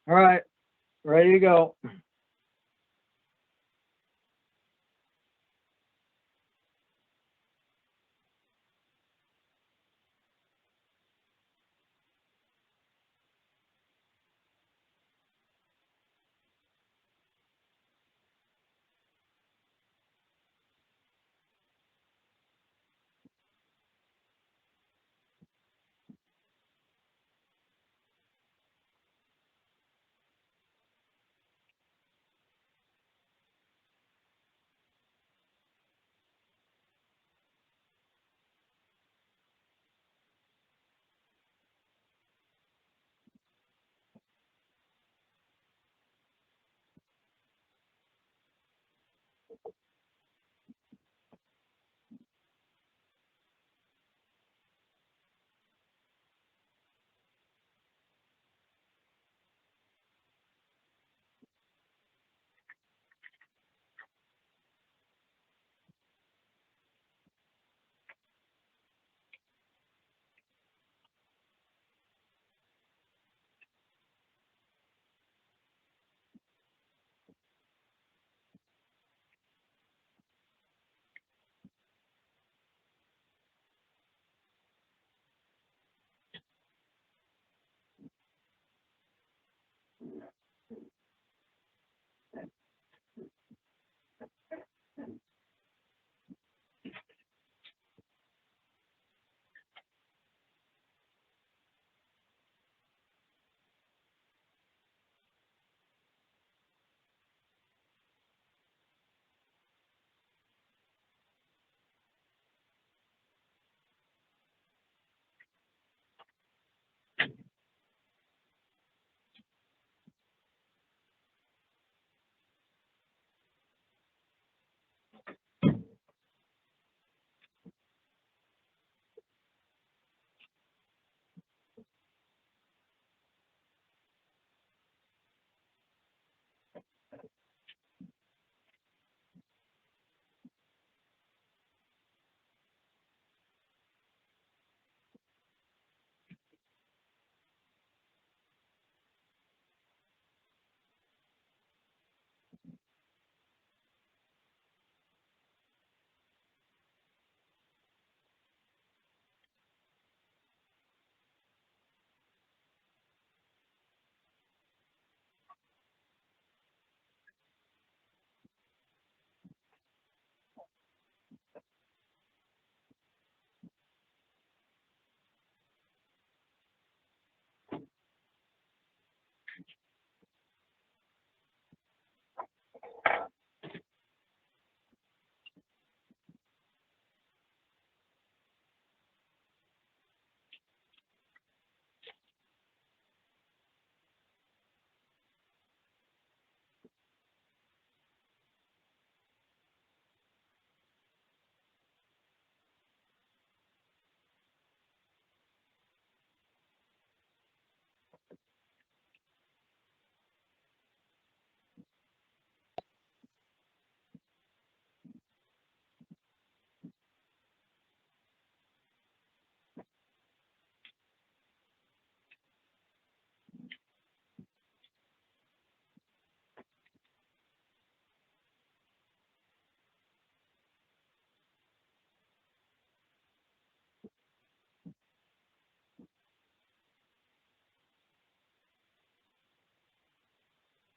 All right, ready to go.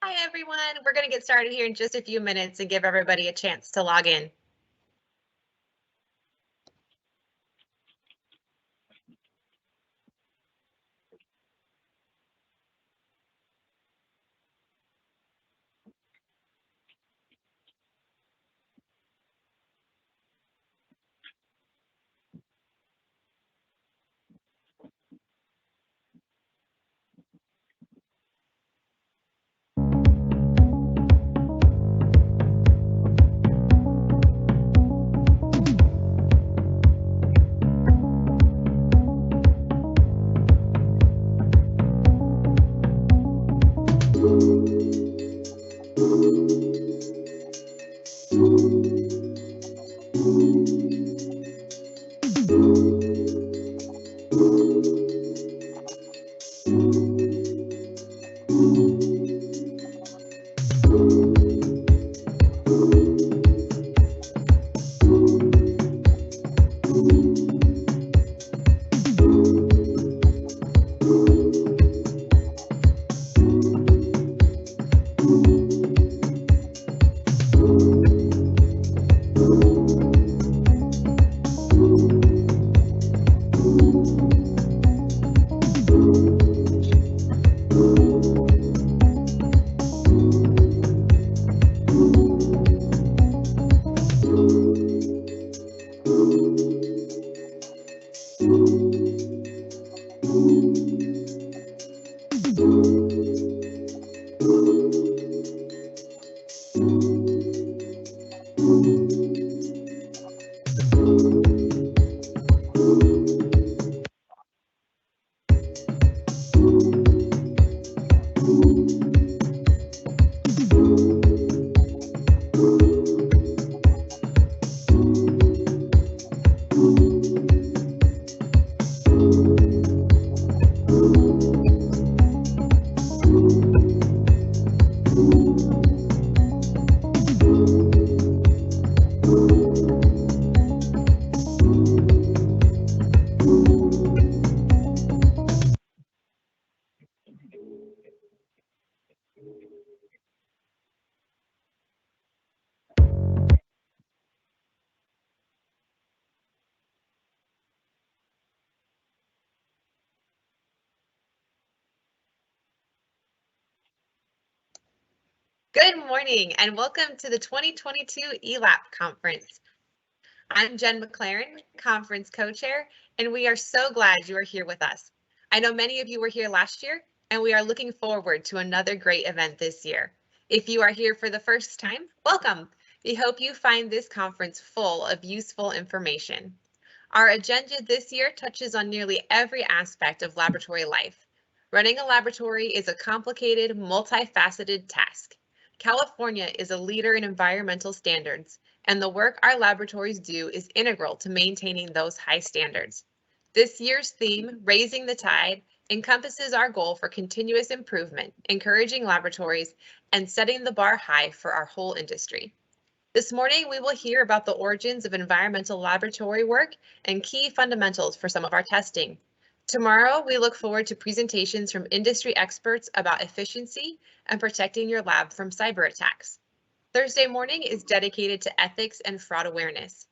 Hi, everyone. We're going to get started here in just a few minutes and give everybody a chance to log in. Good morning and welcome to the 2022 ELAP Conference. I'm Jen McLaren, Conference Co-Chair, and we are so glad you are here with us. I know many of you were here last year, and we are looking forward to another great event this year. If you are here for the first time, welcome. We hope you find this conference full of useful information. Our agenda this year touches on nearly every aspect of laboratory life. Running a laboratory is a complicated, multifaceted task. California is a leader in environmental standards, and the work our laboratories do is integral to maintaining those high standards. This year's theme, Raising the Tide, encompasses our goal for continuous improvement, encouraging laboratories, and setting the bar high for our whole industry. This morning, we will hear about the origins of environmental laboratory work and key fundamentals for some of our testing. Tomorrow, we look forward to presentations from industry experts about efficiency and protecting your lab from cyber attacks. Thursday morning is dedicated to ethics and fraud awareness.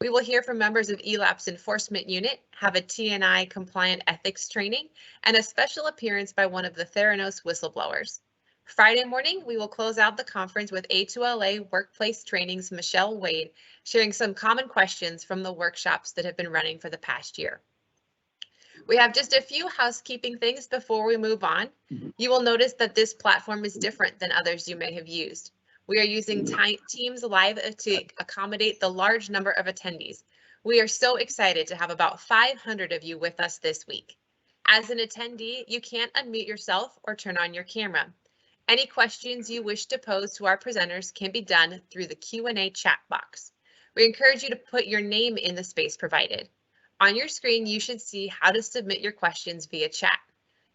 We will hear from members of ELAP's enforcement unit, have a TNI compliant ethics training, and a special appearance by one of the Theranos whistleblowers. Friday morning, we will close out the conference with A2LA Workplace Training's Michelle Wade, sharing some common questions from the workshops that have been running for the past year. We have just a few housekeeping things before we move on. You will notice that this platform is different than others you may have used. We are using Teams Live to accommodate the large number of attendees. We are so excited to have about 500 of you with us this week. As an attendee, you can't unmute yourself or turn on your camera. Any questions you wish to pose to our presenters can be done through the Q&A chat box. We encourage you to put your name in the space provided. On your screen, you should see how to submit your questions via chat.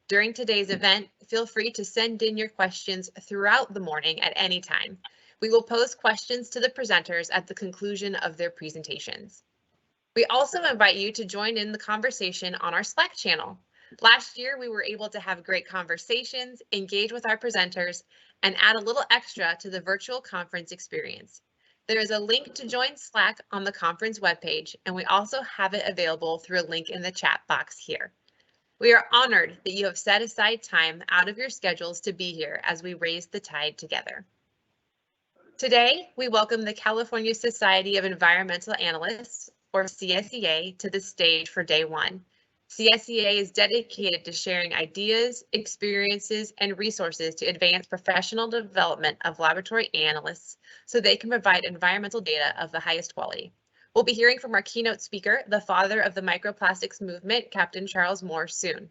During today's event, feel free to send in your questions throughout the morning at any time. We will pose questions to the presenters at the conclusion of their presentations. We also invite you to join in the conversation on our Slack channel. Last year, we were able to have great conversations, engage with our presenters, and add a little extra to the virtual conference experience. There is a link to join Slack on the conference webpage, and we also have it available through a link in the chat box here. We are honored that you have set aside time out of your schedules to be here as we raise the tide together. Today, we welcome the California Society of Environmental Analysts, or CSEA, to the stage for day one. CSEA is dedicated to sharing ideas, experiences, and resources to advance professional development of laboratory analysts so they can provide environmental data of the highest quality. We'll be hearing from our keynote speaker, the father of the microplastics movement, Captain Charles Moore, soon.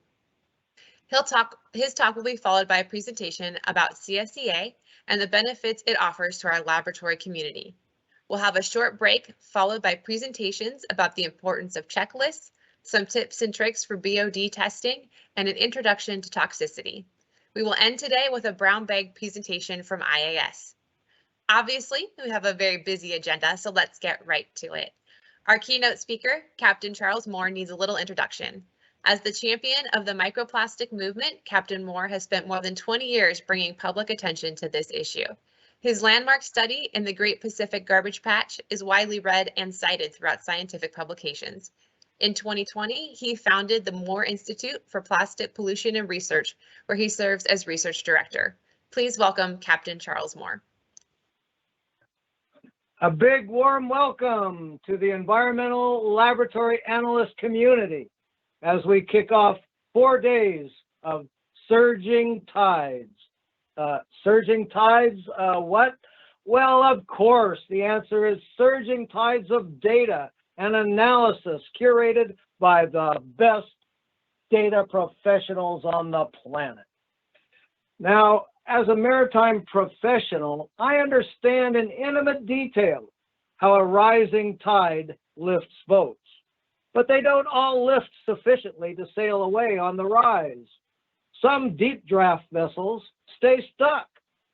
His talk will be followed by a presentation about CSEA and the benefits it offers to our laboratory community. We'll have a short break followed by presentations about the importance of checklists, some tips and tricks for BOD testing, and an introduction to toxicity. We will end today with a brown bag presentation from IAS. Obviously, we have a very busy agenda, so let's get right to it. Our keynote speaker, Captain Charles Moore, needs a little introduction. As the champion of the microplastic movement, Captain Moore has spent more than 20 years bringing public attention to this issue. His landmark study in the Great Pacific Garbage Patch is widely read and cited throughout scientific publications. In 2020, he founded the Moore Institute for Plastic Pollution and Research, where he serves as research director. Please welcome Captain Charles Moore. A big warm welcome to the environmental laboratory analyst community as we kick off 4 days of surging tides. Surging tides, what? Well, of course, the answer is surging tides of data and analysis curated by the best data professionals on the planet. Now, as a maritime professional, I understand in intimate detail how a rising tide lifts boats, but they don't all lift sufficiently to sail away on the rise. Some deep draft vessels stay stuck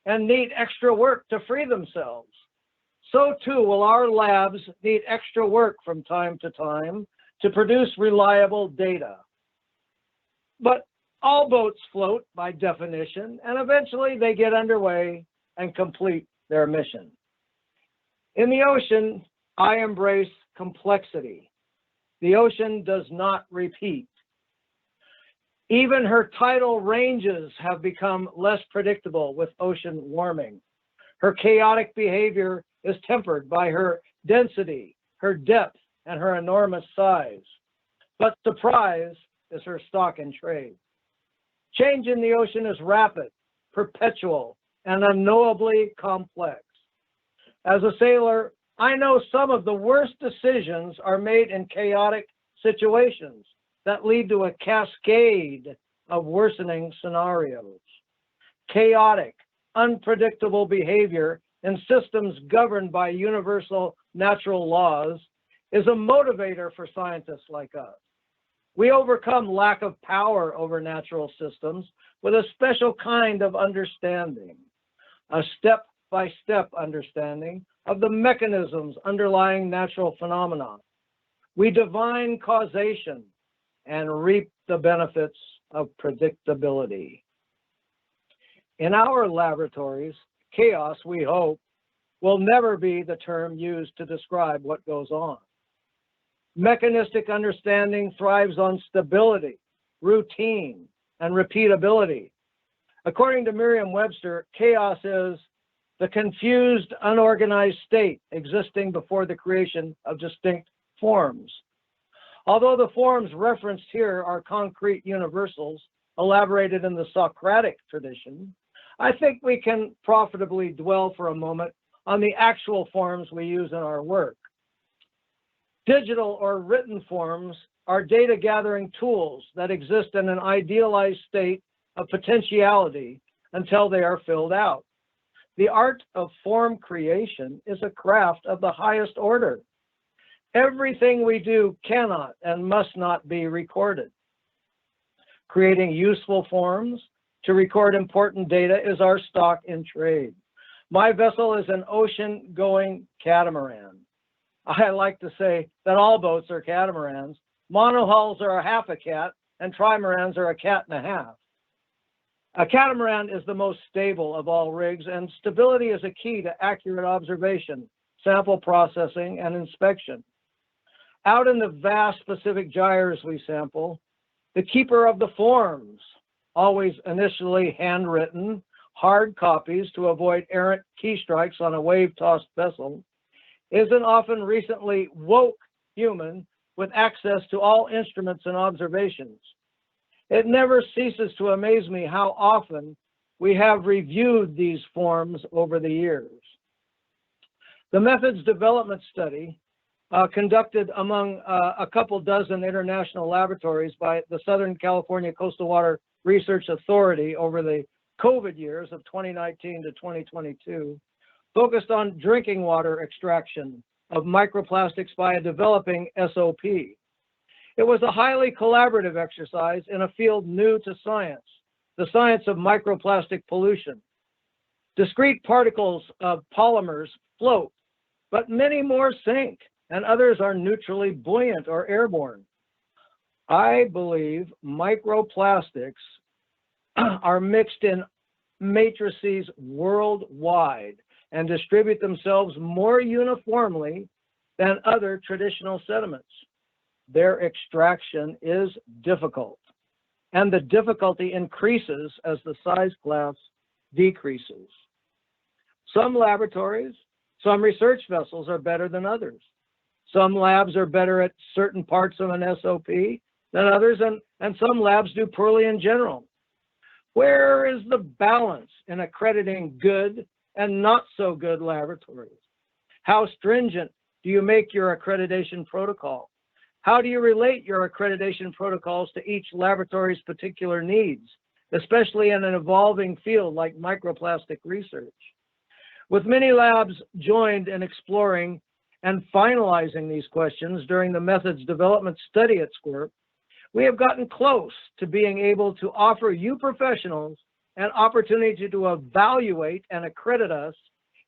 and need extra work to free themselves. So too will our labs need extra work from time to time to produce reliable data. But all boats float by definition, and eventually they get underway and complete their mission. In the ocean, I embrace complexity. The ocean does not repeat. Even her tidal ranges have become less predictable with ocean warming. Her chaotic behavior is tempered by her density, her depth, and her enormous size. But surprise is her stock in trade. Change in the ocean is rapid, perpetual, and unknowably complex. As a sailor, I know some of the worst decisions are made in chaotic situations that lead to a cascade of worsening scenarios. Chaotic, unpredictable behavior in systems governed by universal natural laws is a motivator for scientists like us. We overcome lack of power over natural systems with a special kind of understanding, a step-by-step understanding of the mechanisms underlying natural phenomena. We divine causation and reap the benefits of predictability. In our laboratories, chaos, we hope, will never be the term used to describe what goes on. Mechanistic understanding thrives on stability, routine, and repeatability. According to Merriam-Webster, chaos is the confused, unorganized state existing before the creation of distinct forms. Although the forms referenced here are concrete universals elaborated in the Socratic tradition, I think we can profitably dwell for a moment on the actual forms we use in our work. Digital or written forms are data gathering tools that exist in an idealized state of potentiality until they are filled out. The art of form creation is a craft of the highest order. Everything we do cannot and must not be recorded. Creating useful forms to record important data is our stock in trade. My vessel is an ocean-going catamaran. I like to say that all boats are catamarans. Monohulls are a half a cat, and trimarans are a cat and a half. A catamaran is the most stable of all rigs, and stability is a key to accurate observation, sample processing, and inspection. Out in the vast Pacific gyres we sample, the keeper of the forms, always initially handwritten, hard copies to avoid errant key strikes on a wave-tossed vessel, is an often recently woke human with access to all instruments and observations. It never ceases to amaze me how often we have reviewed these forms over the years. The methods development study conducted among a couple dozen international laboratories by the Southern California Coastal Water Research Authority over the COVID years of 2019 to 2022 focused on drinking water extraction of microplastics by a developing SOP. It was a highly collaborative exercise in a field new to science, the science of microplastic pollution. Discrete particles of polymers float, but many more sink, and others are neutrally buoyant or airborne. I believe microplastics are mixed in matrices worldwide and distribute themselves more uniformly than other traditional sediments. Their extraction is difficult, and the difficulty increases as the size class decreases. Some laboratories, some research vessels are better than others. Some labs are better at certain parts of an SOP than others, and some labs do poorly in general. Where is the balance in accrediting good and not so good laboratories? How stringent do you make your accreditation protocol? How do you relate your accreditation protocols to each laboratory's particular needs, especially in an evolving field like microplastic research? With many labs joined in exploring and finalizing these questions during the methods development study at SQUIRP, we have gotten close to being able to offer you professionals an opportunity to evaluate and accredit us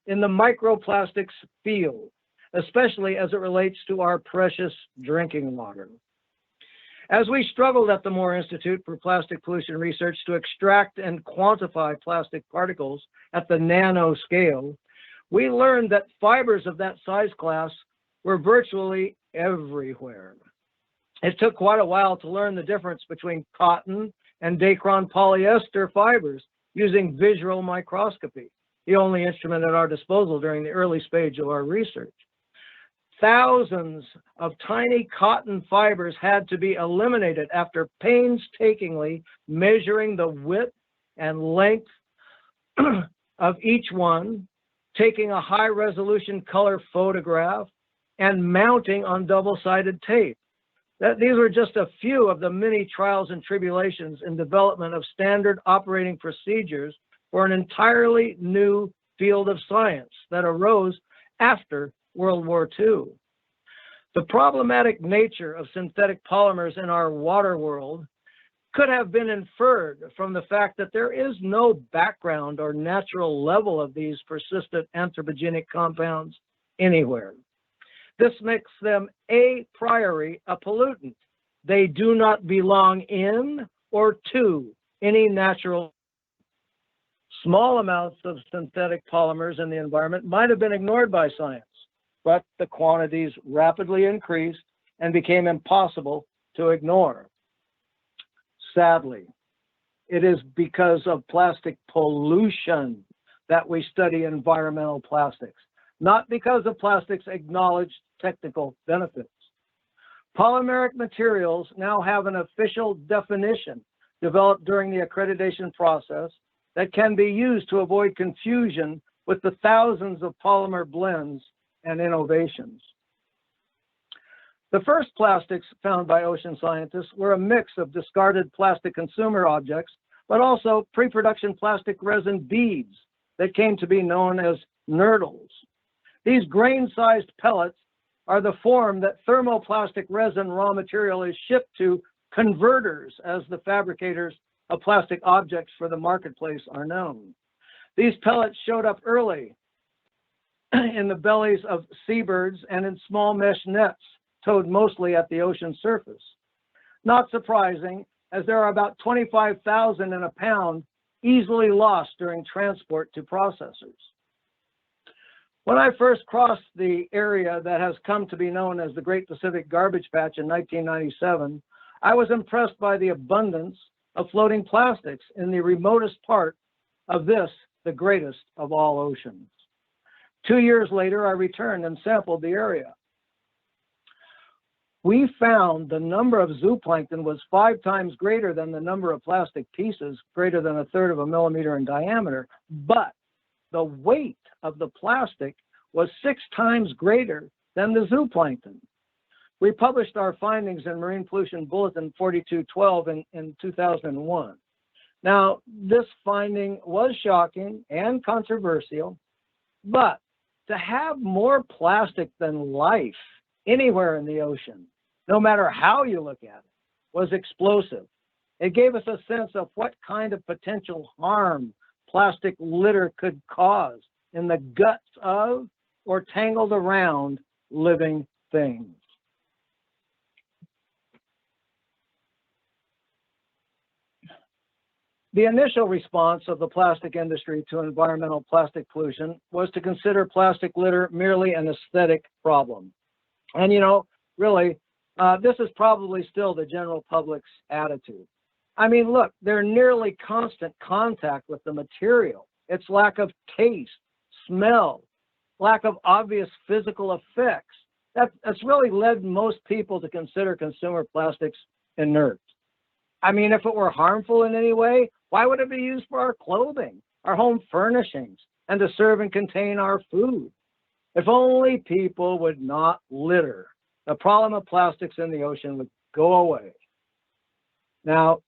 in the microplastics field, especially as it relates to our precious drinking water. As we struggled at the Moore Institute for Plastic Pollution Research to extract and quantify plastic particles at the nano scale, we learned that fibers of that size class were virtually everywhere. It took quite a while to learn the difference between cotton and Dacron polyester fibers using visual microscopy, the only instrument at our disposal during the early stage of our research. Thousands of tiny cotton fibers had to be eliminated after painstakingly measuring the width and length of each one, taking a high-resolution color photograph, and mounting on double-sided tape. These were just a few of the many trials and tribulations in development of standard operating procedures for an entirely new field of science that arose after World War II. The problematic nature of synthetic polymers in our water world could have been inferred from the fact that there is no background or natural level of these persistent anthropogenic compounds anywhere. This makes them a priori a pollutant. They do not belong in or to any natural. Small amounts of synthetic polymers in the environment might have been ignored by science, but the quantities rapidly increased and became impossible to ignore. Sadly, it is because of plastic pollution that we study environmental plastics, not because of plastics' acknowledged technical benefits. Polymeric materials now have an official definition developed during the accreditation process that can be used to avoid confusion with the thousands of polymer blends and innovations. The first plastics found by ocean scientists were a mix of discarded plastic consumer objects, but also pre-production plastic resin beads that came to be known as nurdles. These grain-sized pellets are the form that thermoplastic resin raw material is shipped to converters, as the fabricators of plastic objects for the marketplace are known. These pellets showed up early in the bellies of seabirds and in small mesh nets towed mostly at the ocean surface. Not surprising, as there are about 25,000 in a pound easily lost during transport to processors. When I first crossed the area that has come to be known as the Great Pacific Garbage Patch in 1997, I was impressed by the abundance of floating plastics in the remotest part of this, the greatest of all oceans. 2 years later, I returned and sampled the area. We found the number of zooplankton was 5 times greater than the number of plastic pieces, greater than 1/3 of a millimeter in diameter, but the weight of the plastic was 6 times greater than the zooplankton. We published our findings in Marine Pollution Bulletin 4212 in 2001. Now, this finding was shocking and controversial, but to have more plastic than life anywhere in the ocean, no matter how you look at it, was explosive. It gave us a sense of what kind of potential harm plastic litter could cause in the guts of or tangled around living things. The initial response of the plastic industry to environmental plastic pollution was to consider plastic litter merely an aesthetic problem. And, you know, really, this is probably still the general public's attitude. I mean, look, their nearly constant contact with the material, its lack of taste, smell, lack of obvious physical effects, that's really led most people to consider consumer plastics inert. I mean, if it were harmful in any way, why would it be used for our clothing, our home furnishings, and to serve and contain our food? If only people would not litter, the problem of plastics in the ocean would go away. Now,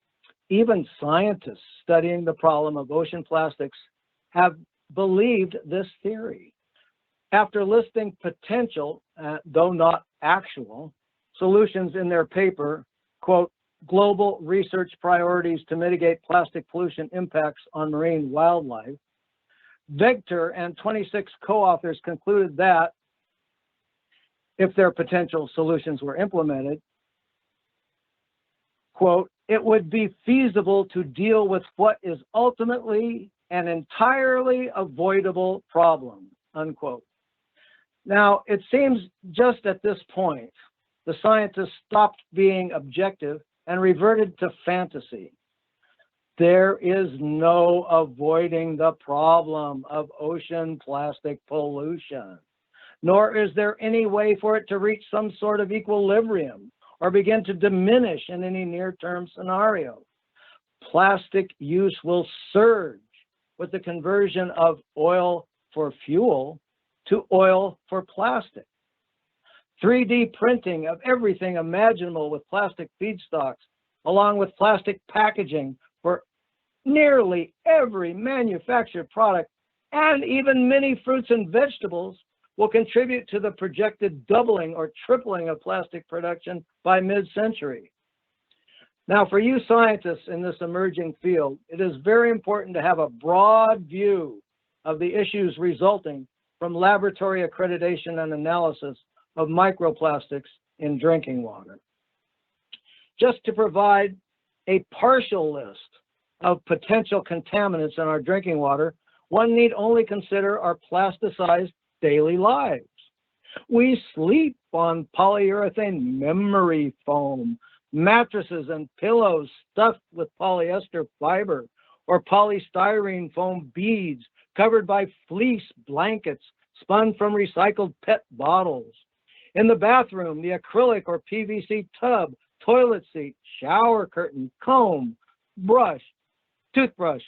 even scientists studying the problem of ocean plastics have believed this theory. After listing potential, though not actual, solutions in their paper, quote, Global Research Priorities to Mitigate Plastic Pollution Impacts on Marine Wildlife, Victor and 26 co-authors concluded that if their potential solutions were implemented, quote, it would be feasible to deal with what is ultimately an entirely avoidable problem, unquote. Now, it seems just at this point, the scientists stopped being objective and reverted to fantasy. There is no avoiding the problem of ocean plastic pollution, nor is there any way for it to reach some sort of equilibrium or begin to diminish in any near-term scenario. Plastic use will surge with the conversion of oil for fuel to oil for plastic. 3D printing of everything imaginable with plastic feedstocks, along with plastic packaging for nearly every manufactured product, and even many fruits and vegetables, will contribute to the projected doubling or tripling of plastic production by mid-century. Now, for you scientists in this emerging field, it is very important to have a broad view of the issues resulting from laboratory accreditation and analysis of microplastics in drinking water. Just to provide a partial list of potential contaminants in our drinking water, one need only consider our plasticized daily lives. We sleep on polyurethane memory foam, mattresses and pillows stuffed with polyester fiber, or polystyrene foam beads covered by fleece blankets spun from recycled PET bottles. In the bathroom, the acrylic or PVC tub, toilet seat, shower curtain, comb, brush, toothbrush,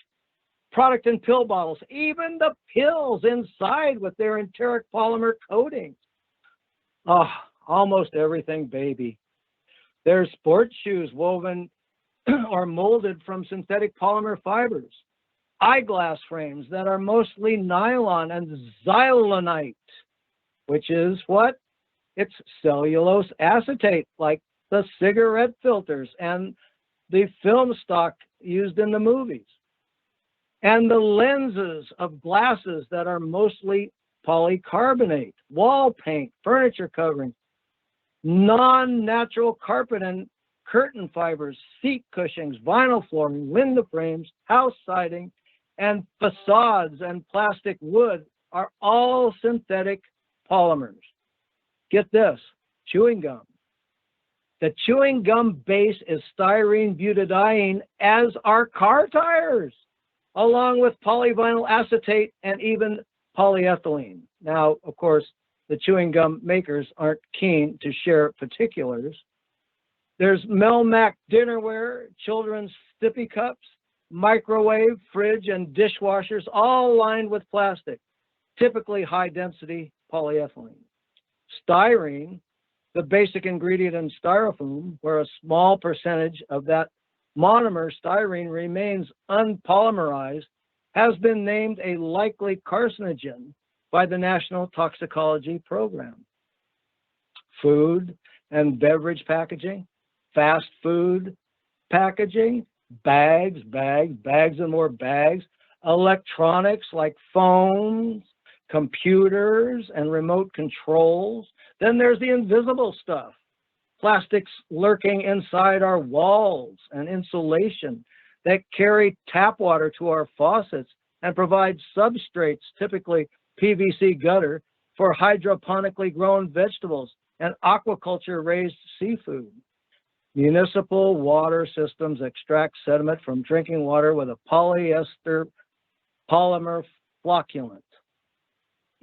product and pill bottles, even the pills inside with their enteric polymer coatings. Oh, almost everything, baby. There's sports shoes woven or molded from synthetic polymer fibers, eyeglass frames that are mostly nylon and xylonite, which is what? It's cellulose acetate, like the cigarette filters and the film stock used in the movies. And the lenses of glasses that are mostly polycarbonate, wall paint, furniture coverings, non-natural carpet and curtain fibers, seat cushions, vinyl flooring, window frames, house siding, and facades and plastic wood are all synthetic polymers. Get this, chewing gum. The chewing gum base is styrene butadiene, as are car tires, along with polyvinyl acetate and even polyethylene. Now, of course, the chewing gum makers aren't keen to share particulars. There's Melmac dinnerware, children's sippy cups, microwave, fridge, and dishwashers, all lined with plastic, typically high-density polyethylene. Styrene, the basic ingredient in styrofoam, where a small percentage of that monomer styrene remains unpolymerized, has been named a likely carcinogen by the National Toxicology Program. Food and beverage packaging, fast food, packaging, bags and more bags, electronics like phones, computers, and remote controls. Then there's the invisible stuff, plastics lurking inside our walls and insulation that carry tap water to our faucets and provide substrates, typically PVC gutter, for hydroponically grown vegetables and aquaculture raised seafood. Municipal water systems extract sediment from drinking water with a polyester polymer flocculant.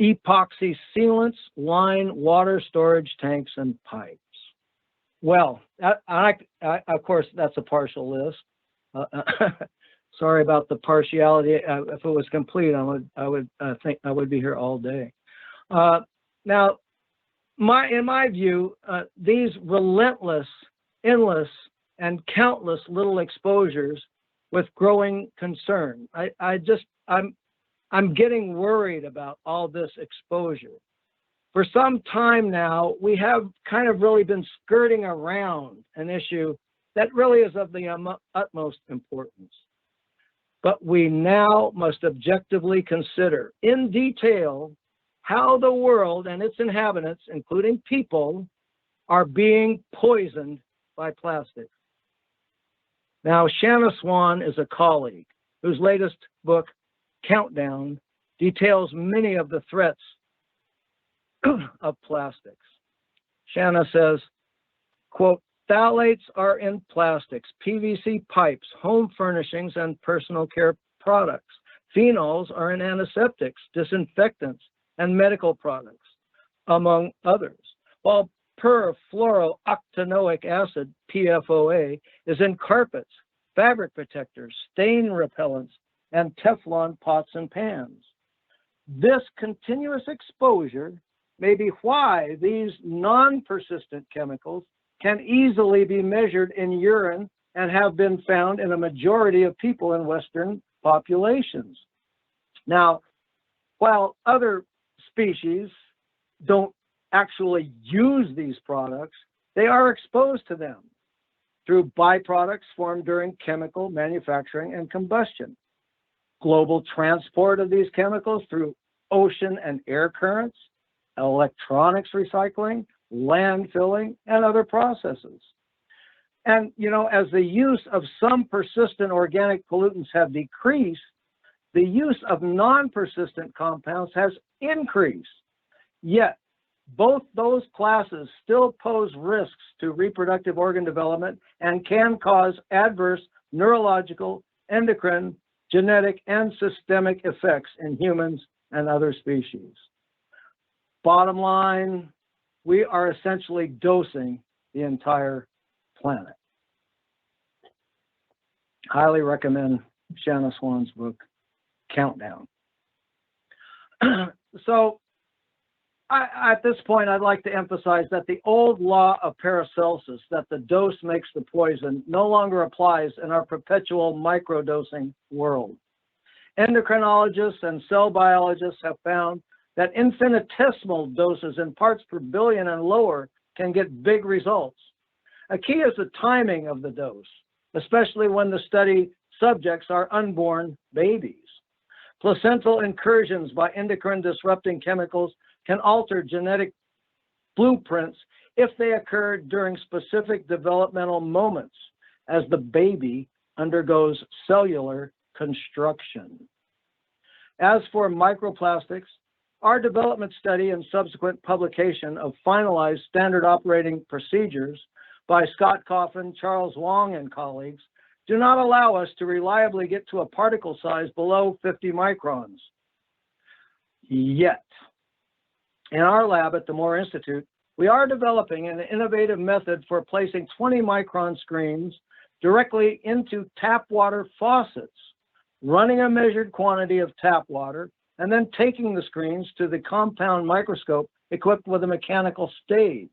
Epoxy sealants line water storage tanks and pipes. Well, of course, that's a partial list. Sorry about the partiality. If it was complete, I would think I would be here all day. Now, in my view, these relentless, endless, and countless little exposures with growing concern. I'm getting worried about all this exposure. For some time now, we have kind of really been skirting around an issue that really is of the utmost importance. But we now must objectively consider in detail how the world and its inhabitants, including people, are being poisoned by plastic. Now, Shanna Swan is a colleague whose latest book, Countdown, details many of the threats of plastics. Shanna says, quote, phthalates are in plastics, PVC pipes, home furnishings, and personal care products. Phenols are in antiseptics, disinfectants, and medical products, among others. While perfluorooctanoic acid, PFOA, is in carpets, fabric protectors, stain repellents, and Teflon pots and pans. This continuous exposure may be why these non-persistent chemicals can easily be measured in urine and have been found in a majority of people in Western populations. Now, while other species don't actually use these products, they are exposed to them through byproducts formed during chemical manufacturing and combustion. Global transport of these chemicals through ocean and air currents, electronics recycling, landfilling, and other processes. And, you know, as the use of some persistent organic pollutants have decreased, the use of non-persistent compounds has increased. Yet, both those classes still pose risks to reproductive organ development and can cause adverse neurological, endocrine, genetic, and systemic effects in humans and other species. Bottom line, we are essentially dosing the entire planet. Highly recommend Shanna Swan's book, Countdown. So at this point, I'd like to emphasize that the old law of Paracelsus, that the dose makes the poison, no longer applies in our perpetual microdosing world. Endocrinologists and cell biologists have found that infinitesimal doses in parts per billion and lower can get big results. A key is the timing of the dose, especially when the study subjects are unborn babies. Placental incursions by endocrine disrupting chemicals can alter genetic blueprints if they occur during specific developmental moments as the baby undergoes cellular construction. As for microplastics, our development study and subsequent publication of finalized standard operating procedures by Scott Coffin, Charles Wong, and colleagues do not allow us to reliably get to a particle size below 50 microns. Yet, in our lab at the Moore Institute, we are developing an innovative method for placing 20 micron screens directly into tap water faucets, running a measured quantity of tap water, and then taking the screens to the compound microscope equipped with a mechanical stage,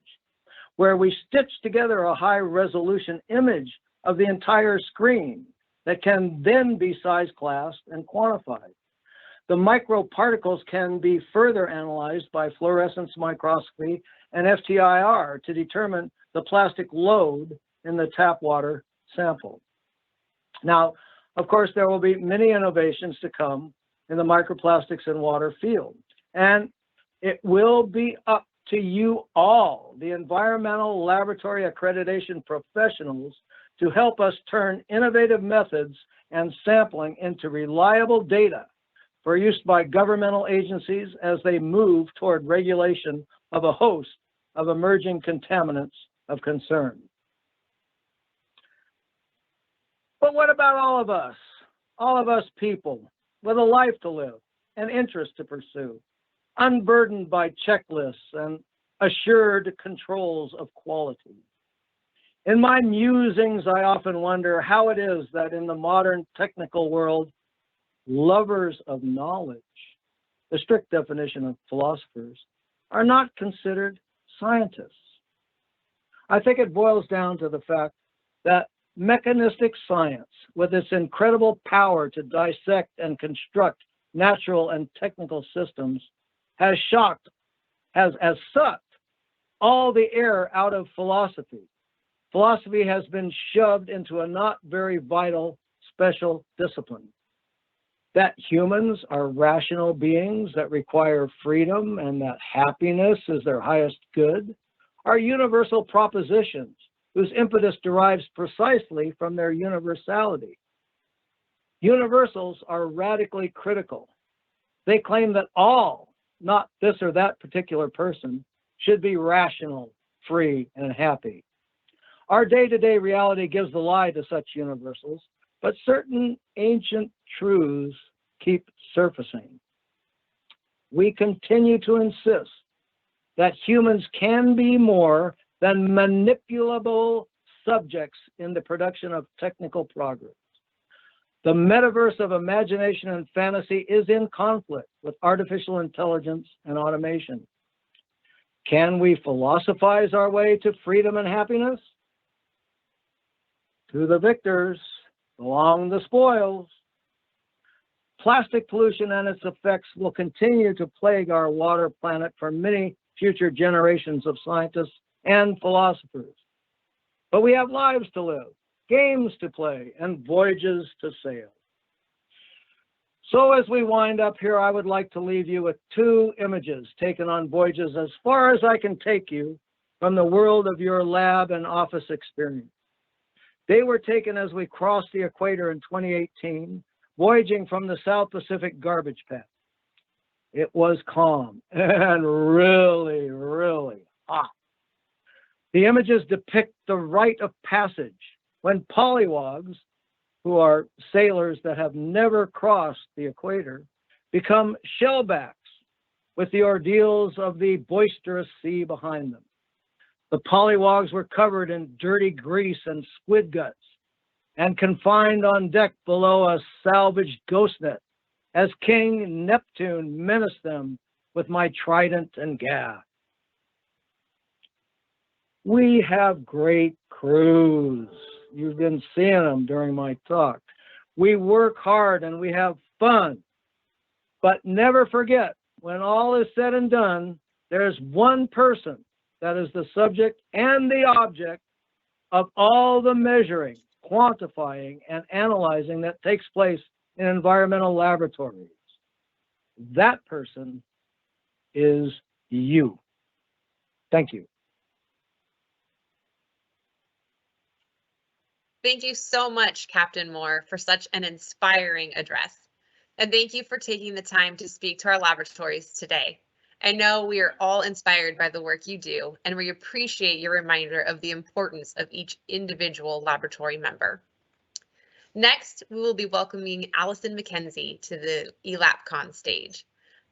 where we stitch together a high-resolution image of the entire screen that can then be size classed and quantified. The microparticles can be further analyzed by fluorescence microscopy and FTIR to determine the plastic load in the tap water sample. Now, of course, there will be many innovations to come in the microplastics and water field, and it will be up to you all, the environmental laboratory accreditation professionals, to help us turn innovative methods and sampling into reliable data for use by governmental agencies as they move toward regulation of a host of emerging contaminants of concern. But what about all of us people with a life to live and interests to pursue, unburdened by checklists and assured controls of quality? In my musings, I often wonder how it is that in the modern technical world, lovers of knowledge, the strict definition of philosophers, are not considered scientists. I think it boils down to the fact that mechanistic science, with its incredible power to dissect and construct natural and technical systems, has sucked all the air out of philosophy. Philosophy has been shoved into a not very vital special discipline. That humans are rational beings that require freedom and that happiness is their highest good are universal propositions whose impetus derives precisely from their universality. Universals are radically critical. They claim that all, not this or that particular person, should be rational, free, and happy. Our day-to-day reality gives the lie to such universals, but certain ancient truths keep surfacing. We continue to insist that humans can be more than manipulable subjects in the production of technical progress. The metaverse of imagination and fantasy is in conflict with artificial intelligence and automation. Can we philosophize our way to freedom and happiness? To the victors belong the spoils. Plastic pollution and its effects will continue to plague our water planet for many future generations of scientists and philosophers. But we have lives to live, games to play, and voyages to sail. So as we wind up here, I would like to leave you with two images taken on voyages as far as I can take you from the world of your lab and office experience. They were taken as we crossed the equator in 2018, voyaging from the South Pacific garbage patch. It was calm and really, really hot. The images depict the rite of passage when polywogs, who are sailors that have never crossed the equator, become shellbacks with the ordeals of the boisterous sea behind them. The polywogs were covered in dirty grease and squid guts and confined on deck below a salvaged ghost net as King Neptune menaced them with my trident and gaff. We have great crews. You've been seeing them during my talk. We work hard and we have fun. But never forget, when all is said and done, there's one person that is the subject and the object of all the measuring, quantifying, and analyzing that takes place in environmental laboratories. That person is you. Thank you. Thank you so much, Captain Moore, for such an inspiring address. And thank you for taking the time to speak to our laboratories today. I know we are all inspired by the work you do, and we appreciate your reminder of the importance of each individual laboratory member. Next, we will be welcoming Allison Mackenzie to the ELAP Con stage.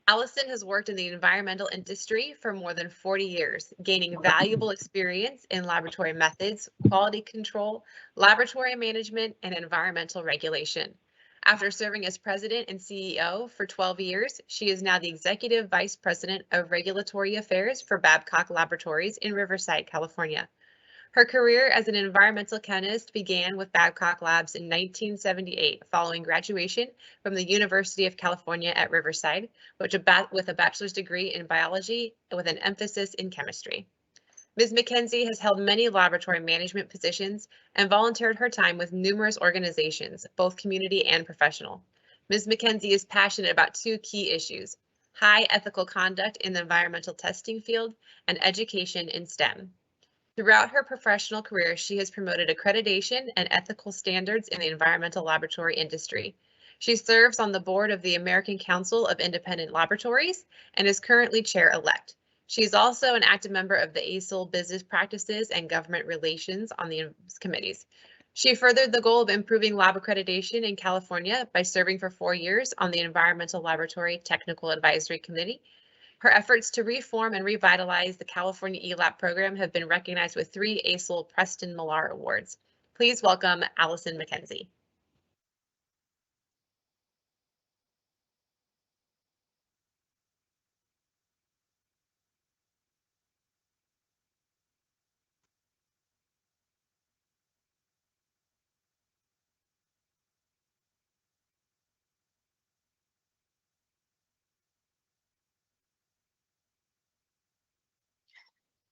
Allison has worked in the environmental industry for more than 40 years, gaining valuable experience in laboratory methods, quality control, laboratory management, and environmental regulation. After serving as president and CEO for 12 years, she is now the executive vice president of regulatory affairs for Babcock Laboratories in Riverside, California. Her career as an environmental chemist began with Babcock Labs in 1978, following graduation from the University of California at Riverside, with a bachelor's degree in biology with an emphasis in chemistry. Ms. Mackenzie has held many laboratory management positions and volunteered her time with numerous organizations, both community and professional. Ms. Mackenzie is passionate about two key issues: high ethical conduct in the environmental testing field and education in STEM. Throughout her professional career, she has promoted accreditation and ethical standards in the environmental laboratory industry. She serves on the board of the American Council of Independent Laboratories and is currently chair-elect. She is also an active member of the ASIL Business Practices and Government Relations on the committees. She furthered the goal of improving lab accreditation in California by serving for 4 years on the Environmental Laboratory Technical Advisory Committee. Her efforts to reform and revitalize the California ELAP program have been recognized with 3 ASIL Preston Millar Awards. Please welcome Allison Mackenzie.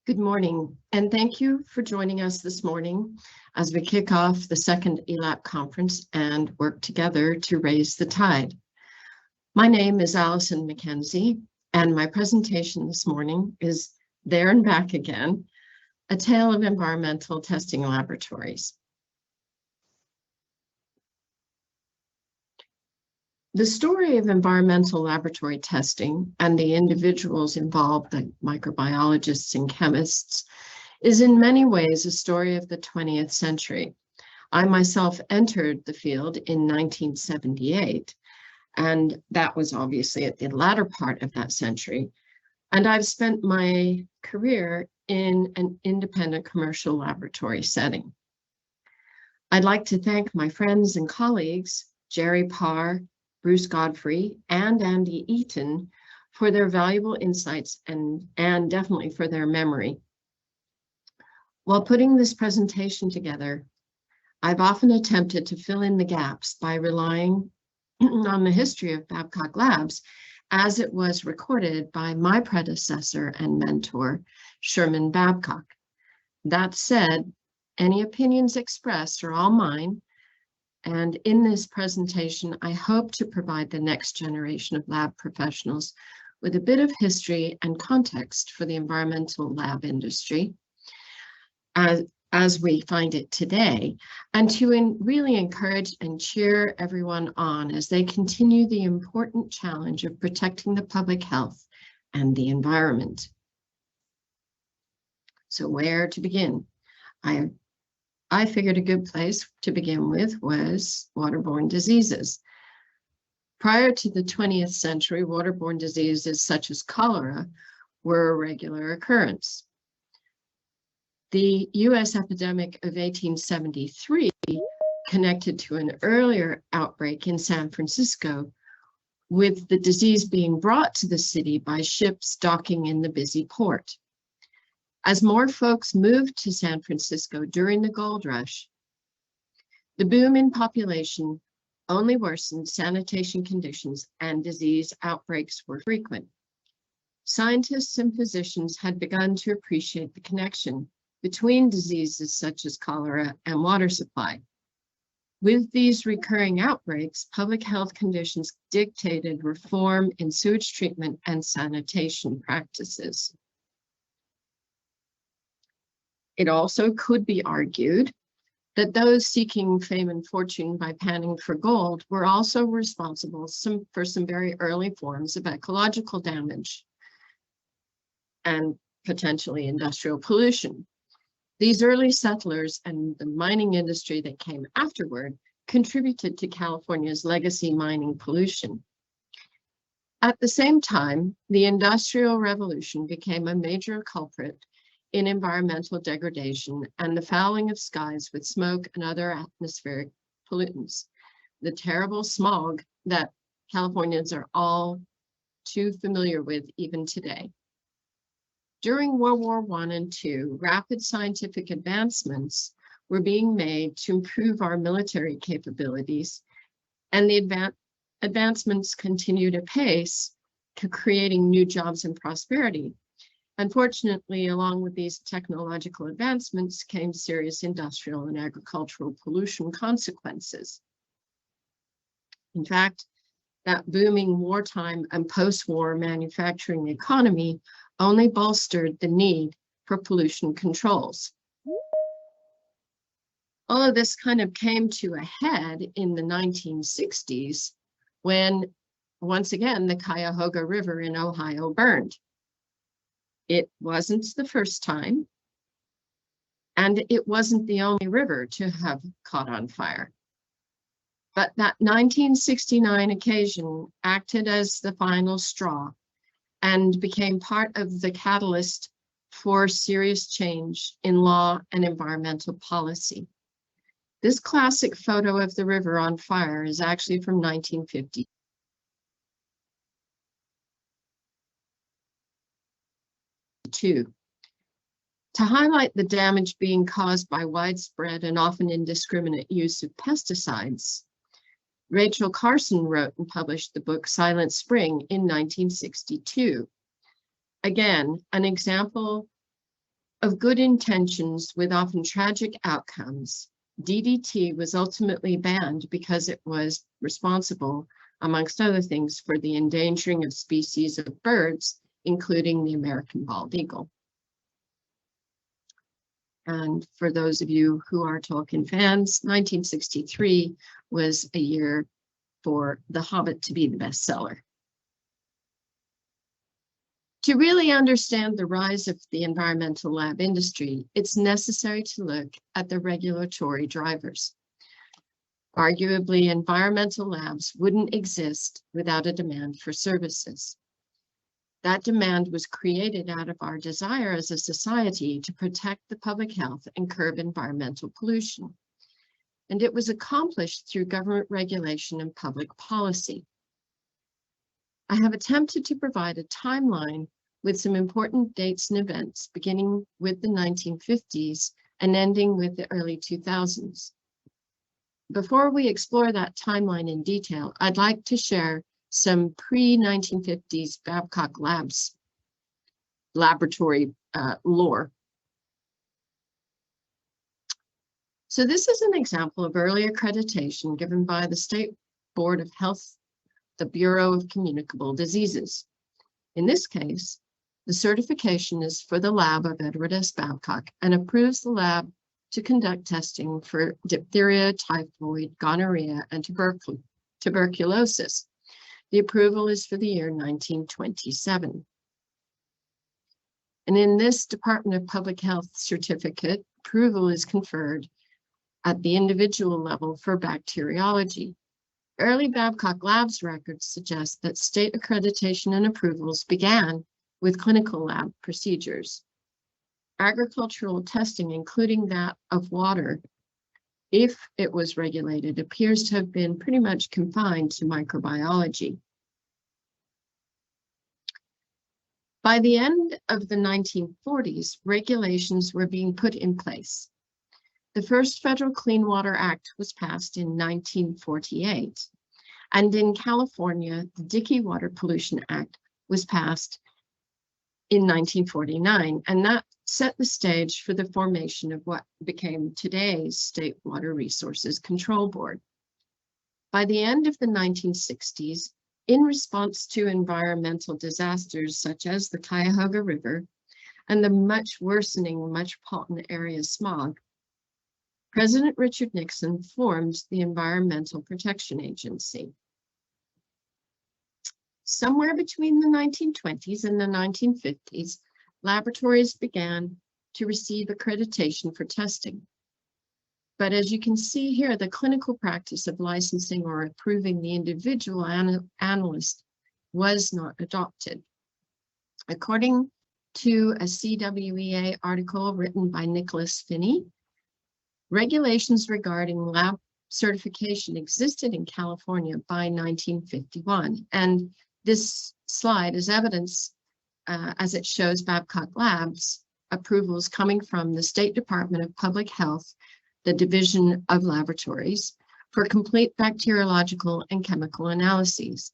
Good morning, and thank you for joining us this morning as we kick off the second ELAP conference and work together to raise the tide. My name is Allison Mackenzie, and my presentation this morning is There and Back Again, a tale of environmental testing laboratories. The story of environmental laboratory testing and the individuals involved, the microbiologists and chemists, is in many ways a story of the 20th century. I myself entered the field in 1978, and that was obviously at the latter part of that century. And I've spent my career in an independent commercial laboratory setting. I'd like to thank my friends and colleagues, Jerry Parr, Bruce Godfrey, and Andy Eaton, for their valuable insights and definitely for their memory. While putting this presentation together, I've often attempted to fill in the gaps by relying on the history of Babcock Labs as it was recorded by my predecessor and mentor, Sherman Babcock. That said, any opinions expressed are all mine. And in this presentation, I hope to provide the next generation of lab professionals with a bit of history and context for the environmental lab industry as we find it today, and to really encourage and cheer everyone on as they continue the important challenge of protecting the public health and the environment. So where to begin? I figured a good place to begin with was waterborne diseases. Prior to the 20th century, waterborne diseases such as cholera were a regular occurrence. The US epidemic of 1873 connected to an earlier outbreak in San Francisco, with the disease being brought to the city by ships docking in the busy port. As more folks moved to San Francisco during the gold rush, the boom in population only worsened sanitation conditions and disease outbreaks were frequent. Scientists and physicians had begun to appreciate the connection between diseases such as cholera and water supply. With these recurring outbreaks, public health conditions dictated reform in sewage treatment and sanitation practices. It also could be argued that those seeking fame and fortune by panning for gold were also responsible for some very early forms of ecological damage and potentially industrial pollution. These early settlers and the mining industry that came afterward contributed to California's legacy mining pollution. At the same time, the Industrial Revolution became a major culprit in environmental degradation and the fouling of skies with smoke and other atmospheric pollutants, the terrible smog that Californians are all too familiar with even today. During World War I and II, rapid scientific advancements were being made to improve our military capabilities, and the advancements continued apace, creating new jobs and prosperity. Unfortunately, along with these technological advancements came serious industrial and agricultural pollution consequences. In fact, that booming wartime and post-war manufacturing economy only bolstered the need for pollution controls. All of this kind of came to a head in the 1960s when, once again, the Cuyahoga River in Ohio burned. It wasn't the first time, and it wasn't the only river to have caught on fire. But that 1969 occasion acted as the final straw and became part of the catalyst for serious change in law and environmental policy. This classic photo of the river on fire is actually from 1950. To highlight the damage being caused by widespread and often indiscriminate use of pesticides, Rachel Carson wrote and published the book Silent Spring in 1962. Again, an example of good intentions with often tragic outcomes. DDT was ultimately banned because it was responsible, amongst other things, for the endangering of species of birds, including the American bald eagle. And for those of you who are Tolkien fans, 1963 was a year for The Hobbit to be the bestseller. To really understand the rise of the environmental lab industry, it's necessary to look at the regulatory drivers. Arguably, environmental labs wouldn't exist without a demand for services. That demand was created out of our desire as a society to protect the public health and curb environmental pollution. And it was accomplished through government regulation and public policy. I have attempted to provide a timeline with some important dates and events, beginning with the 1950s and ending with the early 2000s. Before we explore that timeline in detail, I'd like to share some pre-1950s Babcock Labs laboratory lore. So this is an example of early accreditation given by the State Board of Health, the Bureau of Communicable Diseases. In this case, the certification is for the lab of Edward S. Babcock and approves the lab to conduct testing for diphtheria, typhoid, gonorrhea, and tuberculosis. The approval is for the year 1927. And in this Department of Public Health certificate, approval is conferred at the individual level for bacteriology. Early Babcock Labs records suggest that state accreditation and approvals began with clinical lab procedures. Agricultural testing, including that of water, if it was regulated, appears to have been pretty much confined to microbiology. By the end of the 1940s, regulations were being put in place. The first Federal Clean Water Act was passed in 1948, and in California, the Dickey Water Pollution Act was passed in 1949, and that set the stage for the formation of what became today's State Water Resources Control Board. By the end of the 1960s, in response to environmental disasters such as the Cuyahoga River and the much worsening metropolitan area smog, President Richard Nixon formed the Environmental Protection Agency. Somewhere between the 1920s and the 1950s, laboratories began to receive accreditation for testing. But as you can see here, the clinical practice of licensing or approving the individual analyst was not adopted. According to a CWEA article written by Nicholas Finney, regulations regarding lab certification existed in California by 1951. And this slide is evidence as it shows Babcock Labs approvals coming from the State Department of Public Health, the Division of Laboratories, for complete bacteriological and chemical analyses.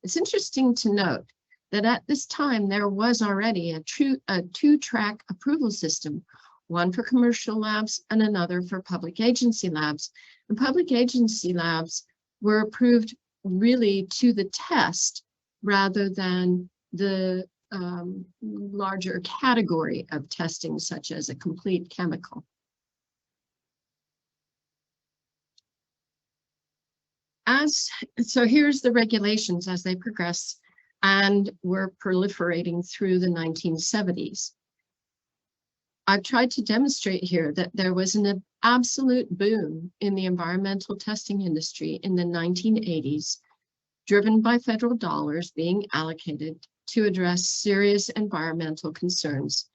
It's interesting to note that at this time there was already a two-track approval system, one for commercial labs and another for public agency labs. And public agency labs were approved really to the test rather than the larger category of testing, such as a complete chemical. So here's the regulations as they progress and were proliferating through the 1970s. I've tried to demonstrate here that there was an absolute boom in the environmental testing industry in the 1980s, driven by federal dollars being allocated to address serious environmental concerns,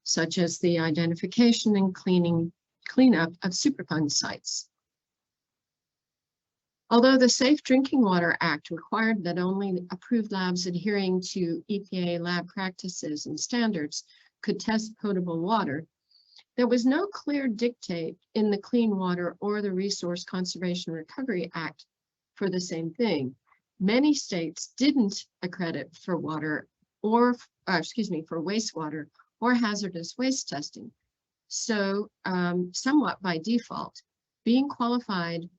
such as the identification and cleanup of Superfund sites. Although the Safe Drinking Water Act required that only approved labs adhering to EPA lab practices and standards could test potable water, there was no clear dictate in the Clean Water or the Resource Conservation Recovery Act for the same thing. Many states didn't accredit for water or, for wastewater or hazardous waste testing. So somewhat by default, being qualified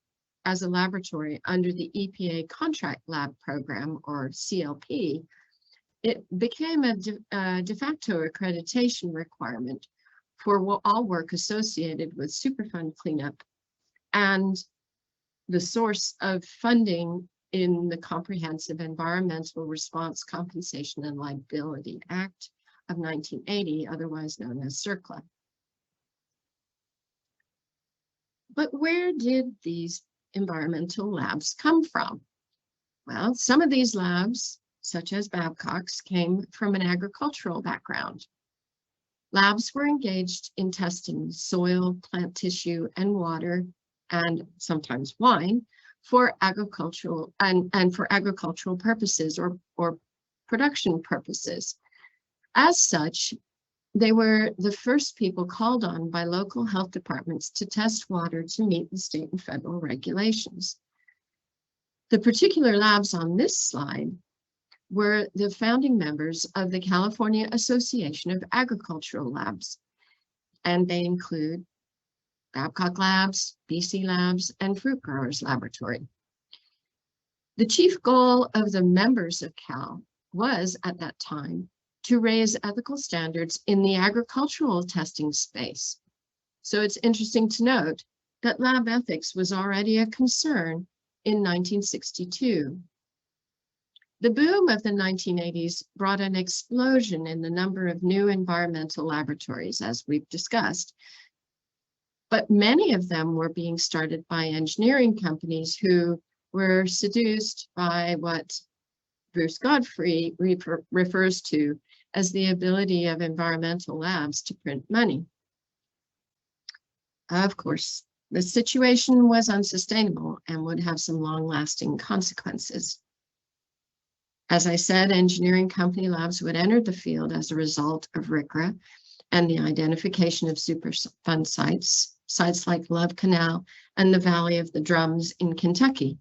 as a laboratory under the EPA Contract Lab Program, or CLP, it became a de facto accreditation requirement for all work associated with Superfund cleanup and the source of funding in the Comprehensive Environmental Response Compensation and Liability Act of 1980, otherwise known as CERCLA. But where did these environmental labs come from? Well, some of these labs, such as Babcock's, came from an agricultural background. Labs were engaged in testing soil, plant tissue, and water, and sometimes wine, for agricultural and for agricultural purposes or production purposes. As such, they were the first people called on by local health departments to test water to meet the state and federal regulations. The particular labs on this slide were the founding members of the California Association of Agricultural Labs, and they include Babcock Labs, BC Labs, and Fruit Growers Laboratory. The chief goal of the members of CAL was, at that time, to raise ethical standards in the agricultural testing space. So it's interesting to note that lab ethics was already a concern in 1962. The boom of the 1980s brought an explosion in the number of new environmental laboratories, as we've discussed, but many of them were being started by engineering companies who were seduced by what Bruce Godfrey refers to as the ability of environmental labs to print money. Of course, the situation was unsustainable and would have some long-lasting consequences. As I said, engineering company labs would enter the field as a result of RCRA and the identification of Superfund sites like Love Canal and the Valley of the Drums in Kentucky.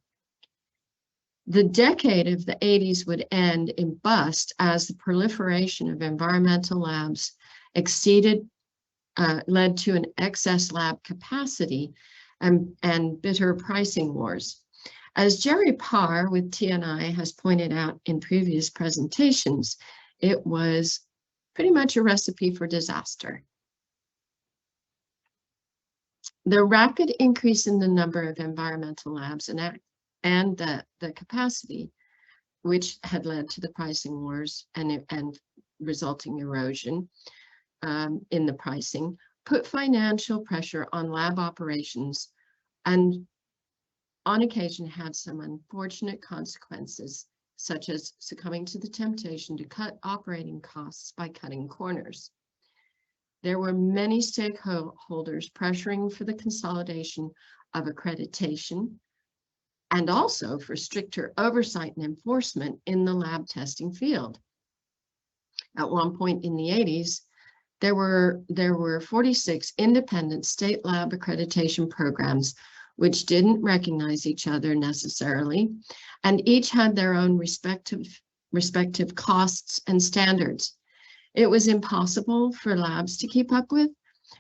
The decade of the 80s would end in bust as the proliferation of environmental labs led to an excess lab capacity and bitter pricing wars. As Jerry Parr with TNI has pointed out in previous presentations, it was pretty much a recipe for disaster. The rapid increase in the number of environmental labs and the capacity, which had led to the pricing wars and resulting erosion in the pricing, put financial pressure on lab operations and on occasion had some unfortunate consequences, such as succumbing to the temptation to cut operating costs by cutting corners. There were many stakeholders pressuring for the consolidation of accreditation and also for stricter oversight and enforcement in the lab testing field. At one point in the 80s, there were 46 independent state lab accreditation programs which didn't recognize each other necessarily, and each had their own respective respective costs and standards. It was impossible for labs to keep up with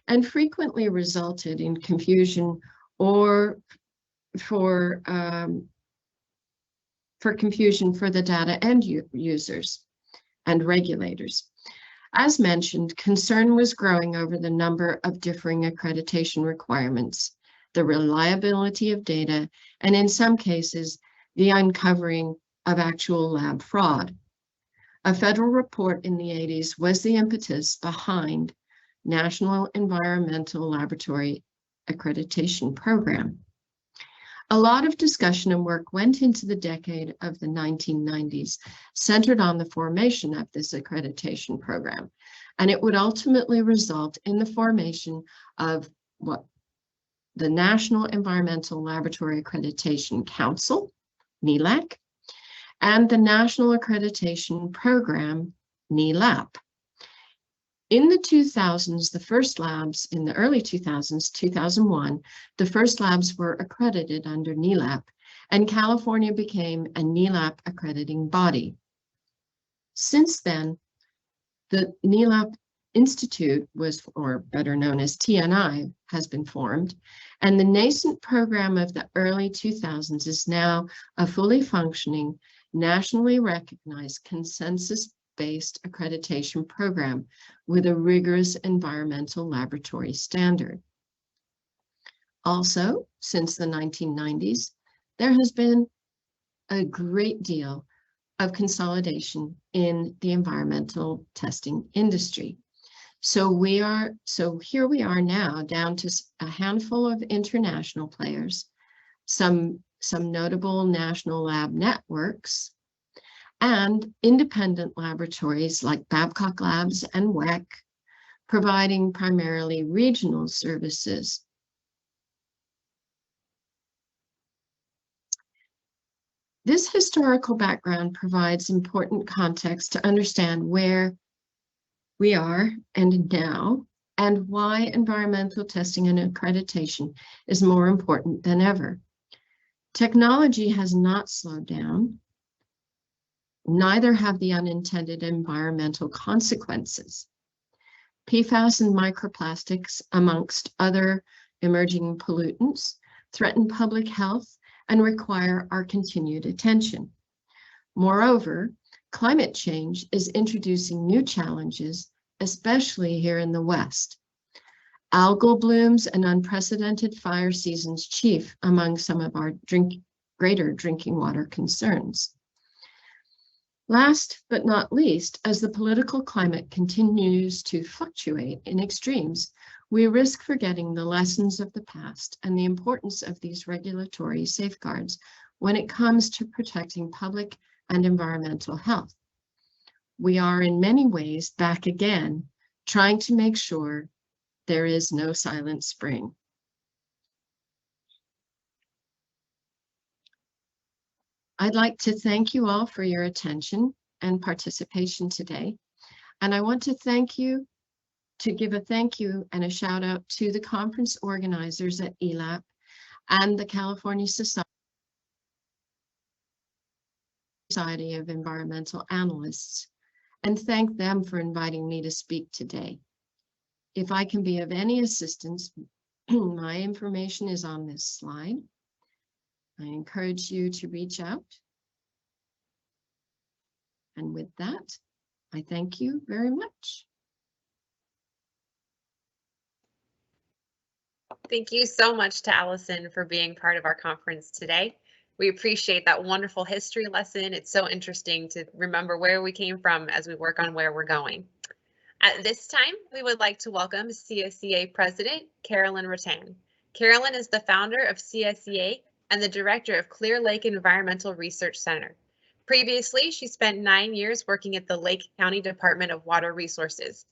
and frequently resulted in confusion or for confusion for the data end users and regulators. As mentioned, concern was growing over the number of differing accreditation requirements, the reliability of data, and in some cases, the uncovering of actual lab fraud. A federal report in the 80s was the impetus behind National Environmental Laboratory Accreditation Program. A lot of discussion and work went into the decade of the 1990s, centered on the formation of this accreditation program, and it would ultimately result in the formation of what the National Environmental Laboratory Accreditation Council, NELAC, and the National Accreditation Program, NELAP. In the 2000s, the first labs, in the early 2000s, 2001, the first labs were accredited under NELAP, and California became a NELAP accrediting body. Since then, the NELAP Institute was, or better known as TNI, has been formed, and the nascent program of the early 2000s is now a fully functioning, nationally recognized, consensus-based accreditation program with a rigorous environmental laboratory standard. Also, since the 1990s, there has been a great deal of consolidation in the environmental testing industry. So here we are now down to a handful of international players, some notable national lab networks, and independent laboratories like Babcock Labs and WEC, providing primarily regional services. This historical background provides important context to understand where we are and now, and why environmental testing and accreditation is more important than ever. Technology has not slowed down, neither have the unintended environmental consequences. PFAS and microplastics, amongst other emerging pollutants, threaten public health and require our continued attention. Moreover, climate change is introducing new challenges, especially here in the West. Algal blooms and unprecedented fire seasons chief among some of our greater drinking water concerns. Last but not least, as the political climate continues to fluctuate in extremes, we risk forgetting the lessons of the past and the importance of these regulatory safeguards when it comes to protecting public and environmental health. We are in many ways back again, trying to make sure there is no silent spring. I'd like to thank you all for your attention and participation today. And I want to give a thank you and a shout out to the conference organizers at ELAP and the California Society of Environmental Analysts, and thank them for inviting me to speak today. If I can be of any assistance, my information is on this slide. I encourage you to reach out. And with that, I thank you very much. Thank you so much to Allison for being part of our conference today. We appreciate that wonderful history lesson. It's so interesting to remember where we came from as we work on where we're going. At this time, we would like to welcome CSEA President Carolyn Ruttan. Carolyn is the founder of CSEA and the director of Clear Lake Environmental Research Center. Previously, she spent 9 years working at the Lake County Department of Water Resources.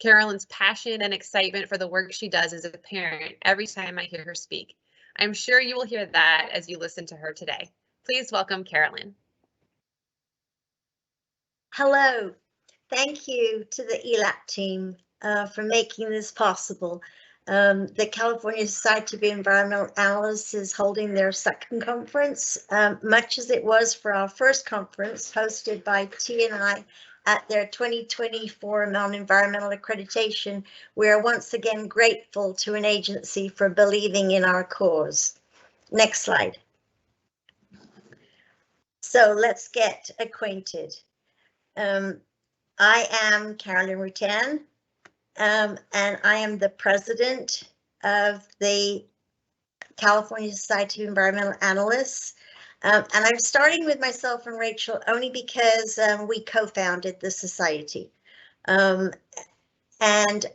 Carolyn's passion and excitement for the work she does is apparent every time I hear her speak. I'm sure you will hear that as you listen to her today. Please welcome Carolyn. Hello. Thank you to the ELAP team for making this possible. The California Society of Environmental Analysts is holding their second conference, much as it was for our first conference hosted by T&I at their 2024 Environmental Accreditation. We are once again grateful to an agency for believing in our cause. Next slide. So let's get acquainted. I am Carolyn Ruttan, and I am the president of the California Society of Environmental Analysts. And I'm starting with myself and Rachel only because we co-founded the society. And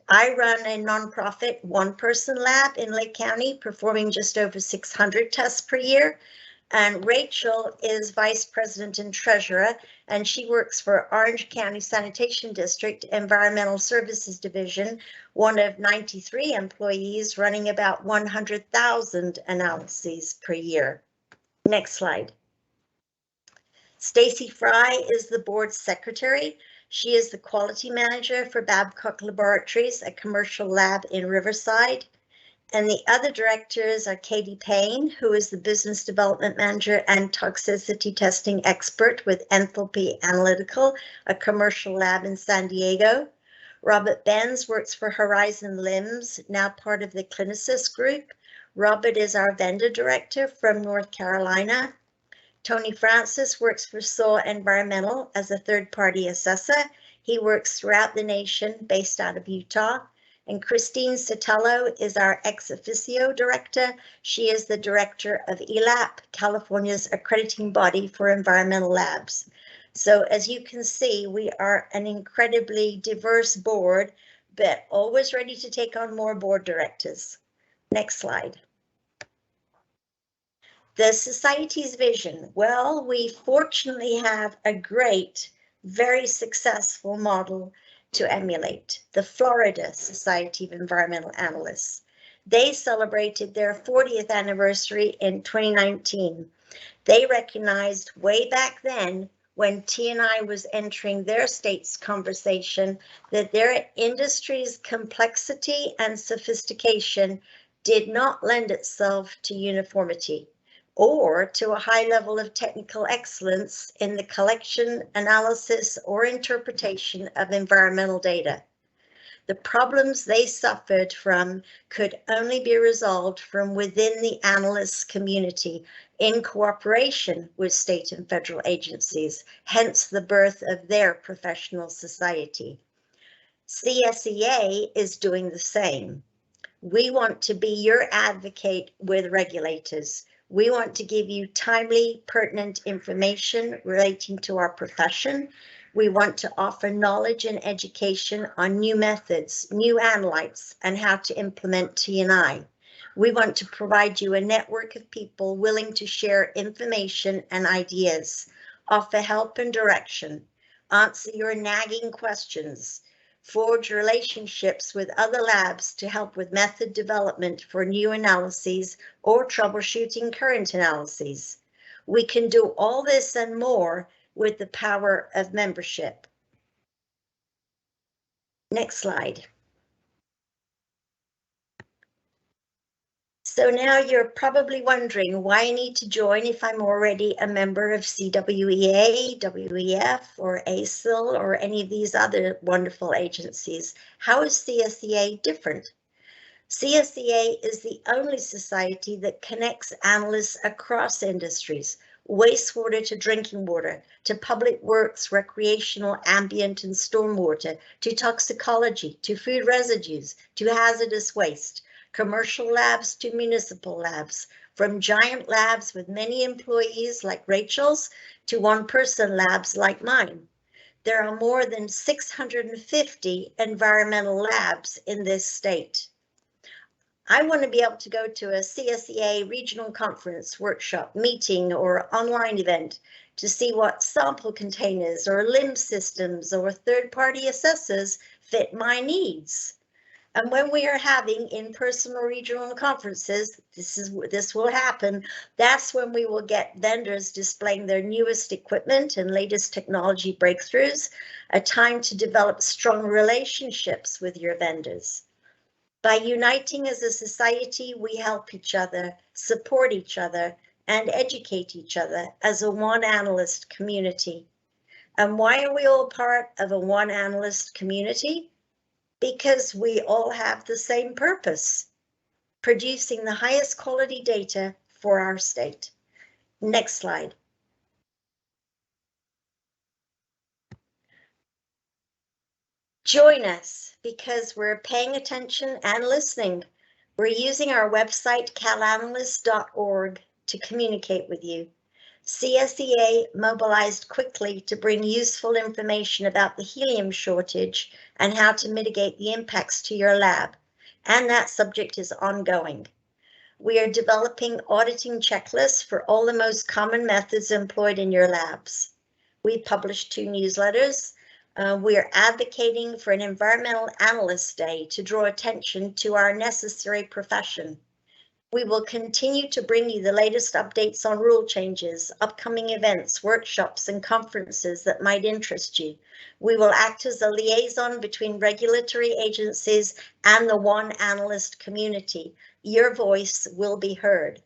I run a nonprofit one-person lab in Lake County, performing just over 600 tests per year. And Rachel is vice president and treasurer, and she works for Orange County Sanitation District Environmental Services Division, one of 93 employees running about 100,000 analyses per year. Next slide. Stacey Fry is the board secretary. She is the quality manager for Babcock Laboratories, a commercial lab in Riverside. And the other directors are Katie Payne, who is the business development manager and toxicity testing expert with Enthalpy Analytical, a commercial lab in San Diego. Robert Benz works for Horizon Limbs, now part of the Clinisys group. Robert is our vendor director from North Carolina. Tony Francis works for SOAR Environmental as a third-party assessor. He works throughout the nation based out of Utah. And Christine Sotelo is our ex officio director. She is the director of ELAP, California's accrediting body for environmental labs. So as you can see, we are an incredibly diverse board, but always ready to take on more board directors. Next slide. The society's vision. Well, we fortunately have a great, very successful model to emulate, the Florida Society of Environmental Analysts. They celebrated their 40th anniversary in 2019. They recognized way back then when T&I was entering their state's conversation that their industry's complexity and sophistication did not lend itself to uniformity or to a high level of technical excellence in the collection, analysis, or interpretation of environmental data. The problems they suffered from could only be resolved from within the analysts community in cooperation with state and federal agencies, hence the birth of their professional society. CSEA is doing the same. We want to be your advocate with regulators. We want to give you timely, pertinent information relating to our profession. We want to offer knowledge and education on new methods, new analytes, and how to implement T&I. We want to provide you a network of people willing to share information and ideas, offer help and direction, answer your nagging questions, forge relationships with other labs to help with method development for new analyses or troubleshooting current analyses. We can do all this and more with the power of membership. Next slide. So now you're probably wondering why I need to join if I'm already a member of CWEA, WEF, or ACIL, or any of these other wonderful agencies. How is CSEA different? CSEA is the only society that connects analysts across industries, wastewater to drinking water, to public works, recreational, ambient, and stormwater, to toxicology, to food residues, to hazardous waste, commercial labs to municipal labs, from giant labs with many employees like Rachel's to one-person labs like mine. There are more than 650 environmental labs in this state. I want to be able to go to a CSEA regional conference, workshop, meeting, or online event to see what sample containers or limb systems or third-party assessors fit my needs. And when we are having in-person or regional conferences, this will happen. That's when we will get vendors displaying their newest equipment and latest technology breakthroughs, a time to develop strong relationships with your vendors. By uniting as a society, we help each other, support each other, and educate each other as a one analyst community. And why are we all part of a one analyst community? Because we all have the same purpose, producing the highest quality data for our state. Next slide. Join us because we're paying attention and listening. We're using our website, calanalyst.org, to communicate with you. CSEA mobilized quickly to bring useful information about the helium shortage and how to mitigate the impacts to your lab, and that subject is ongoing. We are developing auditing checklists for all the most common methods employed in your labs. We published 2 newsletters. We are advocating for an Environmental Analyst Day to draw attention to our necessary profession. We will continue to bring you the latest updates on rule changes, upcoming events, workshops, and conferences that might interest you. We will act as a liaison between regulatory agencies and the one analyst community. Your voice will be heard.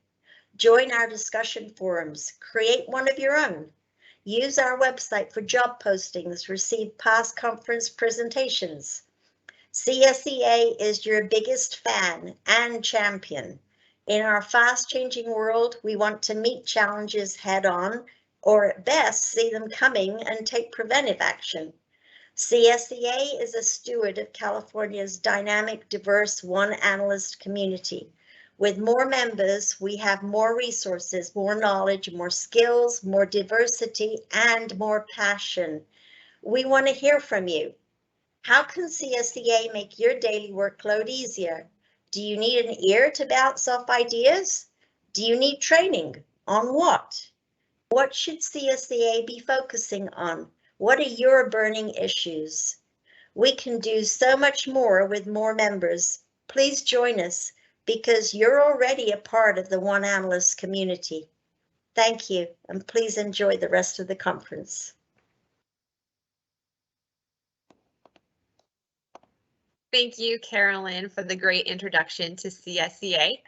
Join our discussion forums, create one of your own. Use our website for job postings, receive past conference presentations. CSEA is your biggest fan and champion. In our fast-changing world, we want to meet challenges head-on, or at best, see them coming and take preventive action. CSEA is a steward of California's dynamic, diverse one analyst community. With more members, we have more resources, more knowledge, more skills, more diversity, and more passion. We want to hear from you. How can CSEA make your daily workload easier? Do you need an ear to bounce off ideas? Do you need training? On what? What should CSEA be focusing on? What are your burning issues? We can do so much more with more members. Please join us because you're already a part of the One Analyst community. Thank you, and please enjoy the rest of the conference. Thank you, Carolyn, for the great introduction to CSEA.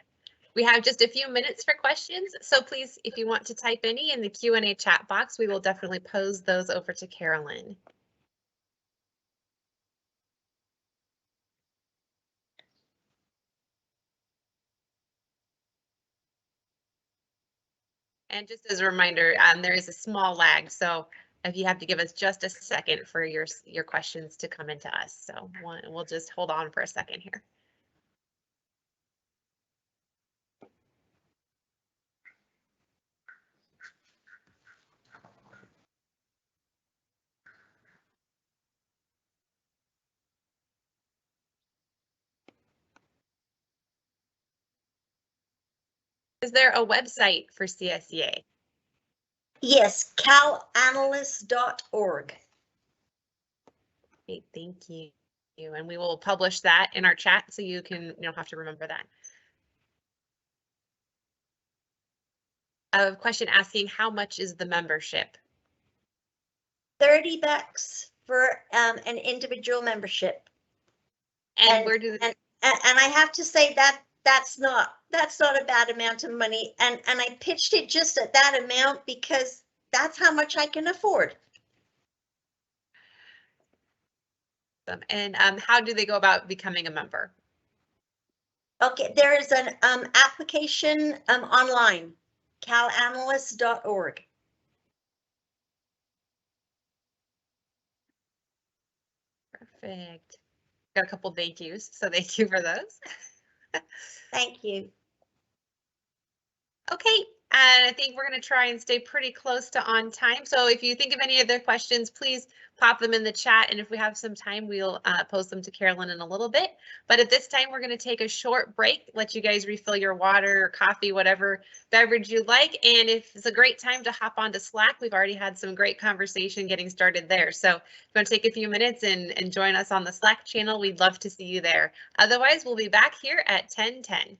We have just a few minutes for questions, so please, if you want to type any in the Q&A chat box, we will definitely pose those over to Carolyn. And just as a reminder, there is a small lag, so if you have to give us just a second for your questions to come into us. So we'll just hold on for a second here. Is there a website for CSEA? Yes, calanalyst.org. Great, thank you. And we will publish that in our chat so you don't have to remember that. A question asking, how much is the membership? $30 for an individual membership. And where do and I have to say that's not a bad amount of money, and I pitched it just at that amount because that's how much I can afford. And how do they go about becoming a member? Okay, there is an application online, calanalyst.org. Perfect. Got a couple thank yous, so thank you for those. Thank you. Okay, and I think we're going to try and stay pretty close to on time. So if you think of any other questions, please pop them in the chat. And if we have some time, we'll pose them to Carolyn in a little bit. But at this time, we're going to take a short break, let you guys refill your water or coffee, whatever beverage you like. And if it's a great time to hop onto Slack, we've already had some great conversation getting started there. So if you want to take a few minutes and join us on the Slack channel, we'd love to see you there. Otherwise, we'll be back here at 10:10.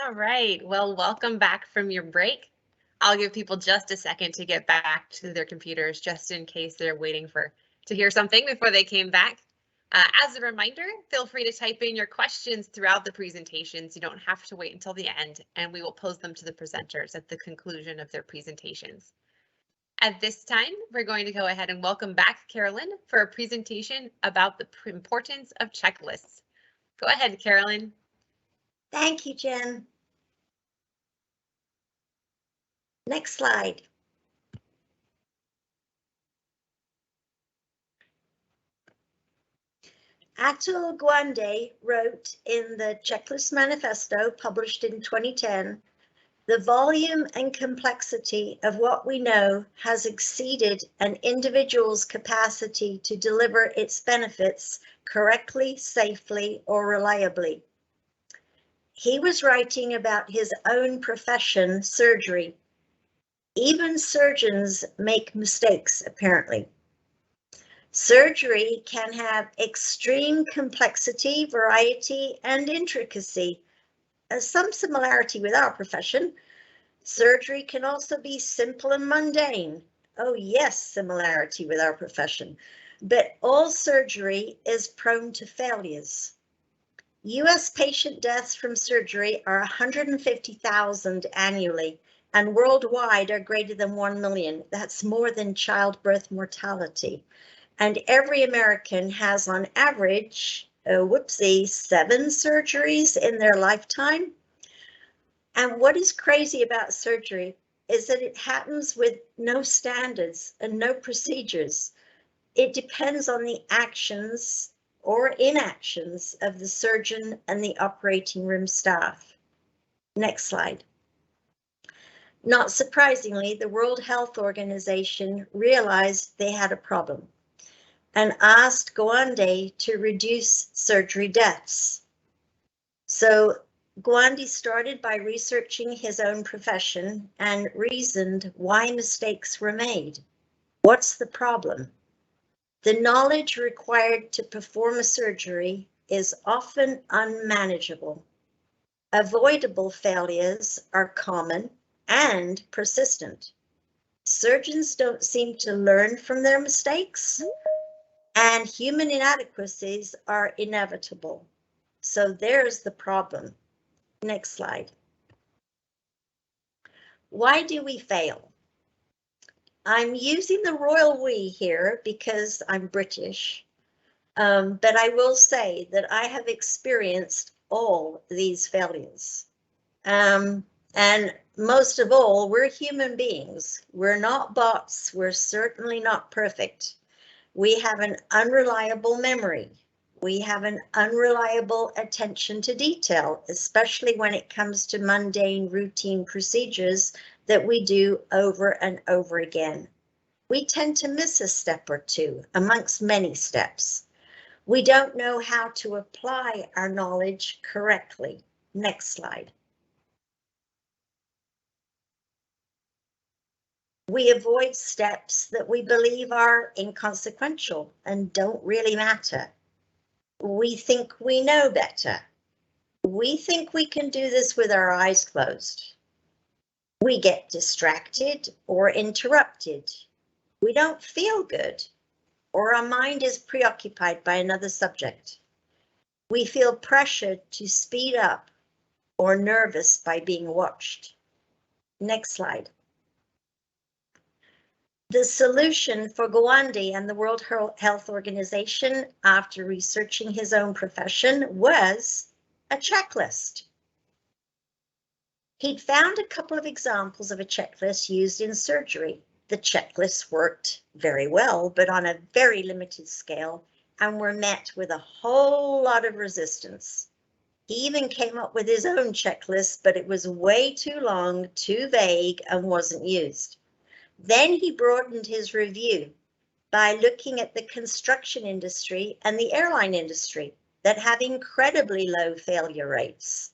All right, well, welcome back from your break. I'll give people just a second to get back to their computers, just in case they're waiting to hear something before they came back. As a reminder, feel free to type in your questions throughout the presentations. You don't have to wait until the end, and we will pose them to the presenters at the conclusion of their presentations. At this time, we're going to go ahead and welcome back Carolyn for a presentation about the importance of checklists. Go ahead, Carolyn. Thank you, Jen. Next slide. Atul Gawande wrote in the Checklist Manifesto, published in 2010, the volume and complexity of what we know has exceeded an individual's capacity to deliver its benefits correctly, safely, or reliably. He was writing about his own profession, surgery. Even surgeons make mistakes, apparently. Surgery can have extreme complexity, variety, and intricacy. Some similarity with our profession. Surgery can also be simple and mundane. Oh yes, similarity with our profession. But all surgery is prone to failures. US patient deaths from surgery are 150,000 annually, and worldwide are greater than 1 million. That's more than childbirth mortality. And every American has on average, 7 surgeries in their lifetime. And what is crazy about surgery is that it happens with no standards and no procedures. It depends on the actions or inactions of the surgeon and the operating room staff. Next slide. Not surprisingly, the World Health Organization realized they had a problem and asked Gawande to reduce surgery deaths. So Gawande started by researching his own profession and reasoned why mistakes were made. What's the problem? The knowledge required to perform a surgery is often unmanageable. Avoidable failures are common and persistent. Surgeons don't seem to learn from their mistakes, and human inadequacies are inevitable. So there's the problem. Next slide. Why do we fail? I'm using the royal we here because I'm British, but I will say that I have experienced all these failures. And most of all, we're human beings. We're not bots. We're certainly not perfect. We have an unreliable memory. We have an unreliable attention to detail, especially when it comes to mundane routine procedures that we do over and over again. We tend to miss a step or two amongst many steps. We don't know how to apply our knowledge correctly. Next slide. We avoid steps that we believe are inconsequential and don't really matter. We think we know better. We think we can do this with our eyes closed. We get distracted or interrupted. We don't feel good, or our mind is preoccupied by another subject. We feel pressured to speed up or nervous by being watched. Next slide. The solution for Gawande and the World Health Organization, after researching his own profession, was a checklist. He'd found a couple of examples of a checklist used in surgery. The checklists worked very well, but on a very limited scale, and were met with a whole lot of resistance. He even came up with his own checklist, but it was way too long, too vague, and wasn't used. Then he broadened his review by looking at the construction industry and the airline industry that have incredibly low failure rates.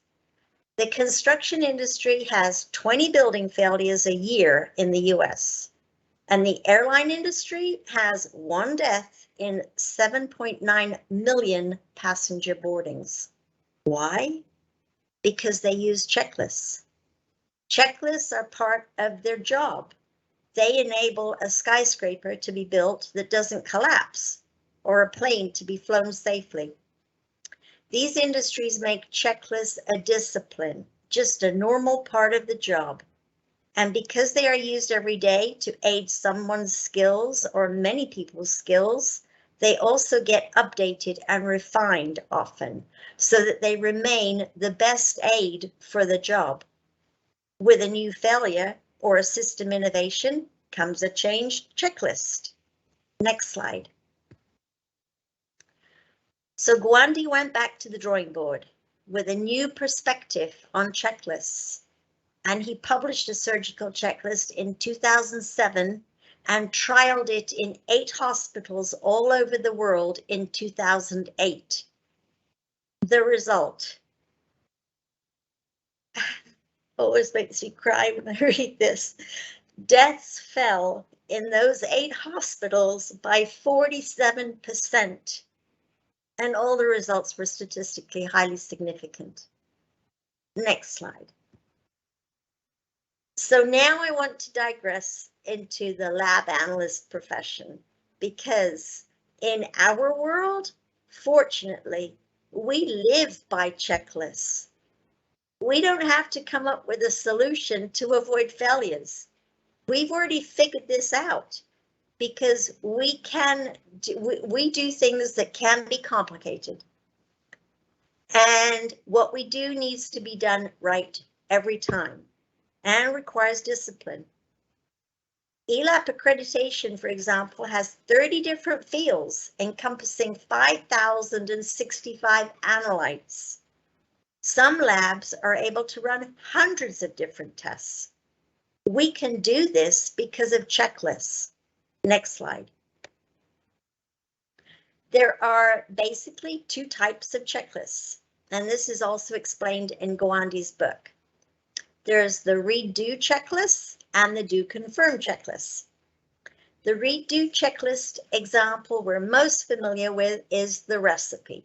The construction industry has 20 building failures a year in the US, and the airline industry has 1 death in 7.9 million passenger boardings. Why? because they use checklists. Checklists are part of their job. They enable a skyscraper to be built that doesn't collapse, or a plane to be flown safely. These industries make checklists a discipline, just a normal part of the job. And because they are used every day to aid someone's skills or many people's skills, they also get updated and refined often so that they remain the best aid for the job. With a new failure or a system innovation comes a changed checklist. Next slide. So Gwandi went back to the drawing board with a new perspective on checklists, and he published a surgical checklist in 2007 and trialed it in 8 hospitals all over the world in 2008. The result always makes me cry when I read this. Deaths fell in those 8 hospitals by 47%. And all the results were statistically highly significant. Next slide. So now I want to digress into the lab analyst profession, because in our world, fortunately, we live by checklists. We don't have to come up with a solution to avoid failures. We've already figured this out, because we do things that can be complicated. And what we do needs to be done right every time and requires discipline. ELAP Accreditation, for example, has 30 different fields encompassing 5,065 analytes. Some labs are able to run hundreds of different tests. We can do this because of checklists. Next slide. There are basically 2 types of checklists, and this is also explained in Gwandi's book. There's the read-do checklist and the do-confirm checklist. The read-do checklist example we're most familiar with is the recipe.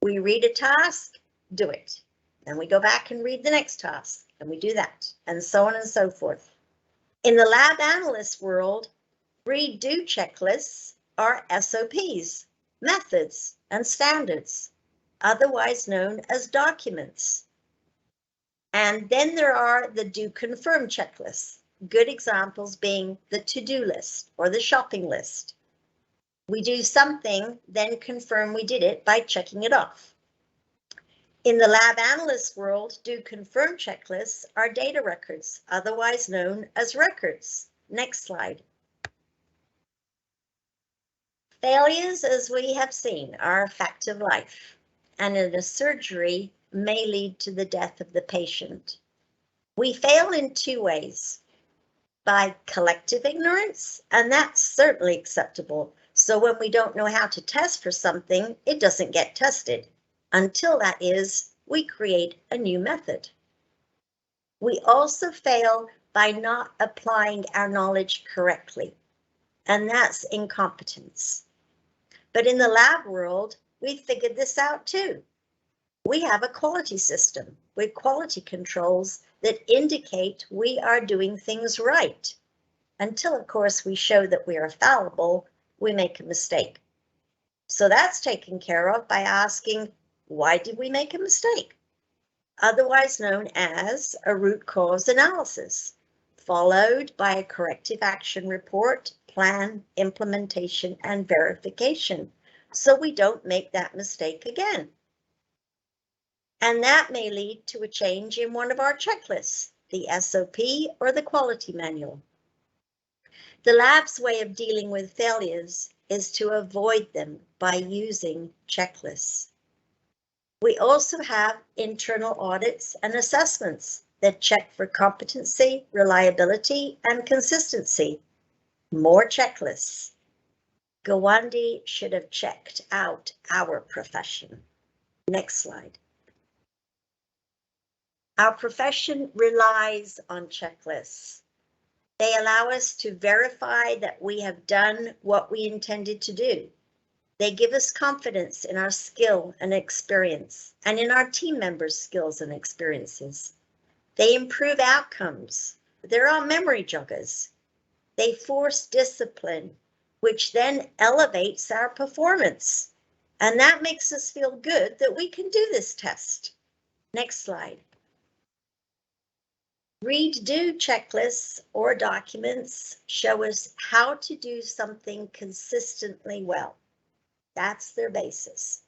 We read a task, do it. Then we go back and read the next task, and we do that, and so on and so forth. In the lab analyst world, read-do checklists are SOPs, methods, and standards, otherwise known as documents. And then there are the do-confirm checklists, good examples being the to-do list or the shopping list. We do something, then confirm we did it by checking it off. In the lab analyst world, do-confirm checklists are data records, otherwise known as records. Next slide. Failures, as we have seen, are a fact of life, and in a surgery may lead to the death of the patient. We fail in 2 ways: by collective ignorance, and that's certainly acceptable. So when we don't know how to test for something, it doesn't get tested. Until that is, we create a new method. We also fail by not applying our knowledge correctly, and that's incompetence. But in the lab world, we figured this out too. We have a quality system with quality controls that indicate we are doing things right. Until, of course, we show that we are fallible, we make a mistake. So that's taken care of by asking, why did we make a mistake? Otherwise known as a root cause analysis, followed by a corrective action report, plan, implementation, and verification, so we don't make that mistake again. And that may lead to a change in one of our checklists, the SOP or the quality manual. The lab's way of dealing with failures is to avoid them by using checklists. We also have internal audits and assessments that check for competency, reliability, and consistency. More checklists. Gwandi should have checked out our profession. Next slide. Our profession relies on checklists. They allow us to verify that we have done what we intended to do. They give us confidence in our skill and experience, and in our team members' skills and experiences. They improve outcomes. They're our memory joggers. They force discipline, which then elevates our performance. And that makes us feel good that we can do this test. Next slide. Read-do checklists or documents show us how to do something consistently well. That's their basis.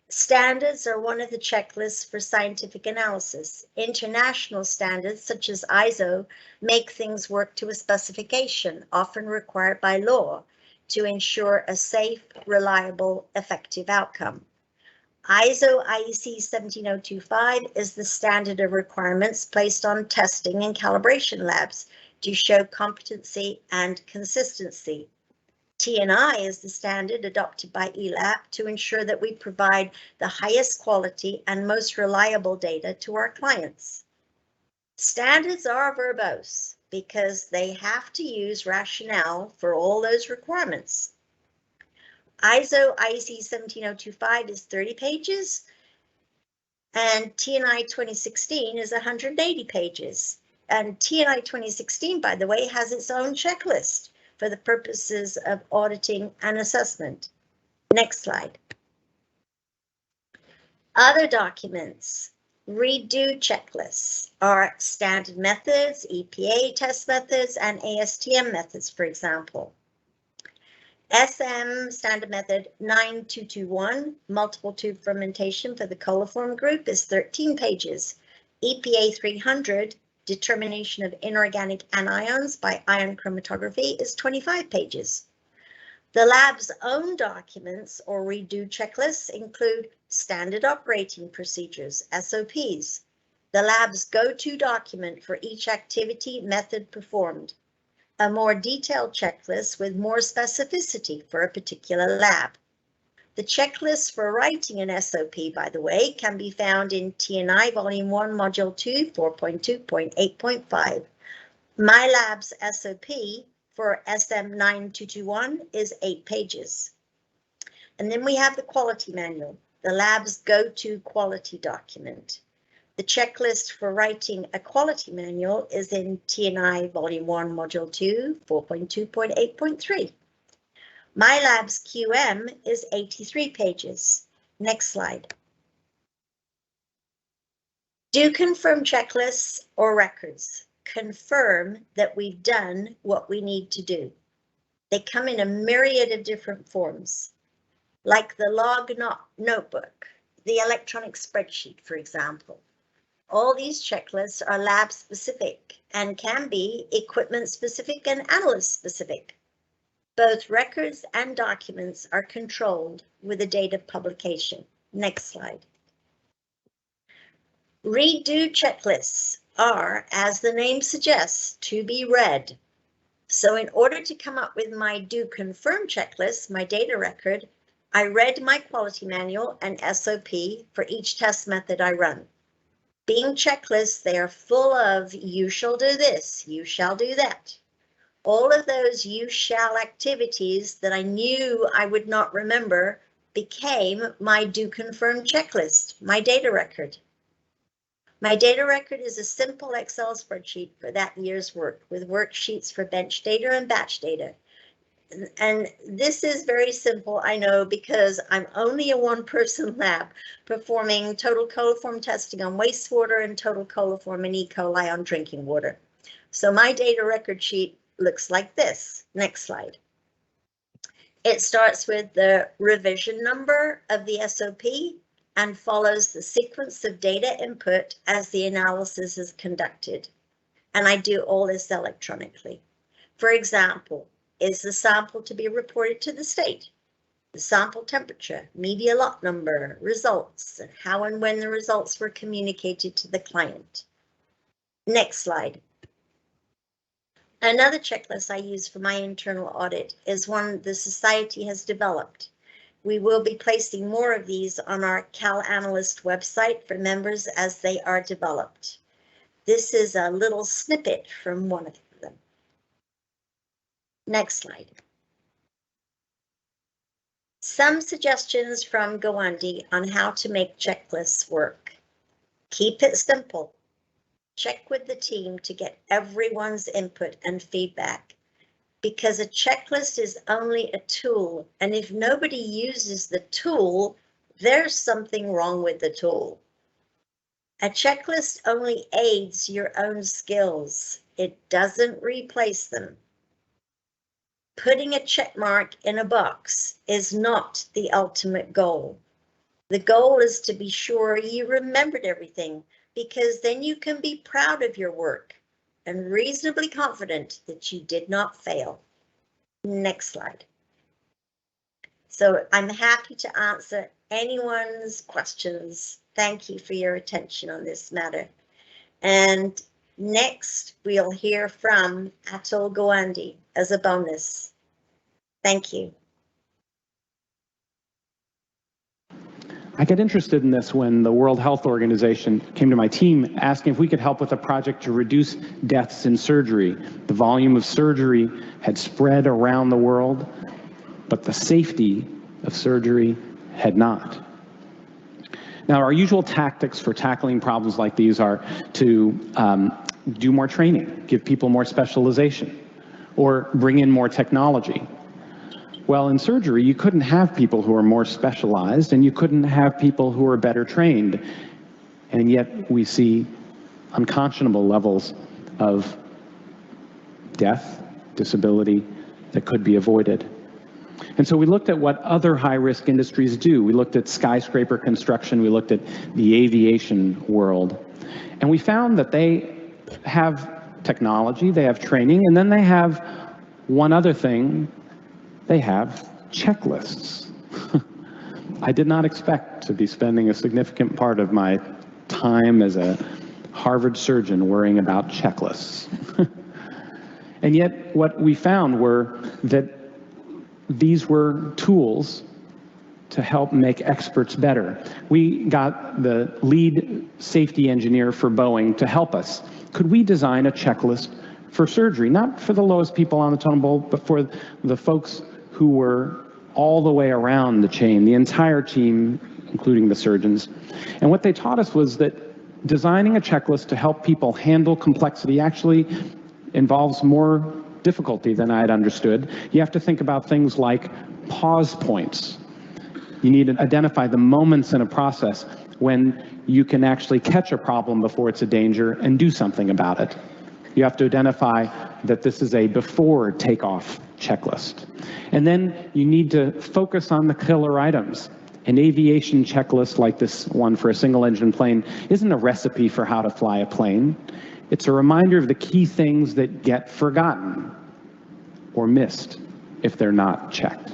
Standards are one of the checklists for scientific analysis. International standards, such as ISO, make things work to a specification, often required by law, to ensure a safe, reliable, effective outcome. ISO IEC 17025 is the standard of requirements placed on testing and calibration labs to show competency and consistency. T&I is the standard adopted by ELAP to ensure that we provide the highest quality and most reliable data to our clients. Standards are verbose because they have to use rationale for all those requirements. ISO IEC 17025 is 30 pages, and T&I 2016 is 180 pages. And T&I 2016, by the way, has its own checklist for the purposes of auditing and assessment. Next slide. Other documents. Read-do checklists are standard methods, EPA test methods, and ASTM methods, for example. SM standard method 9221, multiple tube fermentation for the coliform group, is 13 pages. EPA 300, determination of inorganic anions by ion chromatography, is 25 pages. The lab's own documents or read-do checklists include standard operating procedures, SOPs, the lab's go-to document for each activity method performed, a more detailed checklist with more specificity for a particular lab. The checklist for writing an SOP, by the way, can be found in T&I Volume 1, Module 2, 4.2.8.5. My lab's SOP for SM9221 is 8 pages. And then we have the quality manual, the lab's go-to quality document. The checklist for writing a quality manual is in T&I Volume 1, Module 2, 4.2.8.3. My lab's QM is 83 pages. Next slide. Do confirm checklists or records. Confirm that we've done what we need to do. They come in a myriad of different forms, like the log notebook, the electronic spreadsheet, for example. All these checklists are lab specific and can be equipment specific and analyst specific. Both records and documents are controlled with a date of publication. Next slide. Read-do checklists are, as the name suggests, to be read. So in order to come up with my do confirm checklist, my data record, I read my quality manual and SOP for each test method I run. Being checklists, they are full of you shall do this, you shall do that. All of those you shall activities that I knew I would not remember became my do confirm checklist, my data record. My data record is a simple Excel spreadsheet for that year's work with worksheets for bench data and batch data. And this is very simple, I know, because I'm only a one-person lab performing total coliform testing on wastewater and total coliform and E. coli on drinking water. So my data record sheet looks like this. Next slide. It starts with the revision number of the SOP and follows the sequence of data input as the analysis is conducted. And I do all this electronically. For example, is the sample to be reported to the state? The sample temperature, media lot number, results, and how and when the results were communicated to the client. Next slide. Another checklist I use for my internal audit is one the Society has developed. We will be placing more of these on our CalAnalyst website for members as they are developed. This is a little snippet from one of them. Next slide. Some suggestions from Gawande on how to make checklists work. Keep it simple. Check with the team to get everyone's input and feedback, because a checklist is only a tool, and if nobody uses the tool, there's something wrong with the tool. A checklist only aids your own skills. It doesn't replace them. Putting a check mark in a box is not the ultimate goal. The goal is to be sure you remembered everything, because then you can be proud of your work and reasonably confident that you did not fail. Next slide. So I'm happy to answer anyone's questions. Thank you for your attention on this matter. And next, we'll hear from Atul Gawande as a bonus. Thank you. I got interested in this when the World Health Organization came to my team asking if we could help with a project to reduce deaths in surgery. The volume of surgery had spread around the world, but the safety of surgery had not. Now, our usual tactics for tackling problems like these are to do more training, give people more specialization, or bring in more technology. Well, in surgery, you couldn't have people who are more specialized, and you couldn't have people who are better trained. And yet we see unconscionable levels of death, disability that could be avoided. And so we looked at what other high-risk industries do. We looked at skyscraper construction, we looked at the aviation world, and we found that they have technology, they have training, and then they have one other thing. They have checklists. I did not expect to be spending a significant part of my time as a Harvard surgeon worrying about checklists. And yet what we found were that these were tools to help make experts better. We got the lead safety engineer for Boeing to help us. Could we design a checklist for surgery, not for the lowest people on the totem pole, but for the folks who were all the way around the chain, the entire team, including the surgeons. And what they taught us was that designing a checklist to help people handle complexity actually involves more difficulty than I had understood. You have to think about things like pause points. You need to identify the moments in a process when you can actually catch a problem before it's a danger and do something about it. You have to identify that this is a before takeoff checklist. And then you need to focus on the killer items. An aviation checklist like this one for a single engine plane isn't a recipe for how to fly a plane. It's a reminder of the key things that get forgotten or missed if they're not checked.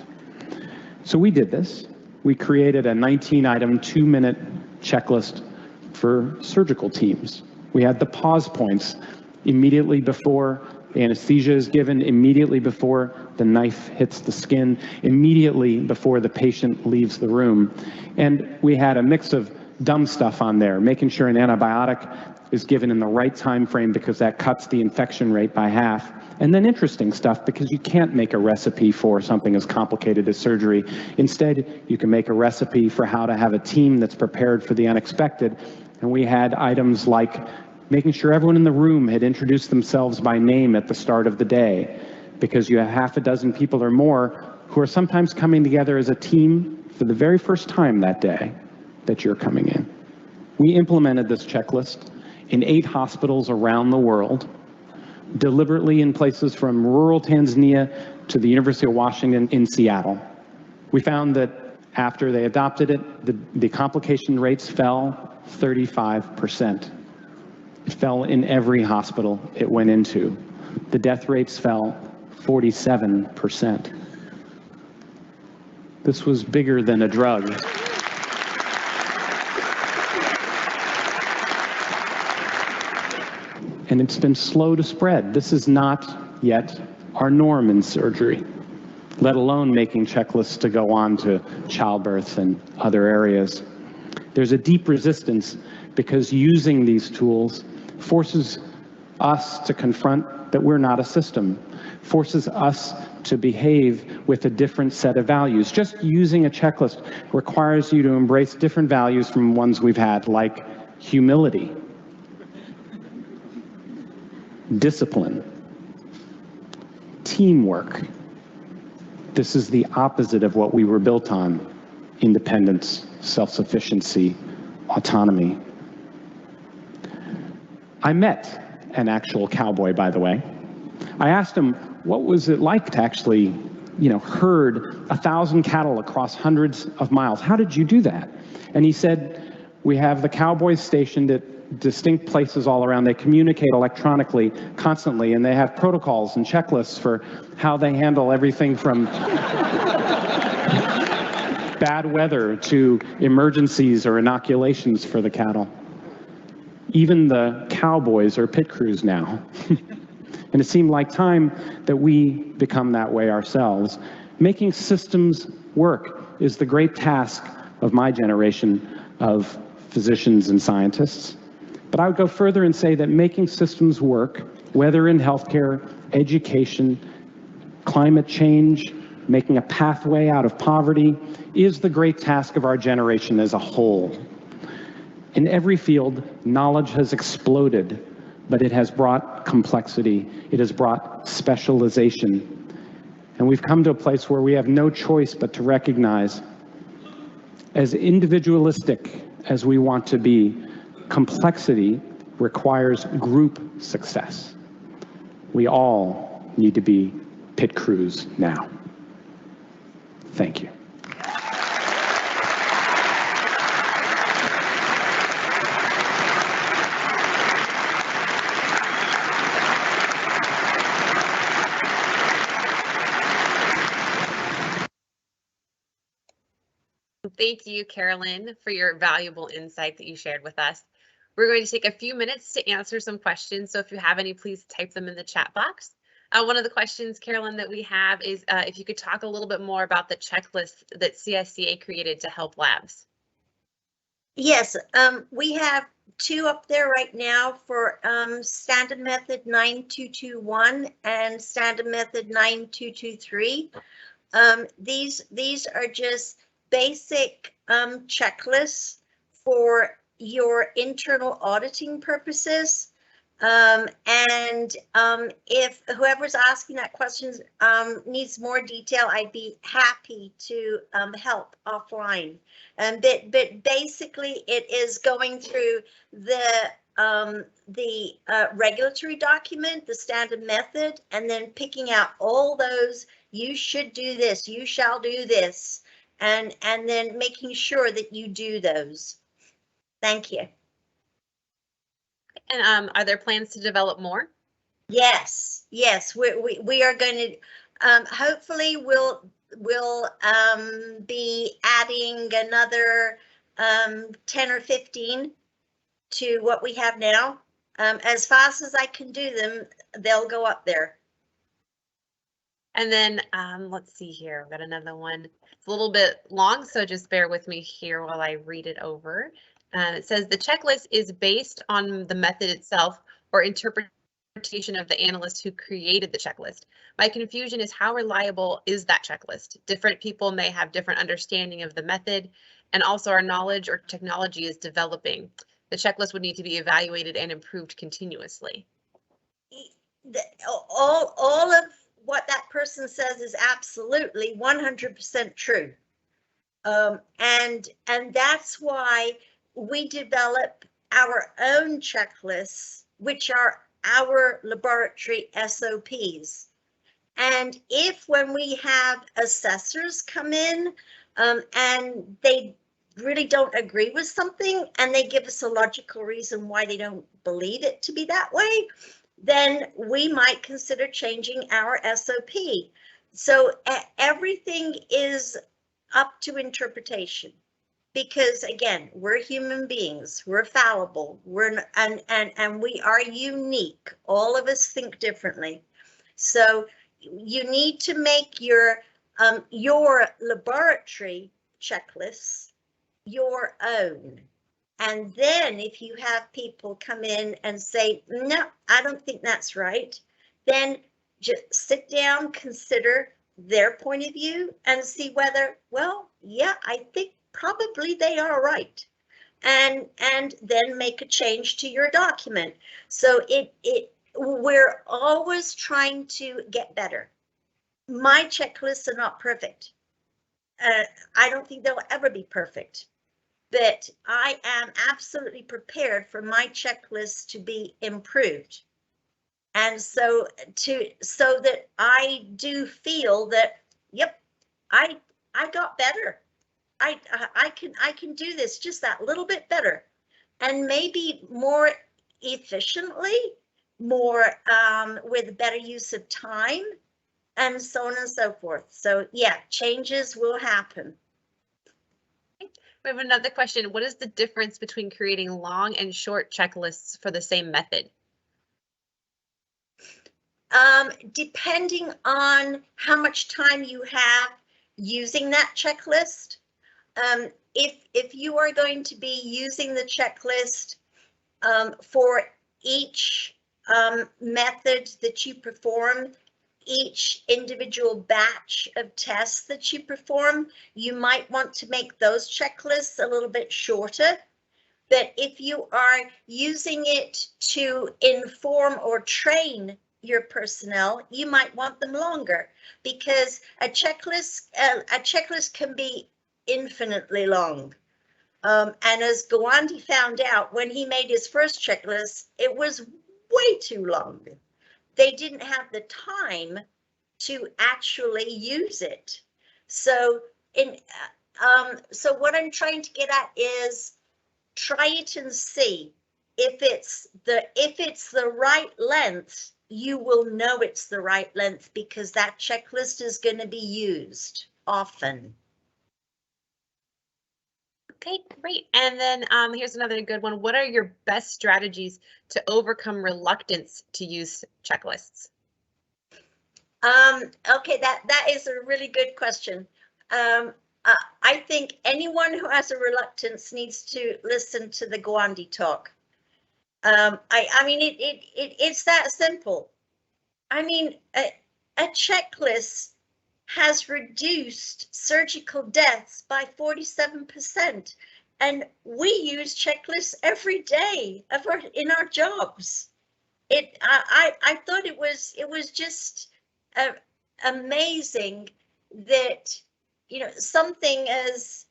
So we did this. We created a 19-item, 2-minute checklist for surgical teams. We had the pause points immediately before anesthesia is given, immediately before the knife hits the skin, immediately before the patient leaves the room. And we had a mix of dumb stuff on there, making sure an antibiotic is given in the right time frame because that cuts the infection rate by half. And then interesting stuff, because you can't make a recipe for something as complicated as surgery. Instead, you can make a recipe for how to have a team that's prepared for the unexpected. And we had items like making sure everyone in the room had introduced themselves by name at the start of the day, because you have half a dozen people or more who are sometimes coming together as a team for the very first time that day that you're coming in. We implemented this checklist in 8 hospitals around the world, deliberately in places from rural Tanzania to the University of Washington in Seattle. We found that after they adopted it, the complication rates fell 35%. It fell in every hospital it went into. The death rates fell 47%. This was bigger than a drug. And it's been slow to spread. This is not yet our norm in surgery, let alone making checklists to go on to childbirth and other areas. There's a deep resistance because using these tools forces us to confront that we're not a system, forces us to behave with a different set of values. Just using a checklist requires you to embrace different values from ones we've had, like humility, discipline, teamwork. This is the opposite of what we were built on: independence, self-sufficiency, autonomy. I met an actual cowboy, by the way. I asked him, what was it like to actually, herd 1,000 cattle across hundreds of miles? How did you do that? And he said, we have the cowboys stationed at distinct places all around. They communicate electronically constantly, and they have protocols and checklists for how they handle everything from bad weather to emergencies or inoculations for the cattle. Even the cowboys are pit crews now. And it seemed like time that we become that way ourselves. Making systems work is the great task of my generation of physicians and scientists. But I would go further and say that making systems work, whether in healthcare, education, climate change, making a pathway out of poverty, is the great task of our generation as a whole. In every field, knowledge has exploded, but it has brought complexity. It has brought specialization. And we've come to a place where we have no choice but to recognize, as individualistic as we want to be, complexity requires group success. We all need to be pit crews now. Thank you. Thank you, Carolyn, for your valuable insight that you shared with us. We're going to take a few minutes to answer some questions, so if you have any, please type them in the chat box. One of the questions, Carolyn, that we have is if you could talk a little bit more about the checklist that CSEA created to help labs. Yes, we have two up there right now for Standard Method 9221 and Standard Method 9223. These are just basic checklists for your internal auditing purposes. If whoever's asking that question needs more detail, I'd be happy to help offline. But basically, it is going through the regulatory document, the standard method, and then picking out all those. You should do this. You shall do this, and then making sure that you do those. Thank you. And are there plans to develop more? Yes, we are going to hopefully we'll be adding another 10 or 15 to what we have now. As fast as I can do them, they'll go up there. And then let's see here, I've got another one. It's a little bit long, so just bear with me here while I read it over. It says the checklist is based on the method itself or interpretation of the analyst who created the checklist. My confusion is how reliable is that checklist? Different people may have different understanding of the method, and also our knowledge or technology is developing. The checklist would need to be evaluated and improved continuously. All of what that person says is absolutely 100% true. And that's why we develop our own checklists, which are our laboratory SOPs. And if when we have assessors come in and they really don't agree with something and they give us a logical reason why they don't believe it to be that way, then we might consider changing our SOP. So everything is up to interpretation. Because again, we're human beings, we're fallible, and we are unique. All of us think differently. So you need to make your laboratory checklists your own. And then if you have people come in and say, no, I don't think that's right, then just sit down, consider their point of view and see whether, well, yeah, I think probably they are right. And then make a change to your document. So we're always trying to get better. My checklists are not perfect. I don't think they'll ever be perfect, but I am absolutely prepared for my checklist to be improved. And so that I do feel that, yep, I got better. I can do this just that little bit better, and maybe more efficiently, more with better use of time, and so on and so forth. So yeah, changes will happen. We have another question. What is the difference between creating long and short checklists for the same method? Depending on how much time you have using that checklist. If you are going to be using the checklist for each method that you perform, each individual batch of tests that you perform, you might want to make those checklists a little bit shorter. But if you are using it to inform or train your personnel, you might want them longer, because a checklist can be infinitely long. And as Gawande found out when he made his first checklist, it was way too long. They didn't have the time to actually use it. So so what I'm trying to get at is, try it and see if it's the right length. You will know it's the right length because that checklist is going to be used often. Okay, great. And then here's another good one. What are your best strategies to overcome reluctance to use checklists? Okay, that is a really good question. I think anyone who has a reluctance needs to listen to the Gawande talk. I mean, it's that simple. I mean, a checklist has reduced surgical deaths by 47%, and we use checklists every day in our jobs. I thought it was just amazing that, you know, something as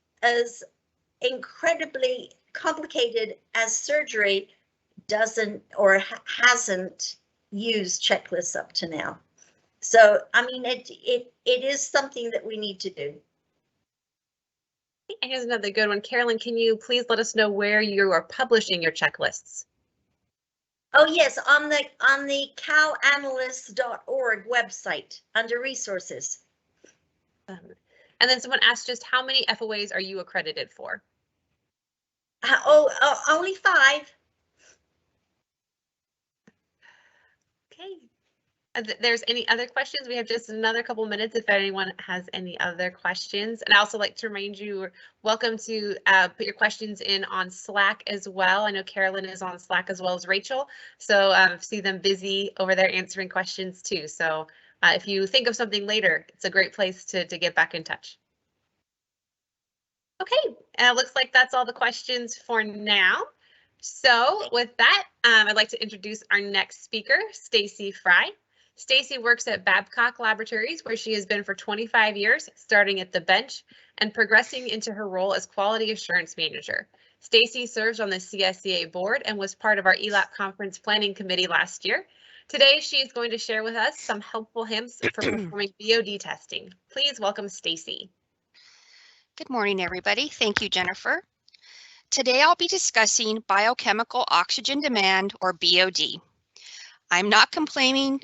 incredibly complicated as surgery doesn't or hasn't used checklists up to now. So I mean, it is something that we need to do. And here's another good one. Carolyn, can you please let us know where you are publishing your checklists? Oh yes, on the calanalysts.org website under resources. And then someone asked just how many FOAs are you accredited for? Only 5. Okay. There's any other questions? We have just another couple minutes if anyone has any other questions. And I also like to remind you, you're welcome to put your questions in on Slack as well. I know Carolyn is on Slack as well as Rachel. So see them busy over there answering questions too. So if you think of something later, it's a great place to get back in touch. Okay, and it looks like that's all the questions for now. So with that, I'd like to introduce our next speaker, Stacey Fry. Stacey works at Babcock Laboratories, where she has been for 25 years, starting at the bench and progressing into her role as Quality Assurance Manager. Stacey serves on the CSEA board and was part of our ELAP Conference Planning Committee last year. Today, she is going to share with us some helpful hints for performing BOD testing. Please welcome Stacey. Good morning, everybody. Thank you, Jennifer. Today, I'll be discussing biochemical oxygen demand, or BOD. I am not claiming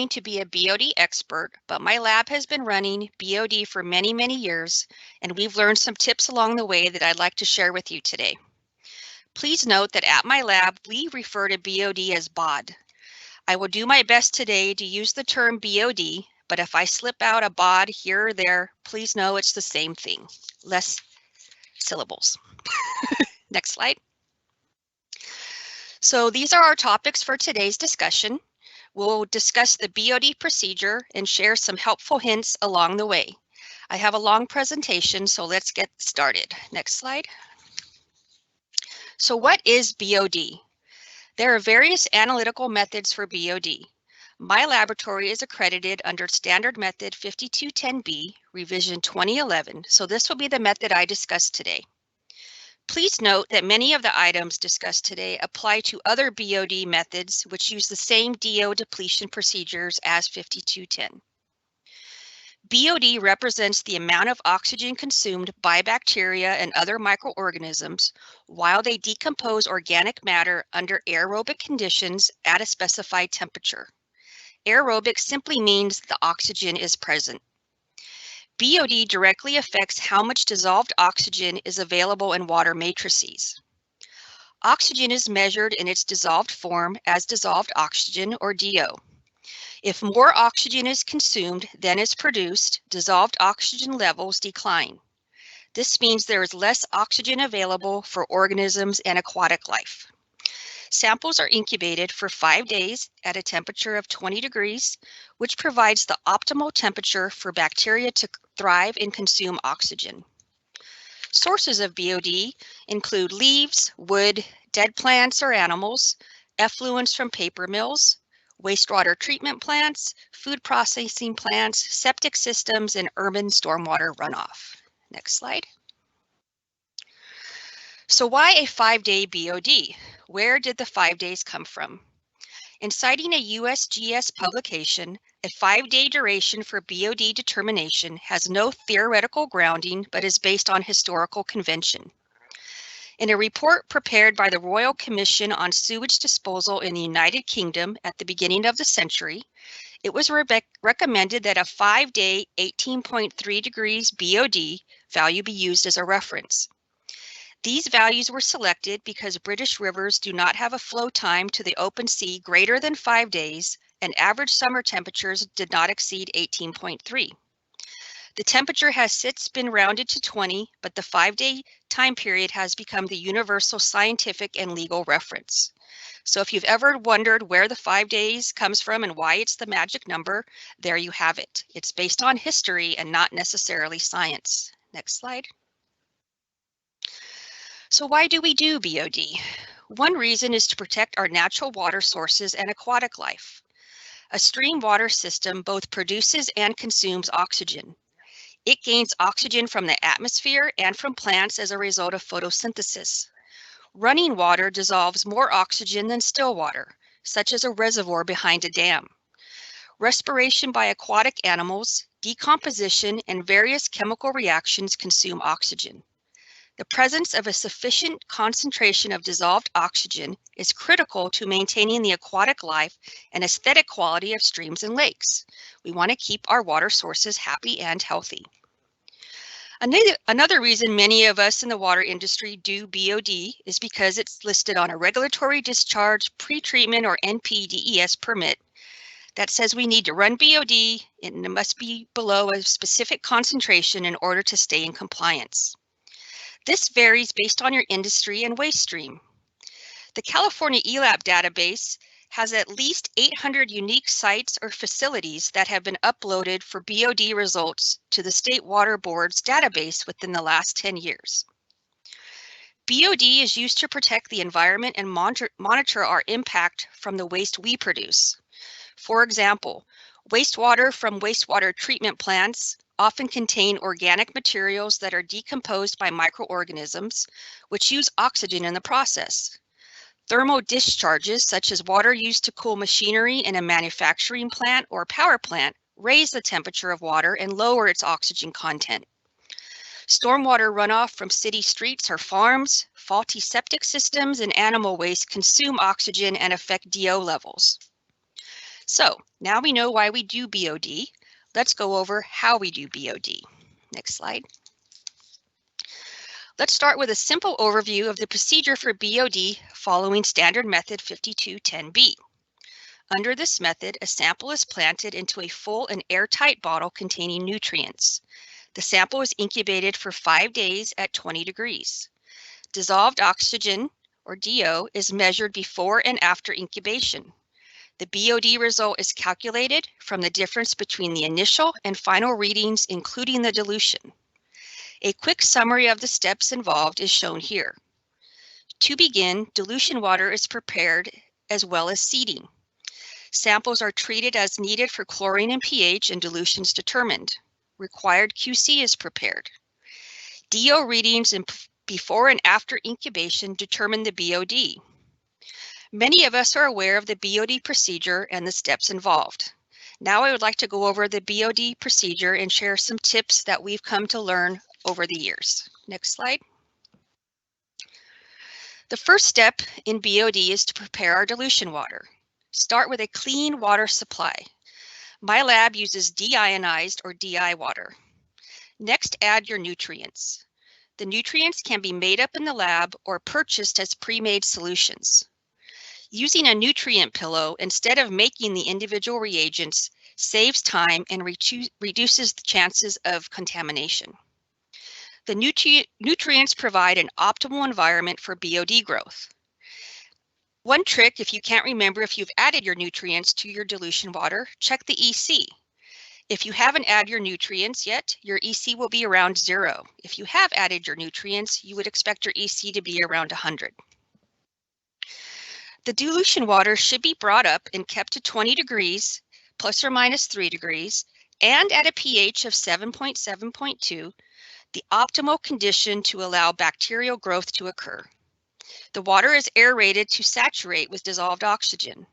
to be a BOD expert, but my lab has been running BOD for many, many years, and we've learned some tips along the way that I'd like to share with you today. Please note that at my lab, we refer to BOD as BOD. I will do my best today to use the term BOD, but if I slip out a BOD here or there, please know it's the same thing, less syllables. Next slide. So these are our topics for today's discussion. We'll discuss the BOD procedure and share some helpful hints along the way. I have a long presentation, so let's get started. Next slide. So what is BOD? There are various analytical methods for BOD. My laboratory is accredited under Standard Method 5210B, Revision 2011, so this will be the method I discuss today. Please note that many of the items discussed today apply to other BOD methods which use the same DO depletion procedures as 5210. BOD represents the amount of oxygen consumed by bacteria and other microorganisms while they decompose organic matter under aerobic conditions at a specified temperature. Aerobic simply means the oxygen is present. BOD directly affects how much dissolved oxygen is available in water matrices. Oxygen is measured in its dissolved form as dissolved oxygen, or DO. If more oxygen is consumed than is produced, dissolved oxygen levels decline. This means there is less oxygen available for organisms and aquatic life. Samples are incubated for 5 days at a temperature of 20 degrees, which provides the optimal temperature for bacteria to thrive and consume oxygen. Sources of BOD include leaves, wood, dead plants or animals, effluents from paper mills, wastewater treatment plants, food processing plants, septic systems, and urban stormwater runoff. Next slide. So why a 5-day BOD? Where did the 5 days come from? In citing a USGS publication, a 5-day duration for BOD determination has no theoretical grounding but is based on historical convention. In a report prepared by the Royal Commission on Sewage Disposal in the United Kingdom at the beginning of the century, it was recommended that a 5-day 18.3 degrees BOD value be used as a reference. These values were selected because British rivers do not have a flow time to the open sea greater than 5 days, and average summer temperatures did not exceed 18.3. The temperature has since been rounded to 20, but the 5-day time period has become the universal scientific and legal reference. So if you've ever wondered where the 5 days comes from and why it's the magic number, there you have it. It's based on history and not necessarily science. Next slide. So why do we do BOD? One reason is to protect our natural water sources and aquatic life. A stream water system both produces and consumes oxygen. It gains oxygen from the atmosphere and from plants as a result of photosynthesis. Running water dissolves more oxygen than still water, such as a reservoir behind a dam. Respiration by aquatic animals, decomposition, and various chemical reactions consume oxygen. The presence of a sufficient concentration of dissolved oxygen is critical to maintaining the aquatic life and aesthetic quality of streams and lakes. We want to keep our water sources happy and healthy. Another reason many of us in the water industry do BOD is because it's listed on a regulatory discharge, pretreatment, or NPDES permit that says we need to run BOD and it must be below a specific concentration in order to stay in compliance. This varies based on your industry and waste stream. The California ELAP database has at least 800 unique sites or facilities that have been uploaded for BOD results to the State Water Board's database within the last 10 years. BOD is used to protect the environment and monitor our impact from the waste we produce. For example, wastewater from wastewater treatment plants often contain organic materials that are decomposed by microorganisms, which use oxygen in the process. Thermal discharges, such as water used to cool machinery in a manufacturing plant or power plant, raise the temperature of water and lower its oxygen content. Stormwater runoff from city streets or farms, faulty septic systems, and animal waste consume oxygen and affect DO levels. So now we know why we do BOD. Let's go over how we do BOD. Next slide. Let's start with a simple overview of the procedure for BOD following Standard Method 5210B. Under this method, a sample is planted into a full and airtight bottle containing nutrients. The sample is incubated for 5 days at 20 degrees. Dissolved oxygen, or DO, is measured before and after incubation. The BOD result is calculated from the difference between the initial and final readings, including the dilution. A quick summary of the steps involved is shown here. To begin, dilution water is prepared as well as seeding. Samples are treated as needed for chlorine and pH and dilutions determined. Required QC is prepared. DO readings before and after incubation determine the BOD. Many of us are aware of the BOD procedure and the steps involved. Now I would like to go over the BOD procedure and share some tips that we've come to learn over the years. Next slide. The first step in BOD is to prepare our dilution water. Start with a clean water supply. My lab uses deionized or DI water. Next, add your nutrients. The nutrients can be made up in the lab or purchased as pre-made solutions. Using a nutrient pillow instead of making the individual reagents saves time and reduces the chances of contamination. The nutrients provide an optimal environment for BOD growth. One trick, if you can't remember if you've added your nutrients to your dilution water, check the EC. If you haven't added your nutrients yet, your EC will be around 0. If you have added your nutrients, you would expect your EC to be around 100. The dilution water should be brought up and kept to 20 degrees, plus or minus 3 degrees, and at a pH of 7.7.2, the optimal condition to allow bacterial growth to occur. The water is aerated to saturate with dissolved oxygen.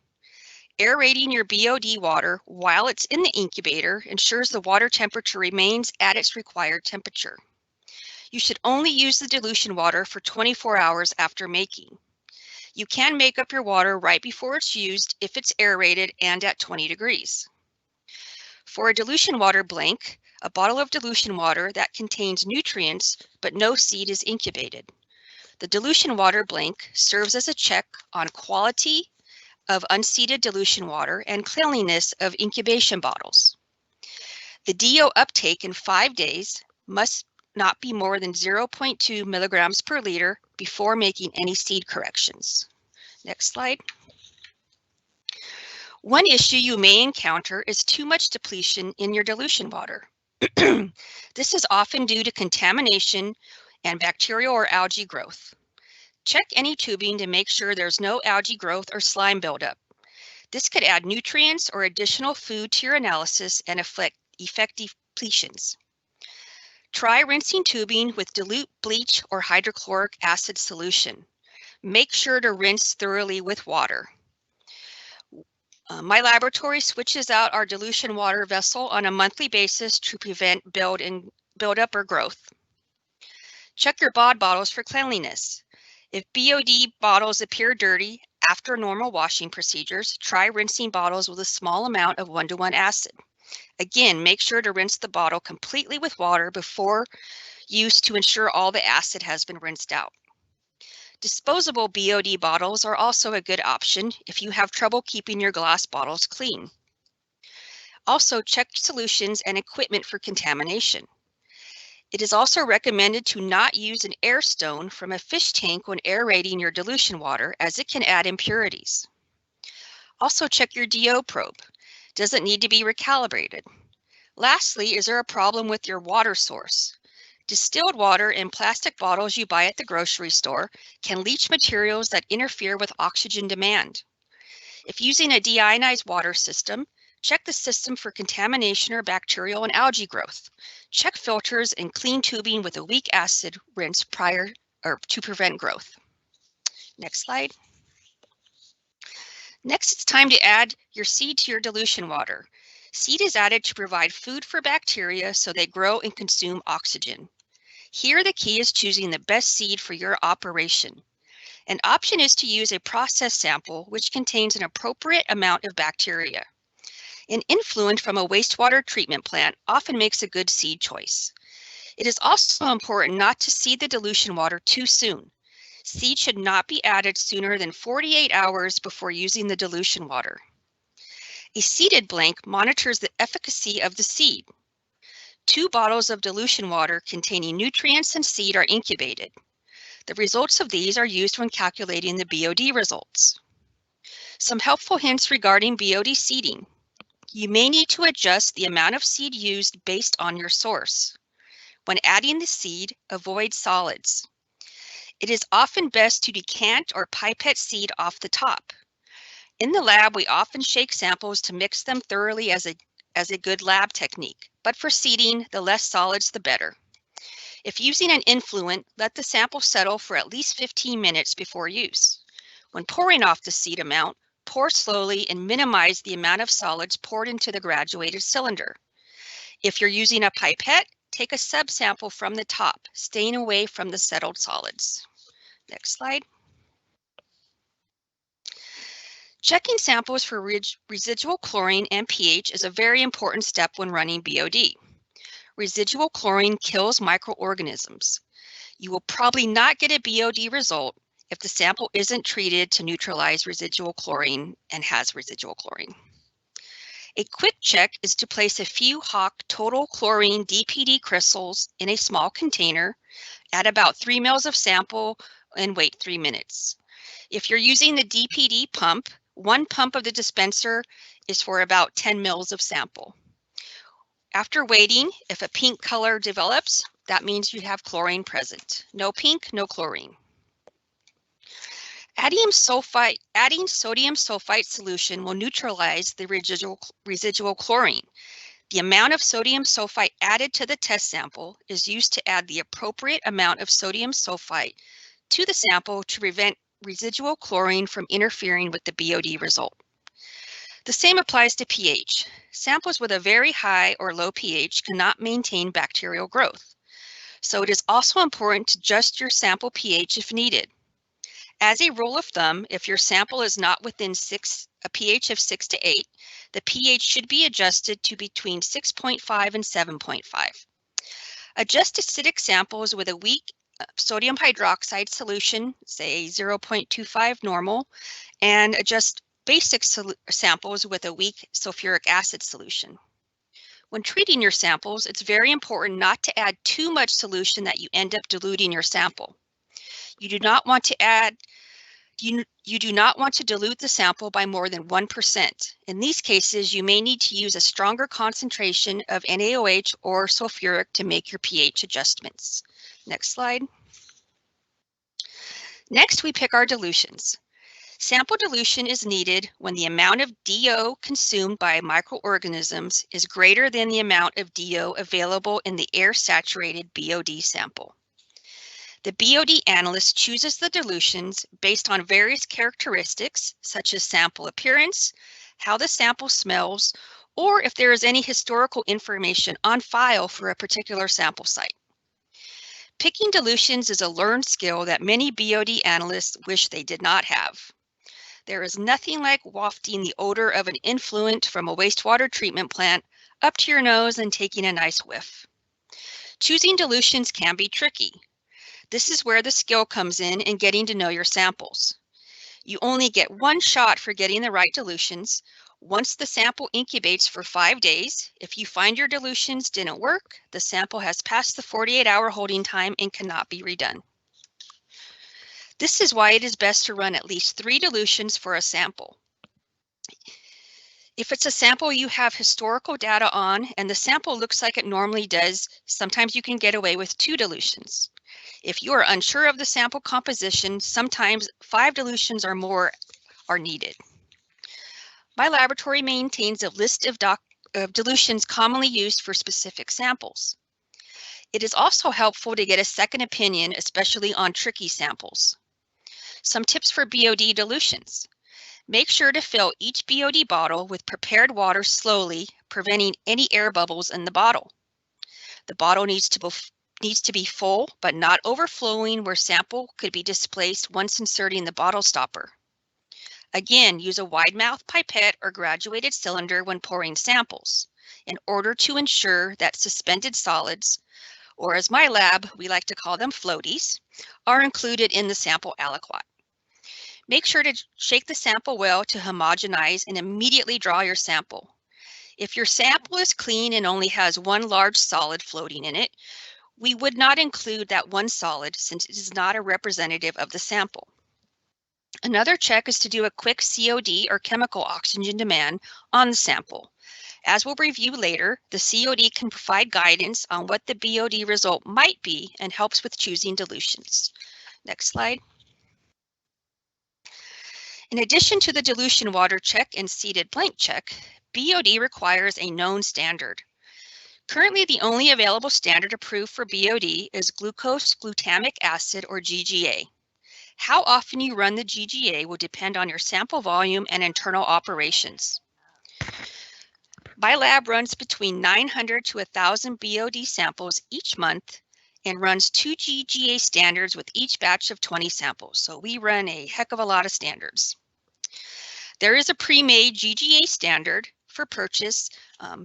Aerating your BOD water while it's in the incubator ensures the water temperature remains at its required temperature. You should only use the dilution water for 24 hours after making. You can make up your water right before it's used if it's aerated and at 20 degrees. For a dilution water blank, a bottle of dilution water that contains nutrients but no seed is incubated. The dilution water blank serves as a check on quality of unseeded dilution water and cleanliness of incubation bottles. The DO uptake in 5 days must not be more than 0.2 milligrams per liter before making any seed corrections. Next slide. One issue you may encounter is too much depletion in your dilution water. This is often due to contamination and bacterial or algae growth. Check any tubing to make sure there's no algae growth or slime buildup. This could add nutrients or additional food to your analysis and affect depletions. Try rinsing tubing with dilute bleach or hydrochloric acid solution. Make sure to rinse thoroughly with water. My laboratory switches out our dilution water vessel on a monthly basis to prevent buildup or growth. Check your BOD bottles for cleanliness. If BOD bottles appear dirty after normal washing procedures, try rinsing bottles with a small amount of 1:1 acid. Again, make sure to rinse the bottle completely with water before use to ensure all the acid has been rinsed out. Disposable BOD bottles are also a good option if you have trouble keeping your glass bottles clean. Also, check solutions and equipment for contamination. It is also recommended to not use an air stone from a fish tank when aerating your dilution water, as it can add impurities. Also, check your DO probe. Does it need to be recalibrated? Lastly, is there a problem with your water source? Distilled water in plastic bottles you buy at the grocery store can leach materials that interfere with oxygen demand. If using a deionized water system, check the system for contamination or bacterial and algae growth. Check filters and clean tubing with a weak acid rinse prior or to prevent growth. Next slide. Next, it's time to add your seed to your dilution water. Seed is added to provide food for bacteria so they grow and consume oxygen. Here, the key is choosing the best seed for your operation. An option is to use a process sample which contains an appropriate amount of bacteria. An influent from a wastewater treatment plant often makes a good seed choice. It is also important not to seed the dilution water too soon. Seed should not be added sooner than 48 hours before using the dilution water. A seeded blank monitors the efficacy of the seed. 2 bottles of dilution water containing nutrients and seed are incubated. The results of these are used when calculating the BOD results. Some helpful hints regarding BOD seeding. You may need to adjust the amount of seed used based on your source. When adding the seed, avoid solids. It is often best to decant or pipette seed off the top. In the lab, we often shake samples to mix them thoroughly as a good lab technique, but for seeding, the less solids, the better. If using an influent, let the sample settle for at least 15 minutes before use. When pouring off the seed amount, pour slowly and minimize the amount of solids poured into the graduated cylinder. If you're using a pipette, take a subsample from the top, staying away from the settled solids. Next slide. Checking samples for residual chlorine and pH is a very important step when running BOD. Residual chlorine kills microorganisms. You will probably not get a BOD result if the sample isn't treated to neutralize residual chlorine and has residual chlorine. A quick check is to place a few Hawk total chlorine DPD crystals in a small container, add about 3 mL of sample, and wait 3 minutes. If you're using the DPD pump, 1 pump of the dispenser is for about 10 mL of sample. After waiting, if a pink color develops, that means you have chlorine present. No pink, no chlorine. Adding sodium sulfite solution will neutralize the residual chlorine. The amount of sodium sulfite added to the test sample is used to add the appropriate amount of sodium sulfite to the sample to prevent residual chlorine from interfering with the BOD result. The same applies to pH. Samples with a very high or low pH cannot maintain bacterial growth. So it is also important to adjust your sample pH if needed. As a rule of thumb, if your sample is not within a pH of 6 to 8, the pH should be adjusted to between 6.5 and 7.5. Adjust acidic samples with a weak sodium hydroxide solution, say 0.25 normal, and adjust basic samples with a weak sulfuric acid solution. When treating your samples, it's very important not to add too much solution that you end up diluting your sample. You do not want to dilute the sample by more than 1%. In these cases, you may need to use a stronger concentration of NaOH or sulfuric to make your pH adjustments. Next slide. Next, we pick our dilutions. Sample dilution is needed when the amount of DO consumed by microorganisms is greater than the amount of DO available in the air-saturated BOD sample. The BOD analyst chooses the dilutions based on various characteristics, such as sample appearance, how the sample smells, or if there is any historical information on file for a particular sample site. Picking dilutions is a learned skill that many BOD analysts wish they did not have. There is nothing like wafting the odor of an influent from a wastewater treatment plant up to your nose and taking a nice whiff. Choosing dilutions can be tricky. This is where the skill comes in getting to know your samples. You only get one shot for getting the right dilutions. Once the sample incubates for 5 days, if you find your dilutions didn't work, the sample has passed the 48-hour holding time and cannot be redone. This is why it is best to run at least 3 dilutions for a sample. If it's a sample you have historical data on and the sample looks like it normally does, sometimes you can get away with 2 dilutions. If you are unsure of the sample composition, sometimes 5 dilutions or more are needed. My laboratory maintains a list of dilutions commonly used for specific samples. It is also helpful to get a second opinion, especially on tricky samples. Some tips for BOD dilutions. Make sure to fill each BOD bottle with prepared water slowly, preventing any air bubbles in the bottle. The bottle needs to be full, but not overflowing where sample could be displaced once inserting the bottle stopper. Again, use a wide mouth pipette or graduated cylinder when pouring samples in order to ensure that suspended solids, or as my lab, we like to call them floaties, are included in the sample aliquot. Make sure to shake the sample well to homogenize and immediately draw your sample. If your sample is clean and only has one large solid floating in it, we would not include that one solid since it is not a representative of the sample. Another check is to do a quick COD or chemical oxygen demand on the sample. As we'll review later, the COD can provide guidance on what the BOD result might be and helps with choosing dilutions. Next slide. In addition to the dilution water check and seeded blank check, BOD requires a known standard. Currently, the only available standard approved for BOD is glucose glutamic acid, or GGA. How often you run the GGA will depend on your sample volume and internal operations. BioLab runs between 900 to 1,000 BOD samples each month and runs 2 GGA standards with each batch of 20 samples. So we run a heck of a lot of standards. There is a pre-made GGA standard for purchase,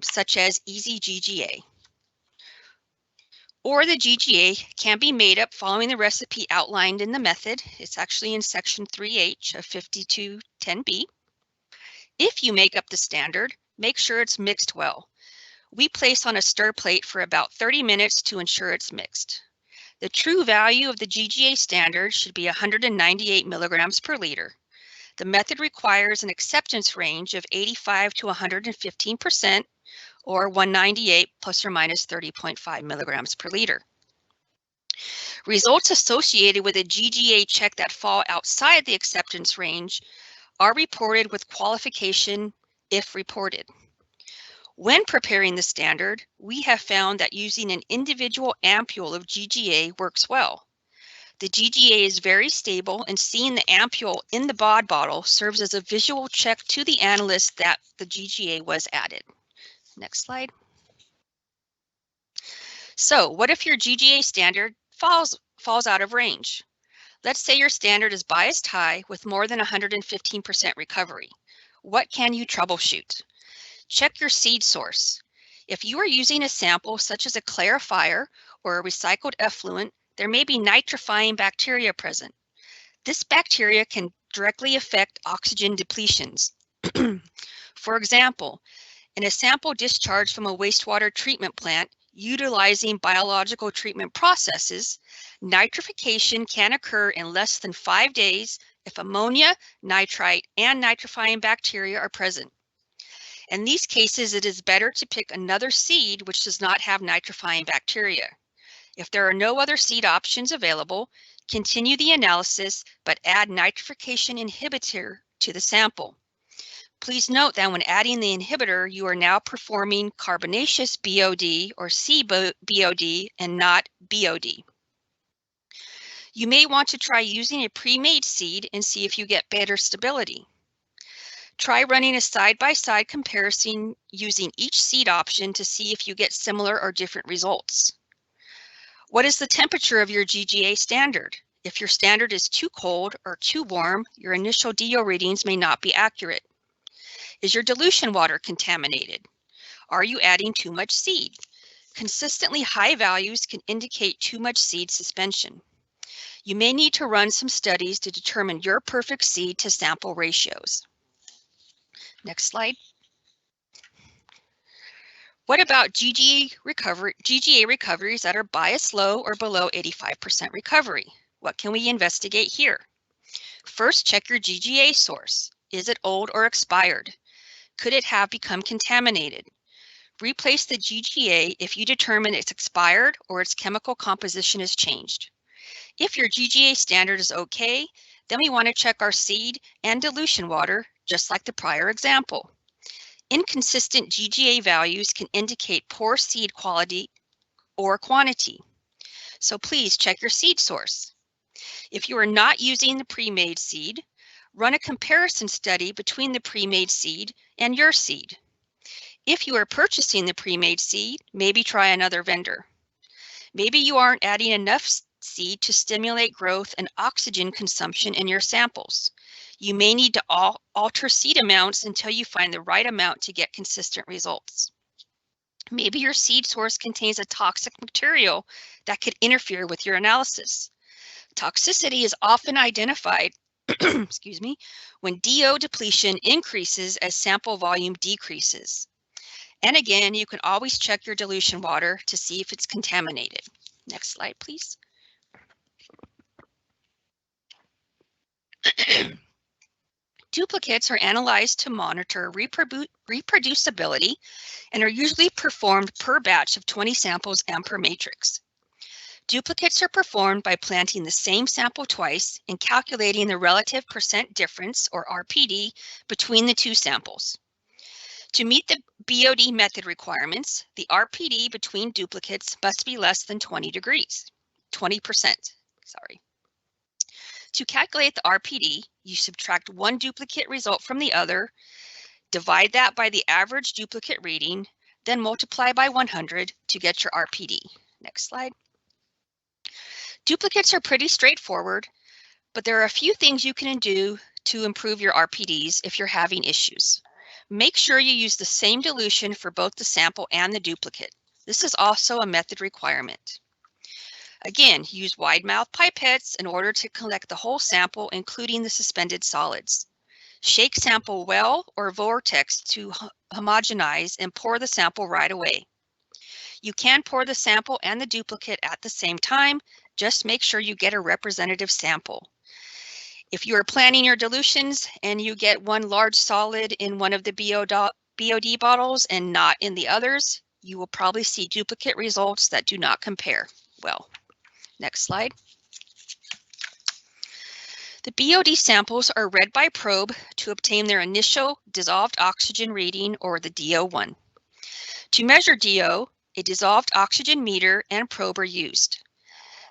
such as Easy GGA. Or the GGA can be made up following the recipe outlined in the method. It's actually in section 3H of 5210B. If you make up the standard, make sure it's mixed well. We place on a stir plate for about 30 minutes to ensure it's mixed. The true value of the GGA standard should be 198 milligrams per liter. The method requires an acceptance range of 85 to 115%, or 198 plus or minus 30.5 milligrams per liter. Results associated with a GGA check that fall outside the acceptance range are reported with qualification if reported. When preparing the standard, we have found that using an individual ampule of GGA works well. The GGA is very stable, and seeing the ampule in the BOD bottle serves as a visual check to the analyst that the GGA was added. Next slide. So what if your GGA standard falls out of range? Let's say your standard is biased high with more than 115% recovery. What can you troubleshoot? Check your seed source. If you are using a sample such as a clarifier or a recycled effluent, there may be nitrifying bacteria present. This bacteria can directly affect oxygen depletions. For example, in a sample discharged from a wastewater treatment plant utilizing biological treatment processes, nitrification can occur in less than 5 days if ammonia, nitrite, and nitrifying bacteria are present. In these cases, it is better to pick another seed which does not have nitrifying bacteria. If there are no other seed options available, continue the analysis, but add nitrification inhibitor to the sample. Please note that when adding the inhibitor, you are now performing carbonaceous BOD or CBOD and not BOD. You may want to try using a pre-made seed and see if you get better stability. Try running a side-by-side comparison using each seed option to see if you get similar or different results. What is the temperature of your GGA standard? If your standard is too cold or too warm, your initial DO readings may not be accurate. Is your dilution water contaminated? Are you adding too much seed? Consistently high values can indicate too much seed suspension. You may need to run some studies to determine your perfect seed to sample ratios. Next slide. What about GGA recoveries that are biased low or below 85% recovery? What can we investigate here? First, check your GGA source. Is it old or expired? Could it have become contaminated? Replace the GGA if you determine it's expired or its chemical composition has changed. If your GGA standard is okay, then we want to check our seed and dilution water, just like the prior example. Inconsistent GGA values can indicate poor seed quality or quantity. So please check your seed source. If you are not using the pre-made seed, run a comparison study between the pre-made seed and your seed. If you are purchasing the pre-made seed, maybe try another vendor. Maybe you aren't adding enough seed to stimulate growth and oxygen consumption in your samples. You may need to alter seed amounts until you find the right amount to get consistent results. Maybe your seed source contains a toxic material that could interfere with your analysis. Toxicity is often identified excuse me, when DO depletion increases as sample volume decreases. And again, you can always check your dilution water to see if it's contaminated. Next slide, please. Duplicates are analyzed to monitor reproducibility and are usually performed per batch of 20 samples and per matrix. Duplicates are performed by planting the same sample twice and calculating the relative percent difference, or RPD, between the two samples. To meet the BOD method requirements, the RPD between duplicates must be less than 20%. To calculate the RPD, you subtract one duplicate result from the other, divide that by the average duplicate reading, then multiply by 100 to get your RPD. Next slide. Duplicates are pretty straightforward, but there are a few things you can do to improve your RPDs if you're having issues. Make sure you use the same dilution for both the sample and the duplicate. This is also a method requirement. Again, use wide mouth pipettes in order to collect the whole sample, including the suspended solids. Shake sample well or vortex to homogenize and pour the sample right away. You can pour the sample and the duplicate at the same time. Just make sure you get a representative sample. If you are planning your dilutions and you get one large solid in one of the BOD bottles and not in the others, you will probably see duplicate results that do not compare well. Next slide. The BOD samples are read by probe to obtain their initial dissolved oxygen reading, or the DO1. To measure DO, a dissolved oxygen meter and probe are used.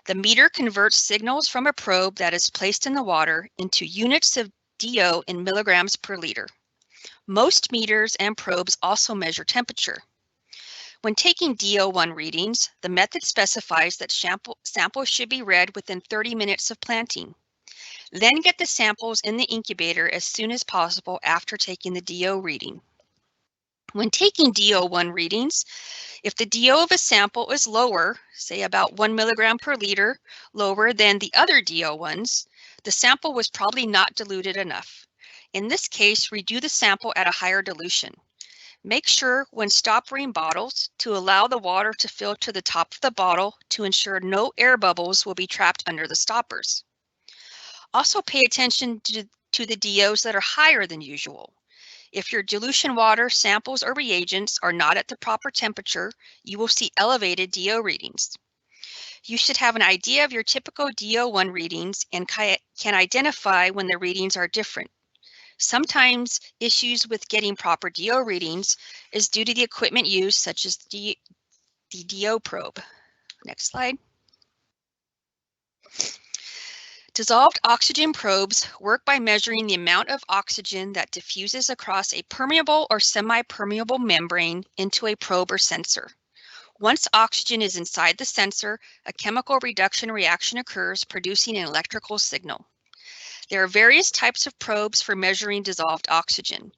The meter converts signals from a probe that is placed in the water into units of DO in milligrams per liter. Most meters and probes also measure temperature. When taking DO1 readings, the method specifies that samples should be read within 30 minutes of planting. Then get the samples in the incubator as soon as possible after taking the DO reading. When taking DO1 readings, if the DO of a sample is lower, say about 1 milligram per liter, lower than the other DO1s, the sample was probably not diluted enough. In this case, redo the sample at a higher dilution. Make sure when stoppering bottles to allow the water to fill to the top of the bottle to ensure no air bubbles will be trapped under the stoppers. Also pay attention to the DOs that are higher than usual. If your dilution water, samples, or reagents are not at the proper temperature, you will see elevated DO readings. You should have an idea of your typical DO1 readings and can identify when the readings are different. Sometimes issues with getting proper DO readings is due to the equipment used, such as the DO probe. Next slide. Dissolved oxygen probes work by measuring the amount of oxygen that diffuses across a permeable or semi-permeable membrane into a probe or sensor. Once oxygen is inside the sensor, a chemical reduction reaction occurs, producing an electrical signal. There are various types of probes for measuring dissolved oxygen.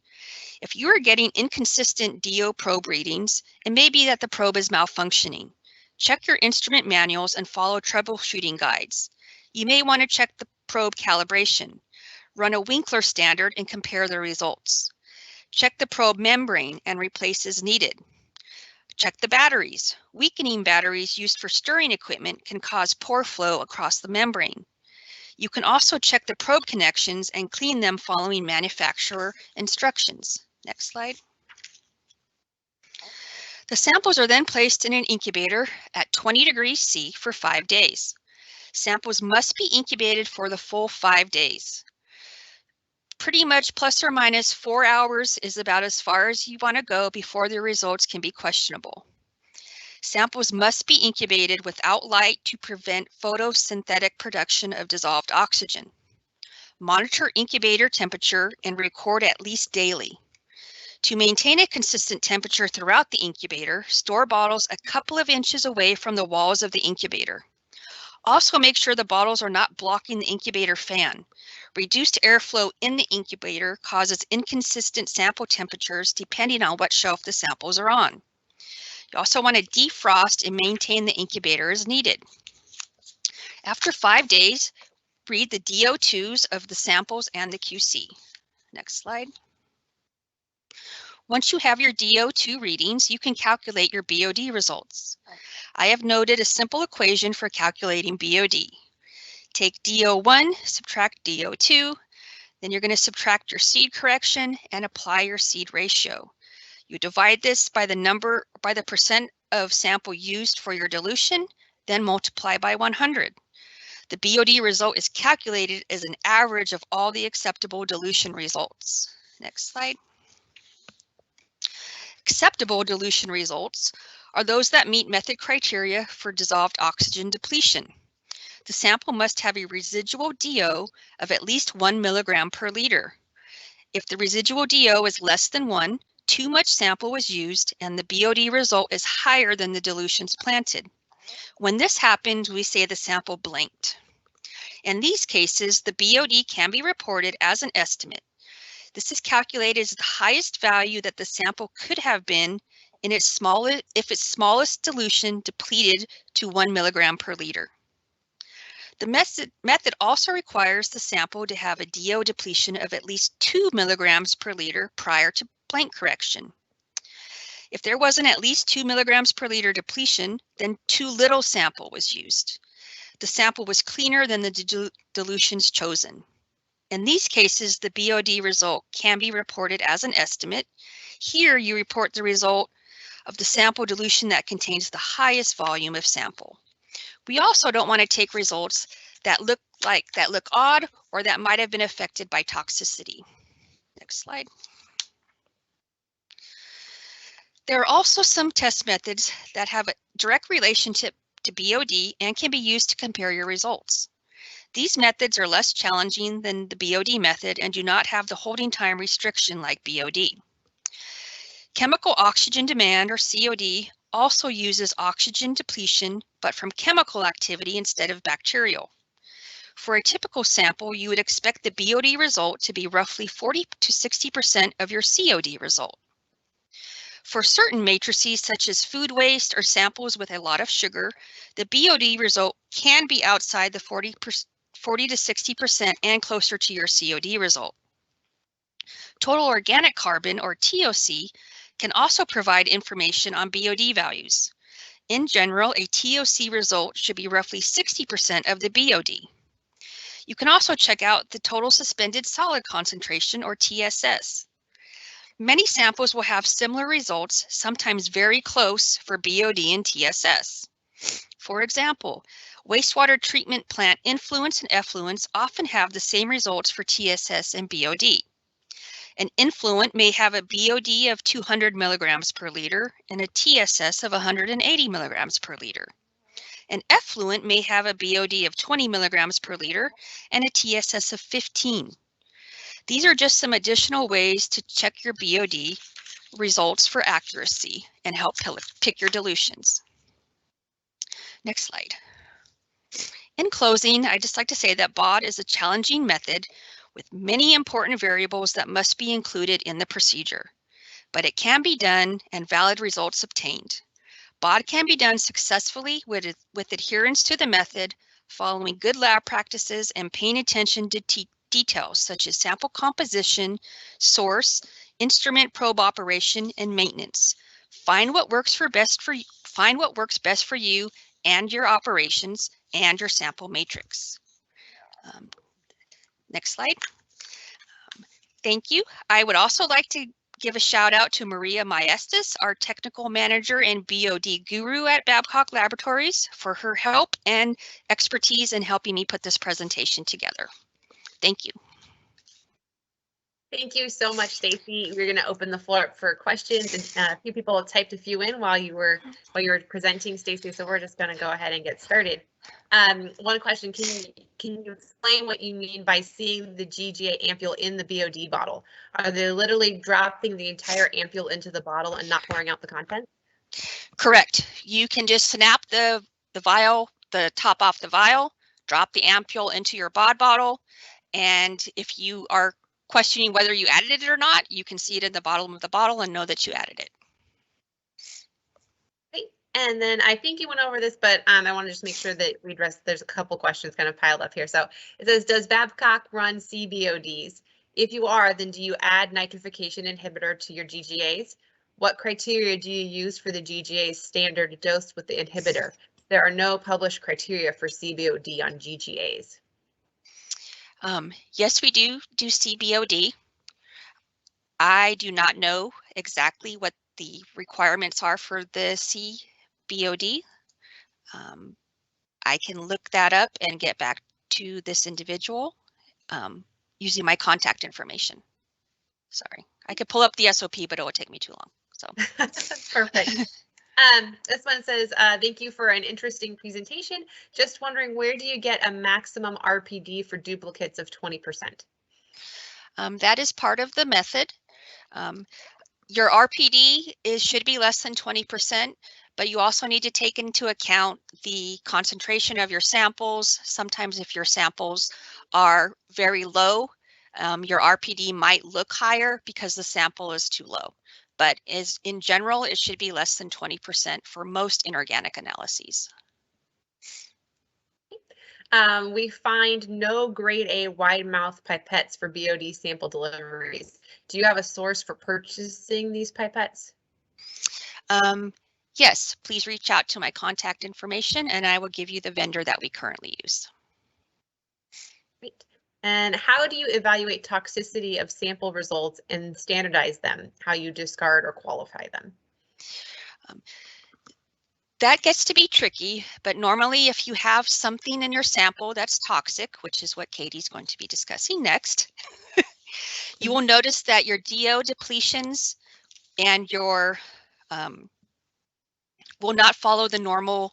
If you are getting inconsistent DO probe readings, it may be that the probe is malfunctioning. Check your instrument manuals and follow troubleshooting guides. You may want to check the probe calibration. Run a Winkler standard and compare the results. Check the probe membrane and replace as needed. Check the batteries. Weakening batteries used for stirring equipment can cause poor flow across the membrane. You can also check the probe connections and clean them following manufacturer instructions. Next slide. The samples are then placed in an incubator at 20 degrees C for 5 days. Samples must be incubated for the full 5 days. Pretty much plus or minus 4 hours is about as far as you want to go before the results can be questionable. Samples must be incubated without light to prevent photosynthetic production of dissolved oxygen. Monitor incubator temperature and record at least daily. To maintain a consistent temperature throughout the incubator, store bottles a couple of inches away from the walls of the incubator. Also make sure the bottles are not blocking the incubator fan. Reduced airflow in the incubator causes inconsistent sample temperatures depending on what shelf the samples are on. You also want to defrost and maintain the incubator as needed. After 5 days, read the DO2s of the samples and the QC. Next slide. Once you have your DO2 readings, you can calculate your BOD results. I have noted a simple equation for calculating BOD. Take DO1, subtract DO2, Then you're going to subtract your seed correction and apply your seed ratio. You divide this by the percent of sample used for your dilution, then multiply by 100. The BOD result is calculated as an average of all the acceptable dilution results. Next slide. Acceptable dilution results are those that meet method criteria for dissolved oxygen depletion. The sample must have a residual DO of at least 1 milligram per liter. If the residual DO is less than 1, too much sample was used and the BOD result is higher than the dilutions planted. When this happens, we say the sample blanked. In these cases, the BOD can be reported as an estimate. This is calculated as the highest value that the sample could have been in its if its smallest dilution depleted to 1 milligram per liter. The method also requires the sample to have a DO depletion of at least 2 milligrams per liter prior to blank correction. If there wasn't at least 2 milligrams per liter depletion, then too little sample was used. The sample was cleaner than the dilutions chosen. In these cases, the BOD result can be reported as an estimate. Here, you report the result of the sample dilution that contains the highest volume of sample. We also don't want to take results that look odd or that might have been affected by toxicity. Next slide. There are also some test methods that have a direct relationship to BOD and can be used to compare your results. These methods are less challenging than the BOD method and do not have the holding time restriction like BOD. Chemical oxygen demand, or COD, also uses oxygen depletion, but from chemical activity instead of bacterial. For a typical sample, you would expect the BOD result to be roughly 40 to 60% of your COD result. For certain matrices, such as food waste or samples with a lot of sugar, the BOD result can be outside the 40 to 60% and closer to your COD result. Total organic carbon, or TOC, can also provide information on BOD values. In general, a TOC result should be roughly 60% of the BOD. You can also check out the total suspended solid concentration, or TSS. Many samples will have similar results, sometimes very close for BOD and TSS. For example, wastewater treatment plant influence and effluents often have the same results for TSS and BOD. An influent may have a BOD of 200 milligrams per liter and a TSS of 180 milligrams per liter. An effluent may have a BOD of 20 milligrams per liter and a TSS of 15. These are just some additional ways to check your BOD results for accuracy and help pick your dilutions. Next slide. In closing, I'd just like to say that BOD is a challenging method with many important variables that must be included in the procedure, but it can be done and valid results obtained. BOD can be done successfully with adherence to the method, following good lab practices and paying attention to details such as sample composition, source, instrument probe operation, and maintenance. Find what works best for you and your operations and your sample matrix. Next slide. Thank you. I would also like to give a shout out to Maria Maestas, our technical manager and BOD guru at Babcock Laboratories, for her help and expertise in helping me put this presentation together. Thank you. Thank you so much, Stacey. We're going to open the floor up for questions, and a few people have typed a few in while you were presenting, Stacey. So we're just going to go ahead and get started. One question: can you explain what you mean by seeing the GGA ampule in the BOD bottle? Are they literally dropping the entire ampule into the bottle and not pouring out the contents? Correct. You can just snap the vial, the top off the vial, drop the ampule into your BOD bottle, and if you are questioning whether you added it or not, you can see it in the bottom of the bottle and know that you added it. Great. And then I think you went over this, but I want to just make sure that we address, there's a couple questions kind of piled up here. So it says, does Babcock run CBODs? If you are, then do you add nitrification inhibitor to your GGAs? What criteria do you use for the GGA standard dose with the inhibitor? There are no published criteria for CBOD on GGAs. Yes, we do CBOD. I do not know exactly what the requirements are for the CBOD. I can look that up and get back to this individual using my contact information. Sorry, I could pull up the SOP, but it would take me too long. So perfect. This one says, thank you for an interesting presentation. Just wondering, where do you get a maximum RPD for duplicates of 20%? That is part of the method. Your RPD should be less than 20%, but you also need to take into account the concentration of your samples. Sometimes if your samples are very low, your RPD might look higher because the sample is too low. But in general, it should be less than 20% for most inorganic analyses. We find no grade A wide mouth pipettes for BOD sample deliveries. Do you have a source for purchasing these pipettes? Yes, please reach out to my contact information and I will give you the vendor that we currently use. Great. And how do you evaluate toxicity of sample results and standardize them, how you discard or qualify them? That gets to be tricky, but normally if you have something in your sample that's toxic, which is what Katie's going to be discussing next, you will notice that your DO depletions and your will not follow the normal,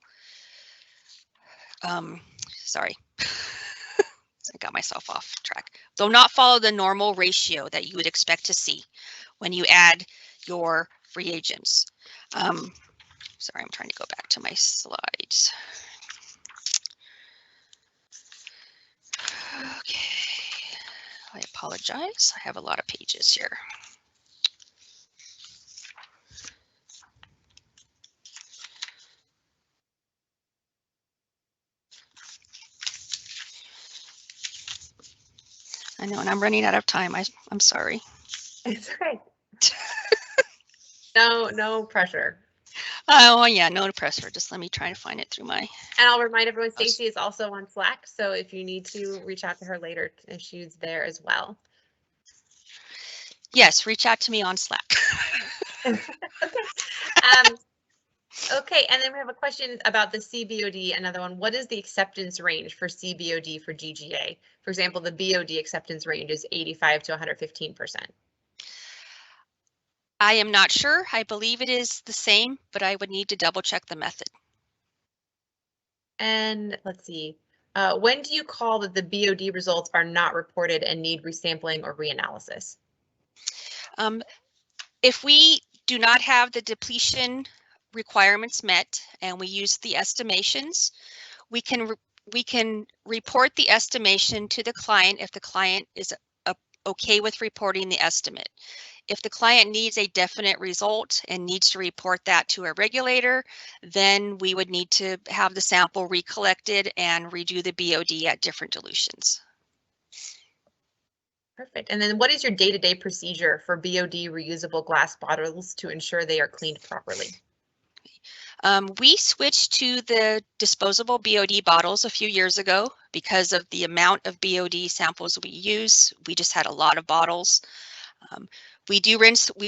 sorry, I got myself off track. They'll not follow the normal ratio that you would expect to see when you add your reagents. Sorry, I'm trying to go back to my slides. Okay, I apologize. I have a lot of pages here. I know, and I'm running out of time. I'm sorry. It's okay. No pressure. Oh yeah, no pressure. Just let me try to find it through my. And I'll remind everyone, Stacey is also on Slack, so if you need to reach out to her later, she's there as well. Yes, reach out to me on Slack. Okay. Okay, and then we have a question about the CBOD, another one. What is the acceptance range for CBOD for GGA? For example, the BOD acceptance range is 85 to 115%. I am not sure. I believe it is the same, but I would need to double check the method. And let's see. When do you call that the BOD results are not reported and need resampling or reanalysis? If we do not have the depletion requirements met and we use the estimations, we can report the estimation to the client if the client is okay with reporting the estimate. If the client needs a definite result and needs to report that to a regulator, then we would need to have the sample recollected and redo the BOD at different dilutions. Perfect. And then what is your day-to-day procedure for BOD reusable glass bottles to ensure they are cleaned properly? We switched to the disposable BOD bottles a few years ago because of the amount of BOD samples we use. We just had a lot of bottles. We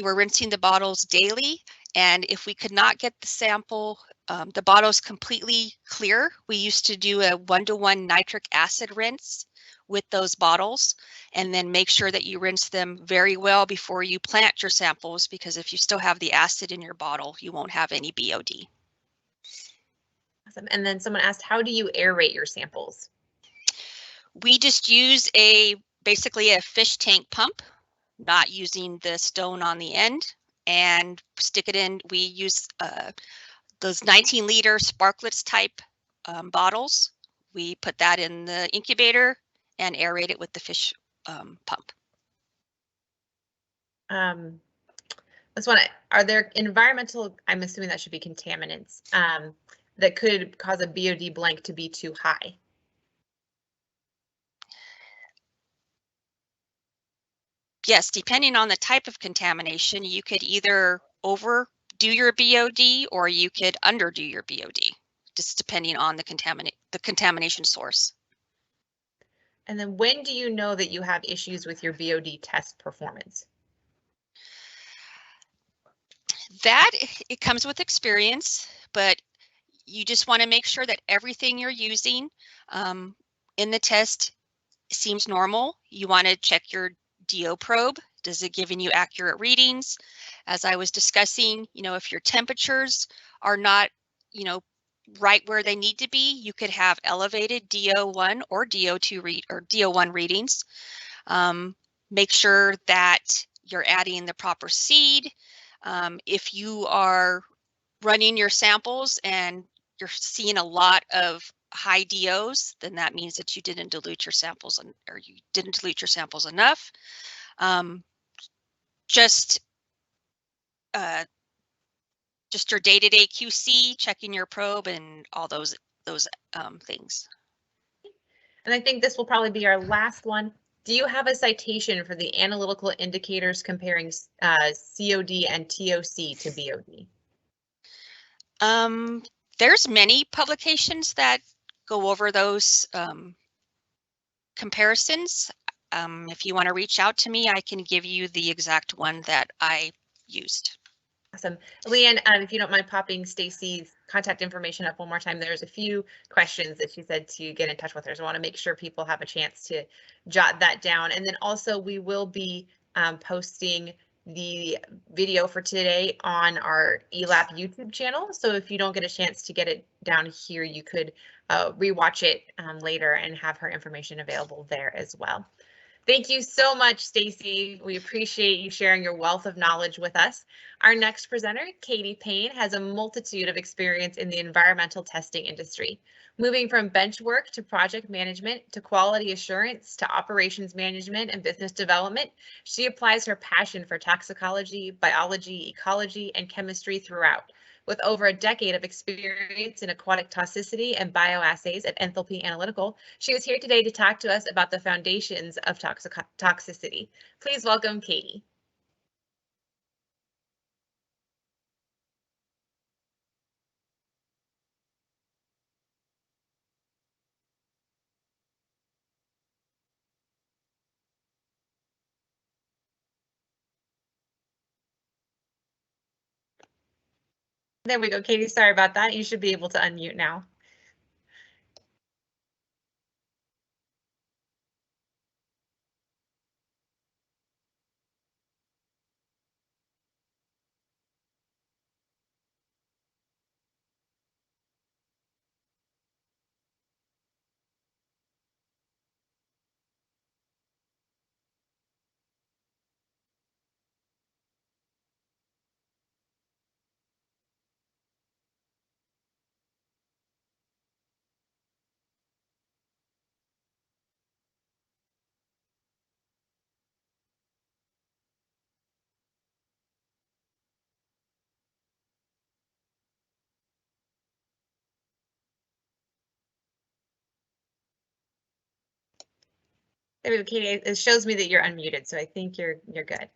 were rinsing the bottles daily, and if we could not get the sample, the bottles completely clear, we used to do a 1-to-1 nitric acid rinse with those bottles, and then make sure that you rinse them very well before you plant your samples, because if you still have the acid in your bottle, you won't have any BOD. Awesome. And then someone asked, how do you aerate your samples? We just use basically a fish tank pump, not using the stone on the end, and stick it in. We use those 19-liter sparklets type bottles. We put that in the incubator and aerate it with the fish pump. This one, are there environmental, I'm assuming that should be contaminants, that could cause a BOD blank to be too high? Yes, depending on the type of contamination, you could either overdo your BOD or you could underdo your BOD, just depending on the contamination source. And then when do you know that you have issues with your BOD test performance? That it comes with experience, but you just want to make sure that everything you're using in the test seems normal. You want to check your DO probe. Does it giving you accurate readings? As I was discussing, if your temperatures are not, right where they need to be, you could have elevated DO1 or DO1 readings. Make sure that you're adding the proper seed. If you are running your samples and you're seeing a lot of high DOs, then that means that you didn't dilute your samples enough. Just your day-to-day QC, checking your probe and all those things. And I think this will probably be our last one. Do you have a citation for the analytical indicators comparing COD and TOC to BOD? There's many publications that go over those comparisons. If you want to reach out to me, I can give you the exact one that I used. Awesome. Leanne, if you don't mind popping Stacey's contact information up one more time, there's a few questions that she said to get in touch with her. So I want to make sure people have a chance to jot that down. And then also we will be posting the video for today on our ELAP YouTube channel. So if you don't get a chance to get it down here, you could rewatch it later and have her information available there as well. Thank you so much, Stacey. We appreciate you sharing your wealth of knowledge with us. Our next presenter, Katie Payne, has a multitude of experience in the environmental testing industry, moving from bench work to project management to quality assurance to operations management and business development. She applies her passion for toxicology, biology, ecology, and chemistry throughout. With over a decade of experience in aquatic toxicity and bioassays at Enthalpy Analytical, she is here today to talk to us about the foundations of toxicity. Please welcome Katie. There we go, Katie. Sorry about that. You should be able to unmute now. There we go, Katie. It shows me that you're unmuted, so I think you're good.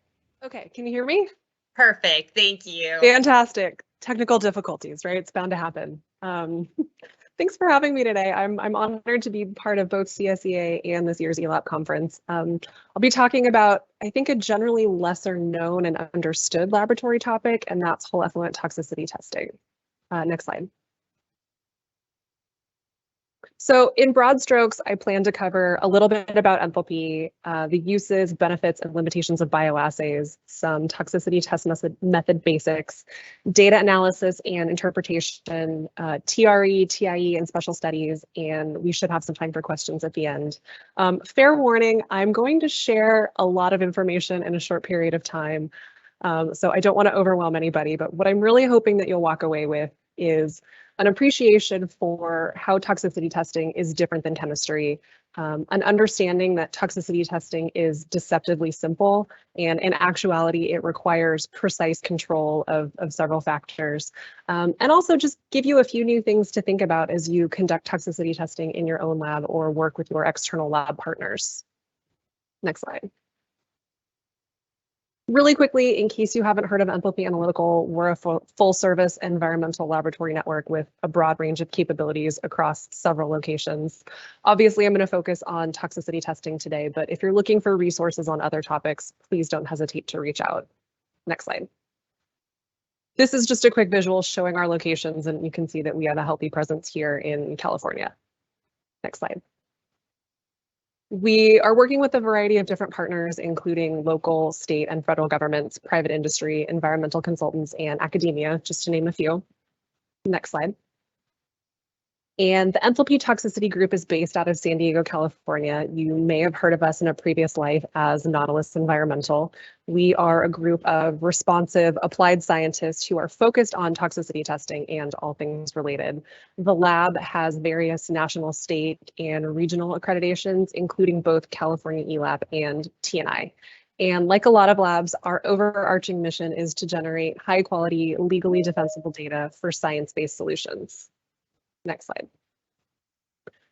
Okay, can you hear me? Perfect. Thank you. Fantastic. Technical difficulties, right? It's bound to happen. Thanks for having me today. I'm honored to be part of both CSEA and this year's ELAP conference. I'll be talking about, I think, a generally lesser known and understood laboratory topic, and that's whole effluent toxicity testing. Next slide. So in broad strokes, I plan to cover a little bit about enthalpy, the uses, benefits, and limitations of bioassays, some toxicity test method basics, data analysis and interpretation, TRE, TIE, and special studies, and we should have some time for questions at the end. Fair warning, I'm going to share a lot of information in a short period of time, so I don't want to overwhelm anybody, but what I'm really hoping that you'll walk away with is an appreciation for how toxicity testing is different than chemistry, an understanding that toxicity testing is deceptively simple, and in actuality, it requires precise control of several factors, and also just give you a few new things to think about as you conduct toxicity testing in your own lab or work with your external lab partners. Next slide. Really quickly, in case you haven't heard of Enthalpy Analytical, we're a full service environmental laboratory network with a broad range of capabilities across several locations. Obviously, I'm going to focus on toxicity testing today, but if you're looking for resources on other topics, please don't hesitate to reach out. Next slide. This is just a quick visual showing our locations, and you can see that we have a healthy presence here in California. Next slide. We are working with a variety of different partners, including local, state, and federal governments, private industry, environmental consultants, and academia, just to name a few. Next slide. And the Enthalpy Toxicity Group is based out of San Diego, California. You may have heard of us in a previous life as Nautilus Environmental. We are a group of responsive applied scientists who are focused on toxicity testing and all things related. The lab has various national, state, and regional accreditations, including both California ELAP and TNI. And like a lot of labs, our overarching mission is to generate high quality, legally defensible data for science-based solutions. Next slide.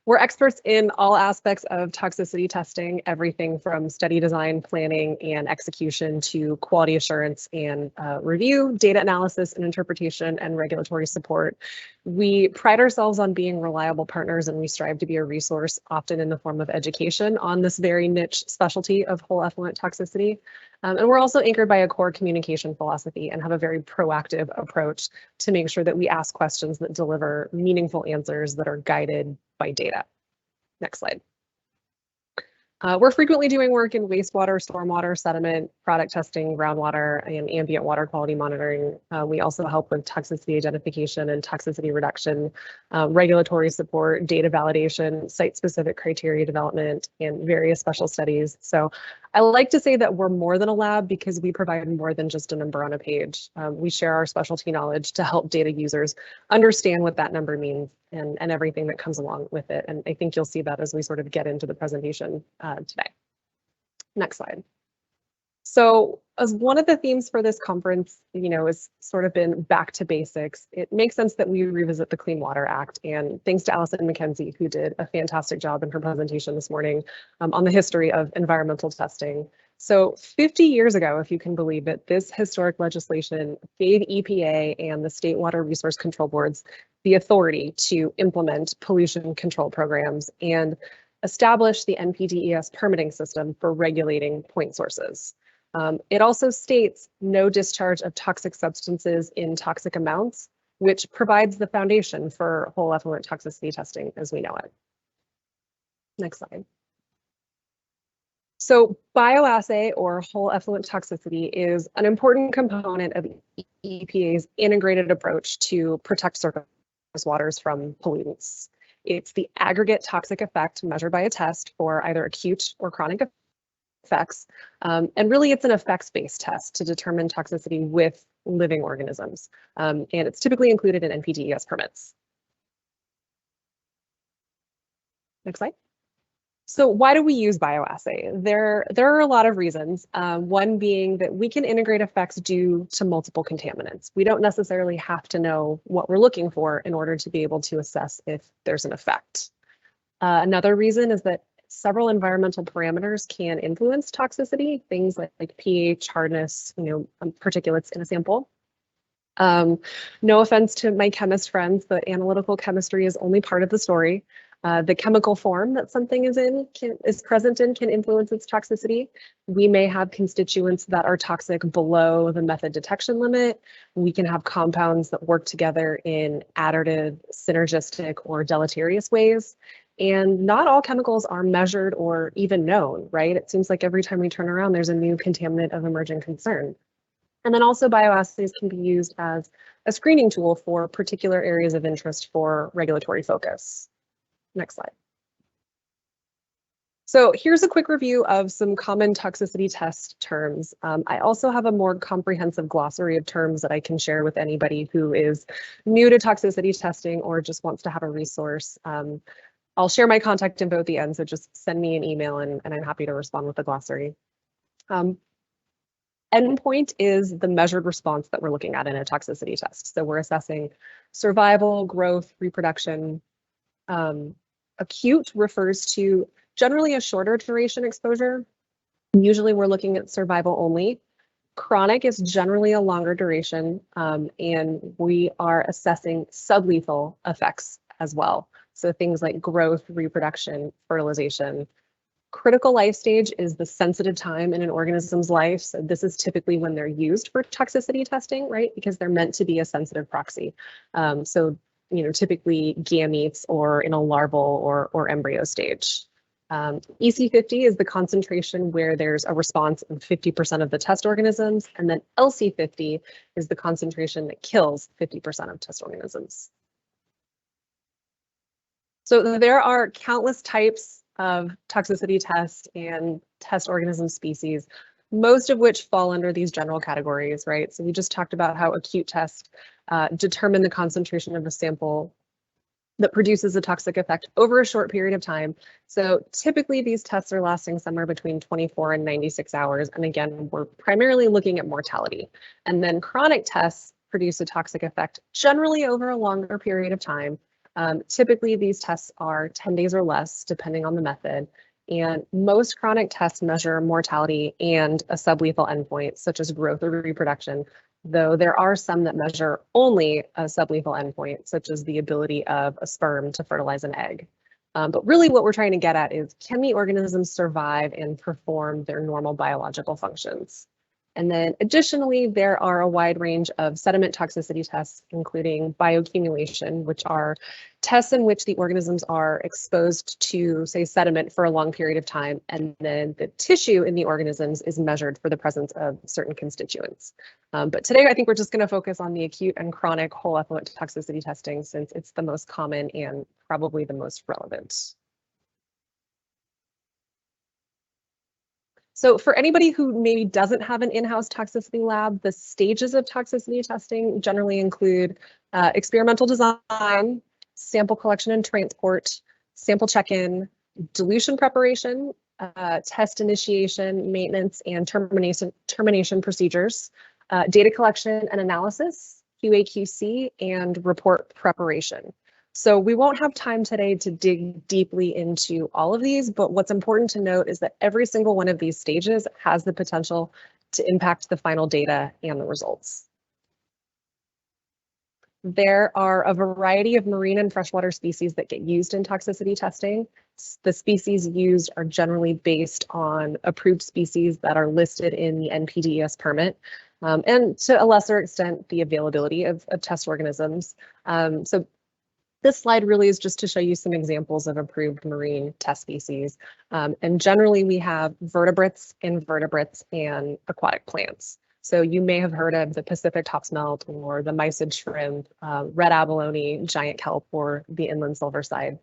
We're experts in all aspects of toxicity testing, everything from study design, planning, and execution to quality assurance and review, data analysis and interpretation, and regulatory support. We pride ourselves on being reliable partners, and we strive to be a resource, often in the form of education, on this very niche specialty of whole effluent toxicity. And we're also anchored by a core communication philosophy and have a very proactive approach to make sure that we ask questions that deliver meaningful answers that are guided by data. Next slide. We're frequently doing work in wastewater, stormwater, sediment, product testing, groundwater, and ambient water quality monitoring. We also help with toxicity identification and toxicity reduction, regulatory support, data validation, site-specific criteria development, and various special studies. So I like to say that we're more than a lab because we provide more than just a number on a page. We share our specialty knowledge to help data users understand what that number means and everything that comes along with it. And I think you'll see that as we sort of get into the presentation today. Next slide. So as one of the themes for this conference, has sort of been back to basics. It makes sense that we revisit the Clean Water Act, and thanks to Allison and Mackenzie, who did a fantastic job in her presentation this morning on the history of environmental testing. So 50 years ago, if you can believe it, this historic legislation gave EPA and the state water resource control boards the authority to implement pollution control programs and establish the NPDES permitting system for regulating point sources. It also states no discharge of toxic substances in toxic amounts, which provides the foundation for whole effluent toxicity testing as we know it. Next slide. So bioassay, or whole effluent toxicity, is an important component of EPA's integrated approach to protect surface waters from pollutants. It's the aggregate toxic effect measured by a test for either acute or chronic effects. And really, it's an effects-based test to determine toxicity with living organisms. And it's typically included in NPDES permits. Next slide. So why do we use bioassay? There are a lot of reasons. One being that we can integrate effects due to multiple contaminants. We don't necessarily have to know what we're looking for in order to be able to assess if there's an effect. Another reason is that several environmental parameters can influence toxicity, things like pH, hardness, particulates in a sample. No offense to my chemist friends, but analytical chemistry is only part of the story. The chemical form that something is present in can influence its toxicity. We may have constituents that are toxic below the method detection limit. We can have compounds that work together in additive, synergistic, or deleterious ways. And not all chemicals are measured or even known, right? It seems like every time we turn around, there's a new contaminant of emerging concern. And then also bioassays can be used as a screening tool for particular areas of interest for regulatory focus. Next slide. So here's a quick review of some common toxicity test terms. I also have a more comprehensive glossary of terms that I can share with anybody who is new to toxicity testing or just wants to have a resource. I'll share my contact info at the end, so just send me an email and I'm happy to respond with the glossary. Endpoint is the measured response that we're looking at in a toxicity test. So we're assessing survival, growth, reproduction. Acute refers to generally a shorter duration exposure. Usually we're looking at survival only. Chronic is generally a longer duration, and we are assessing sublethal effects as well. So things like growth, reproduction, fertilization. Critical life stage is the sensitive time in an organism's life. So this is typically when they're used for toxicity testing, right? Because they're meant to be a sensitive proxy. So, typically gametes or in a larval or embryo stage. EC50 is the concentration where there's a response in 50% of the test organisms, and then LC50 is the concentration that kills 50% of test organisms. So there are countless types of toxicity tests and test organism species, most of which fall under these general categories, right? So we just talked about how acute tests determine the concentration of a sample that produces a toxic effect over a short period of time. So typically these tests are lasting somewhere between 24 and 96 hours. And again, we're primarily looking at mortality. And then chronic tests produce a toxic effect generally over a longer period of time. Typically these tests are 10 days or less, depending on the method. And most chronic tests measure mortality and a sublethal endpoint, such as growth or reproduction, though there are some that measure only a sublethal endpoint, such as the ability of a sperm to fertilize an egg. But really what we're trying to get at is, can the organisms survive and perform their normal biological functions? And then additionally, there are a wide range of sediment toxicity tests, including bioaccumulation, which are tests in which the organisms are exposed to, say, sediment for a long period of time, and then the tissue in the organisms is measured for the presence of certain constituents. But today, I think we're just going to focus on the acute and chronic whole effluent toxicity testing, since it's the most common and probably the most relevant. So for anybody who maybe doesn't have an in-house toxicity lab, the stages of toxicity testing generally include experimental design, sample collection and transport, sample check-in, dilution preparation, test initiation, maintenance, and termination procedures, data collection and analysis, QA/QC, and report preparation. So we won't have time today to dig deeply into all of these, but what's important to note is that every single one of these stages has the potential to impact the final data and the results. There are a variety of marine and freshwater species that get used in toxicity testing. The species used are generally based on approved species that are listed in the NPDES permit, and to a lesser extent, the availability of test organisms. So this slide really is just to show you some examples of approved marine test species. And generally we have vertebrates, invertebrates, and aquatic plants. So you may have heard of the Pacific topsmelt or the mysid shrimp, red abalone, giant kelp, or the inland silverside.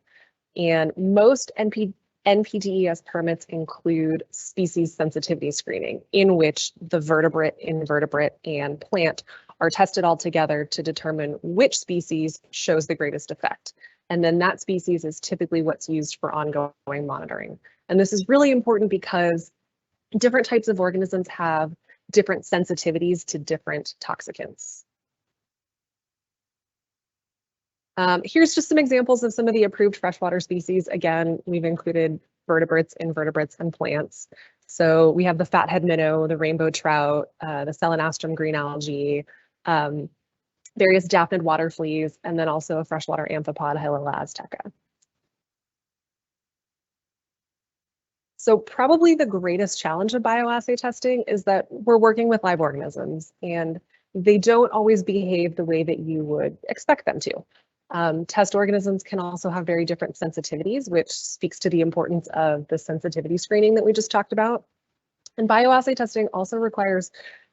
And most NPDES permits include species sensitivity screening, in which the vertebrate, invertebrate, and plant are tested all together to determine which species shows the greatest effect. And then that species is typically what's used for ongoing monitoring. And this is really important because different types of organisms have different sensitivities to different toxicants. Here's just some examples of some of the approved freshwater species. Again, we've included vertebrates, invertebrates, and plants. So we have the fathead minnow, the rainbow trout, the Selenastrum green algae, various daphnid water fleas, and then also a freshwater amphipod, Hylola azteca. So probably the greatest challenge of bioassay testing is that we're working with live organisms, and they don't always behave the way that you would expect them to. Test organisms can also have very different sensitivities, which speaks to the importance of the sensitivity screening that we just talked about. And bioassay testing also requires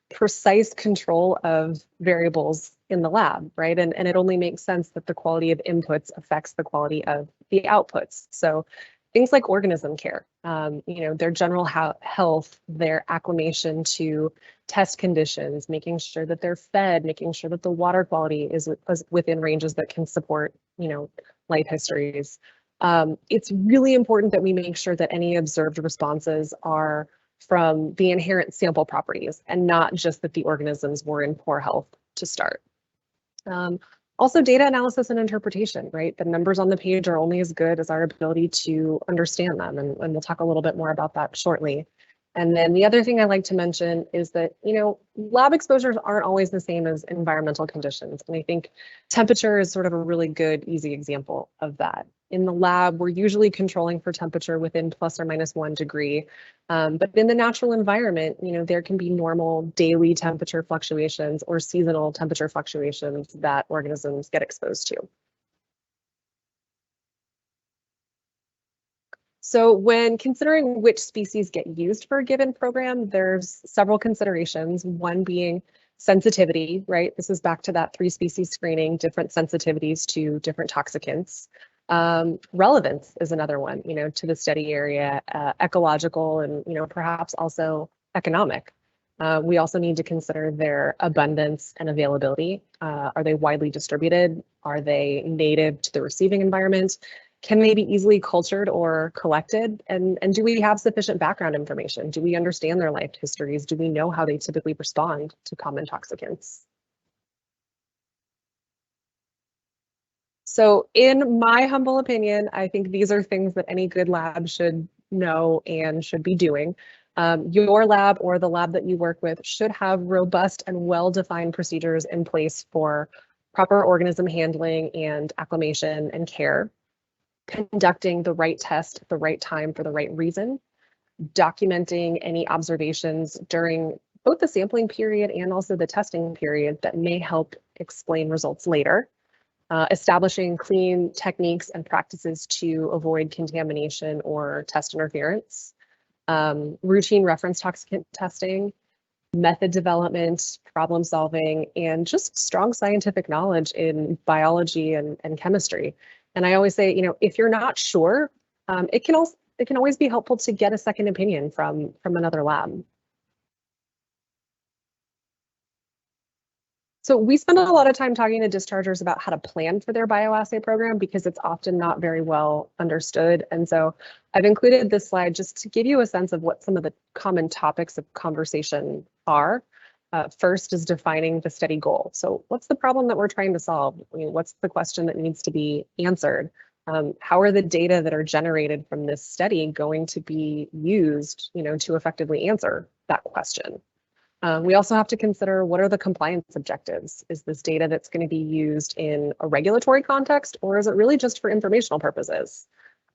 precise control of variables in the lab, right? And it only makes sense that the quality of inputs affects the quality of the outputs. So things like organism care, their general health, their acclimation to test conditions, making sure that they're fed, making sure that the water quality is within ranges that can support, life histories. It's really important that we make sure that any observed responses are from the inherent sample properties and not just that the organisms were in poor health to start. Also, data analysis and interpretation, right? The numbers on the page are only as good as our ability to understand them, and we'll talk a little bit more about that shortly. And then the other thing I like to mention is that, lab exposures aren't always the same as environmental conditions. And I think temperature is sort of a really good, easy example of that. In the lab, we're usually controlling for temperature within plus or minus 1 degree. But in the natural environment, there can be normal daily temperature fluctuations or seasonal temperature fluctuations that organisms get exposed to. So when considering which species get used for a given program, there's several considerations, one being sensitivity, right? This is back to that 3-species screening, different sensitivities to different toxicants. Relevance is another one, to the study area, ecological, and, perhaps also economic. We also need to consider their abundance and availability. Are they widely distributed? Are they native to the receiving environment? Can they be easily cultured or collected? And do we have sufficient background information? Do we understand their life histories? Do we know how they typically respond to common toxicants? So in my humble opinion, I think these are things that any good lab should know and should be doing. Your lab or the lab that you work with should have robust and well-defined procedures in place for proper organism handling and acclimation and care, conducting the right test at the right time for the right reason, documenting any observations during both the sampling period and also the testing period that may help explain results later, establishing clean techniques and practices to avoid contamination or test interference, routine reference toxicant testing, method development, problem solving, and just strong scientific knowledge in biology and chemistry. And I always say, if you're not sure, it can always be helpful to get a second opinion from another lab. So we spend a lot of time talking to dischargers about how to plan for their bioassay program because it's often not very well understood. And so I've included this slide just to give you a sense of what some of the common topics of conversation are. First is defining the study goal. So what's the problem that we're trying to solve? What's the question that needs to be answered? How are the data that are generated from this study going to be used, to effectively answer that question? We also have to consider, what are the compliance objectives? Is this data that's going to be used in a regulatory context, or is it really just for informational purposes?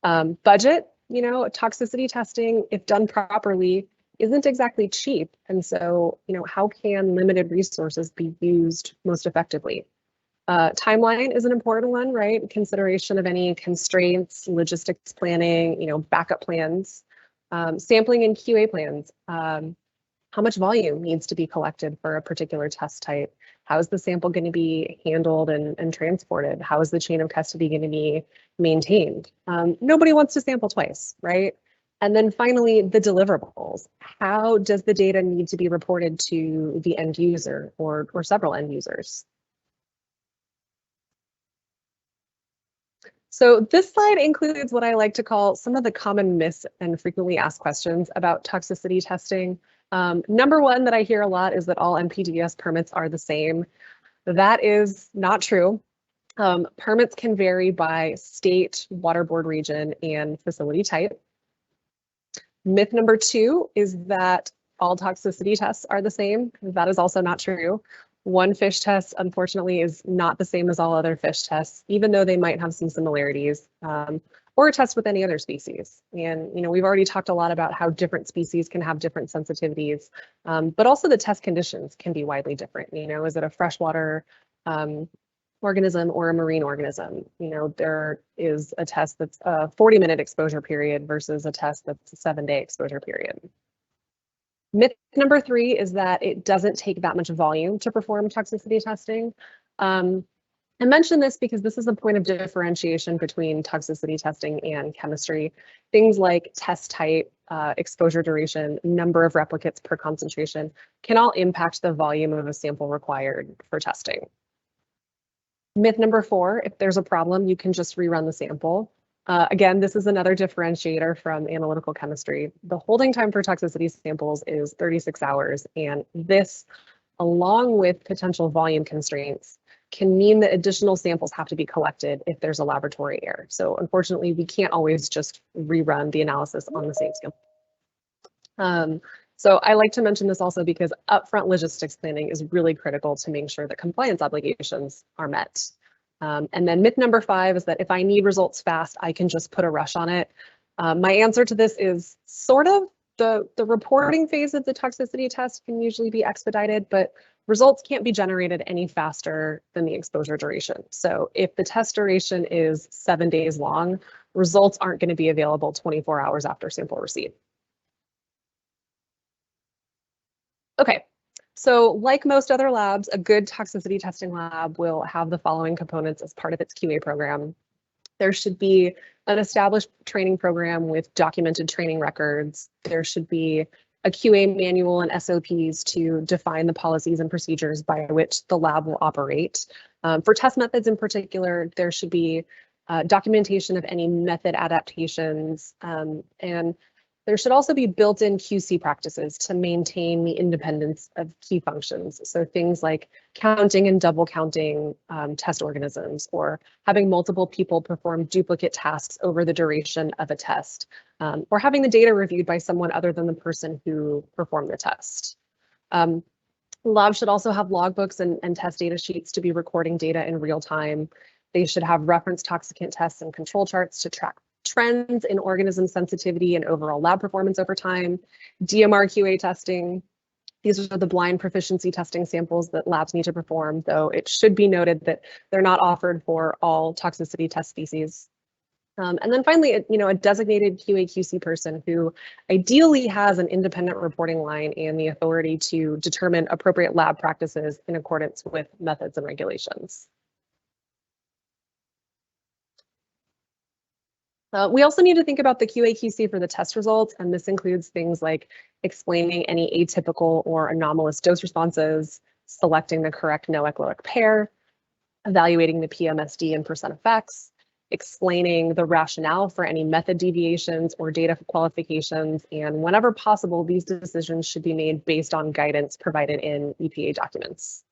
Budget, toxicity testing, if done properly, isn't exactly cheap. And so, how can limited resources be used most effectively? Timeline is an important one, right? Consideration of any constraints, logistics planning, backup plans, sampling and QA plans. How much volume needs to be collected for a particular test type? How is the sample going to be handled and transported? How is the chain of custody going to be maintained? Nobody wants to sample twice, right? And then finally, the deliverables. How does the data need to be reported to the end user or several end users? So this slide includes what I like to call some of the common myths and frequently asked questions about toxicity testing. Number one that I hear a lot is that all NPDES permits are the same. That is not true. Permits can vary by state, water board region, and facility type. Myth number two is that all toxicity tests are the same. That is also not true. One fish test, unfortunately, is not the same as all other fish tests, even though they might have some similarities, or a test with any other species. And, we've already talked a lot about how different species can have different sensitivities, but also the test conditions can be widely different. Is it a freshwater organism or a marine organism? There is a test that's a 40-minute exposure period versus a test that's a 7-day exposure period. Myth number three is that it doesn't take that much volume to perform toxicity testing. I mention this because this is a point of differentiation between toxicity testing and chemistry. Things like test type, exposure duration, number of replicates per concentration can all impact the volume of a sample required for testing. Myth number four, if there's a problem, you can just rerun the sample. Again, this is another differentiator from analytical chemistry. The holding time for toxicity samples is 36 hours, and this, along with potential volume constraints, can mean that additional samples have to be collected if there's a laboratory error. So unfortunately, we can't always just rerun the analysis on the same sample. So I like to mention this also because upfront logistics planning is really critical to make sure that compliance obligations are met. And then myth number 5 is that if I need results fast, I can just put a rush on it. My answer to this is sort of. The reporting phase of the toxicity test can usually be expedited, but results can't be generated any faster than the exposure duration. So if the test duration is 7 days long, results aren't going to be available 24 hours after sample receipt. Okay, so like most other labs, a good toxicity testing lab will have the following components as part of its QA program. There should be an established training program with documented training records. There should be a QA manual and SOPs to define the policies and procedures by which the lab will operate. For test methods in particular, there should be documentation of any method adaptations, and there should also be built-in QC practices to maintain the independence of key functions. So things like counting and double counting test organisms, or having multiple people perform duplicate tasks over the duration of a test, or having the data reviewed by someone other than the person who performed the test. Labs should also have logbooks and test data sheets to be recording data in real time. They should have reference toxicant tests and control charts to track trends in organism sensitivity and overall lab performance over time, DMR QA testing. These are the blind proficiency testing samples that labs need to perform, though it should be noted that they're not offered for all toxicity test species. And then finally, a designated QA/QC person who ideally has an independent reporting line and the authority to determine appropriate lab practices in accordance with methods and regulations. We also need to think about the QA/QC for the test results, and this includes things like explaining any atypical or anomalous dose responses, selecting the correct NOEC-LOEC pair, evaluating the PMSD and percent effects, explaining the rationale for any method deviations or data qualifications, and whenever possible, these decisions should be made based on guidance provided in EPA documents.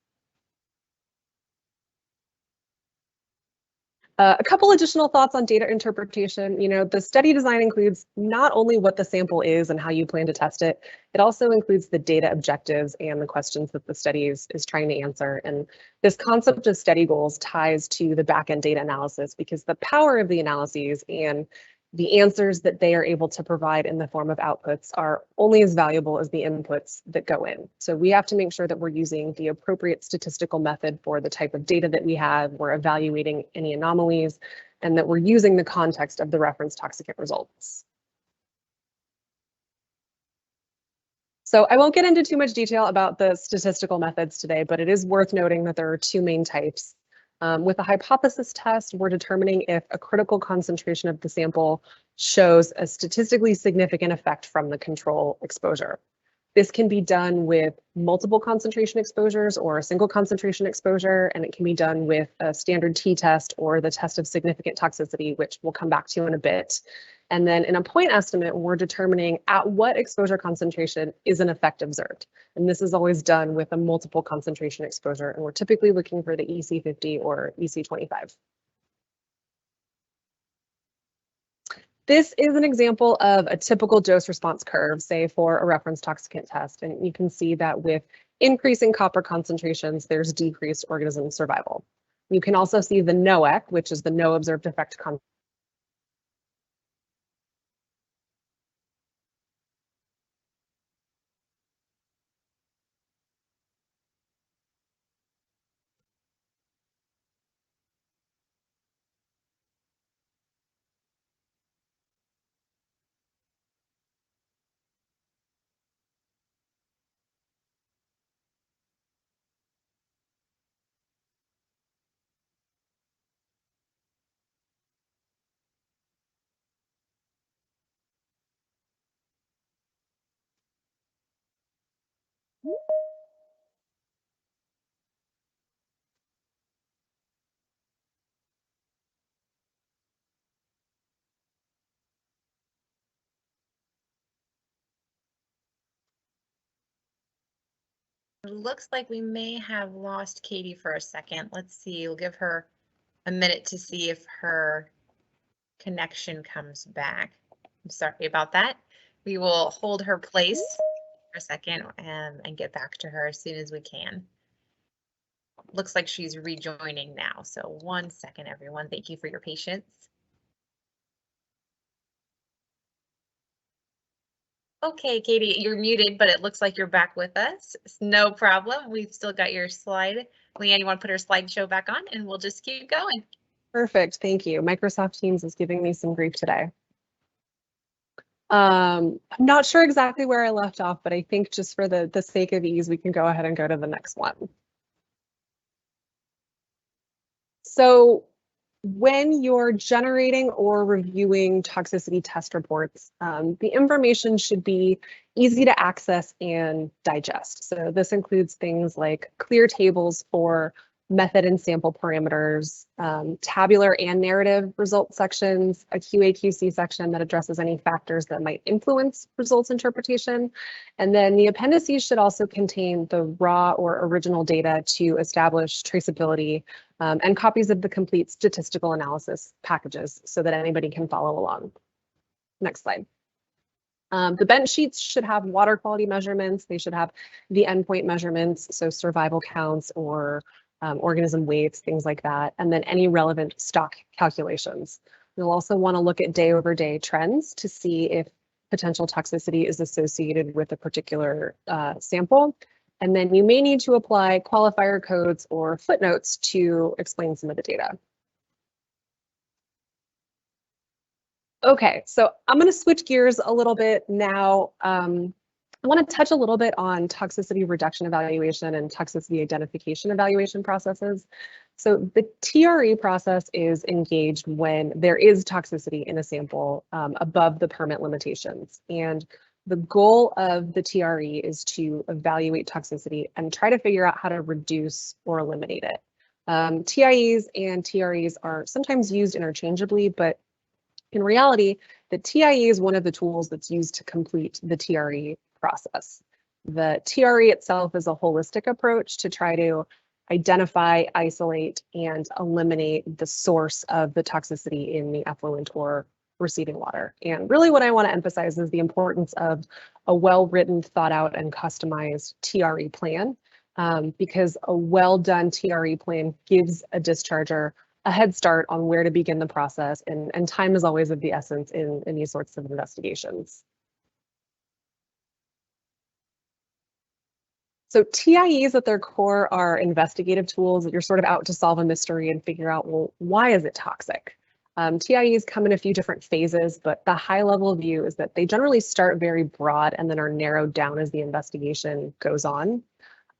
A couple additional thoughts on data interpretation. The study design includes not only what the sample is and how you plan to test it, it also includes the data objectives and the questions that the study is trying to answer. And this concept of study goals ties to the back-end data analysis because the power of the analyses and the answers that they are able to provide in the form of outputs are only as valuable as the inputs that go in. So we have to make sure that we're using the appropriate statistical method for the type of data that we have, we're evaluating any anomalies, and that we're using the context of the reference toxicant results. So I won't get into too much detail about the statistical methods today, but it is worth noting that there are 2 main types. With a hypothesis test, we're determining if a critical concentration of the sample shows a statistically significant effect from the control exposure. This can be done with multiple concentration exposures or a single concentration exposure, and it can be done with a standard t-test or the test of significant toxicity, which we'll come back to in a bit. And then in a point estimate, we're determining at what exposure concentration is an effect observed. And this is always done with a multiple concentration exposure, and we're typically looking for the EC50 or EC25. This is an example of a typical dose response curve, say for a reference toxicant test. And you can see that with increasing copper concentrations, there's decreased organism survival. You can also see the NOEC, which is the no observed effect concentration. It looks like we may have lost Katie for a second. Let's see, we'll give her a minute to see if her connection comes back. I'm sorry about that. We will hold her place for a second and get back to her as soon as we can. Looks like she's rejoining now. So 1 second, everyone. Thank you for your patience. Okay, Katie, you're muted, but it looks like you're back with us. No problem. We've still got your slide. Leanne, you want to put her slideshow back on and we'll just keep going. Perfect. Thank you. Microsoft Teams is giving me some grief today. I'm not sure exactly where I left off, but I think just for the sake of ease, we can go ahead and go to the next one. So when you're generating or reviewing toxicity test reports, the information should be easy to access and digest. So this includes things like clear tables for method and sample parameters, tabular and narrative result sections, a QA/QC section that addresses any factors that might influence results interpretation. And then the appendices should also contain the raw or original data to establish traceability, and copies of the complete statistical analysis packages so that anybody can follow along. Next slide. The bench sheets should have water quality measurements. They should have the endpoint measurements, so survival counts or organism weights, things like that, and then any relevant stock calculations. You'll also want to look at day-over-day trends to see if potential toxicity is associated with a particular sample. And then you may need to apply qualifier codes or footnotes to explain some of the data. Okay, so I'm going to switch gears a little bit now. I want to touch a little bit on toxicity reduction evaluation and toxicity identification evaluation processes. So the TRE process is engaged when there is toxicity in a sample above the permit limitations. And the goal of the TRE is to evaluate toxicity and try to figure out how to reduce or eliminate it. TIEs and TREs are sometimes used interchangeably, but in reality, the TIE is one of the tools that's used to complete the TRE process. The TRE itself is a holistic approach to try to identify, isolate, and eliminate the source of the toxicity in the effluent or receiving water. And really what I want to emphasize is the importance of a well-written, thought out, and customized TRE plan, because a well-done TRE plan gives a discharger a head start on where to begin the process, and time is always of the essence in these sorts of investigations. So TIEs at their core are investigative tools that you're sort of out to solve a mystery and figure out, well, why is it toxic? TIEs come in a few different phases, but the high level view is that they generally start very broad and then are narrowed down as the investigation goes on.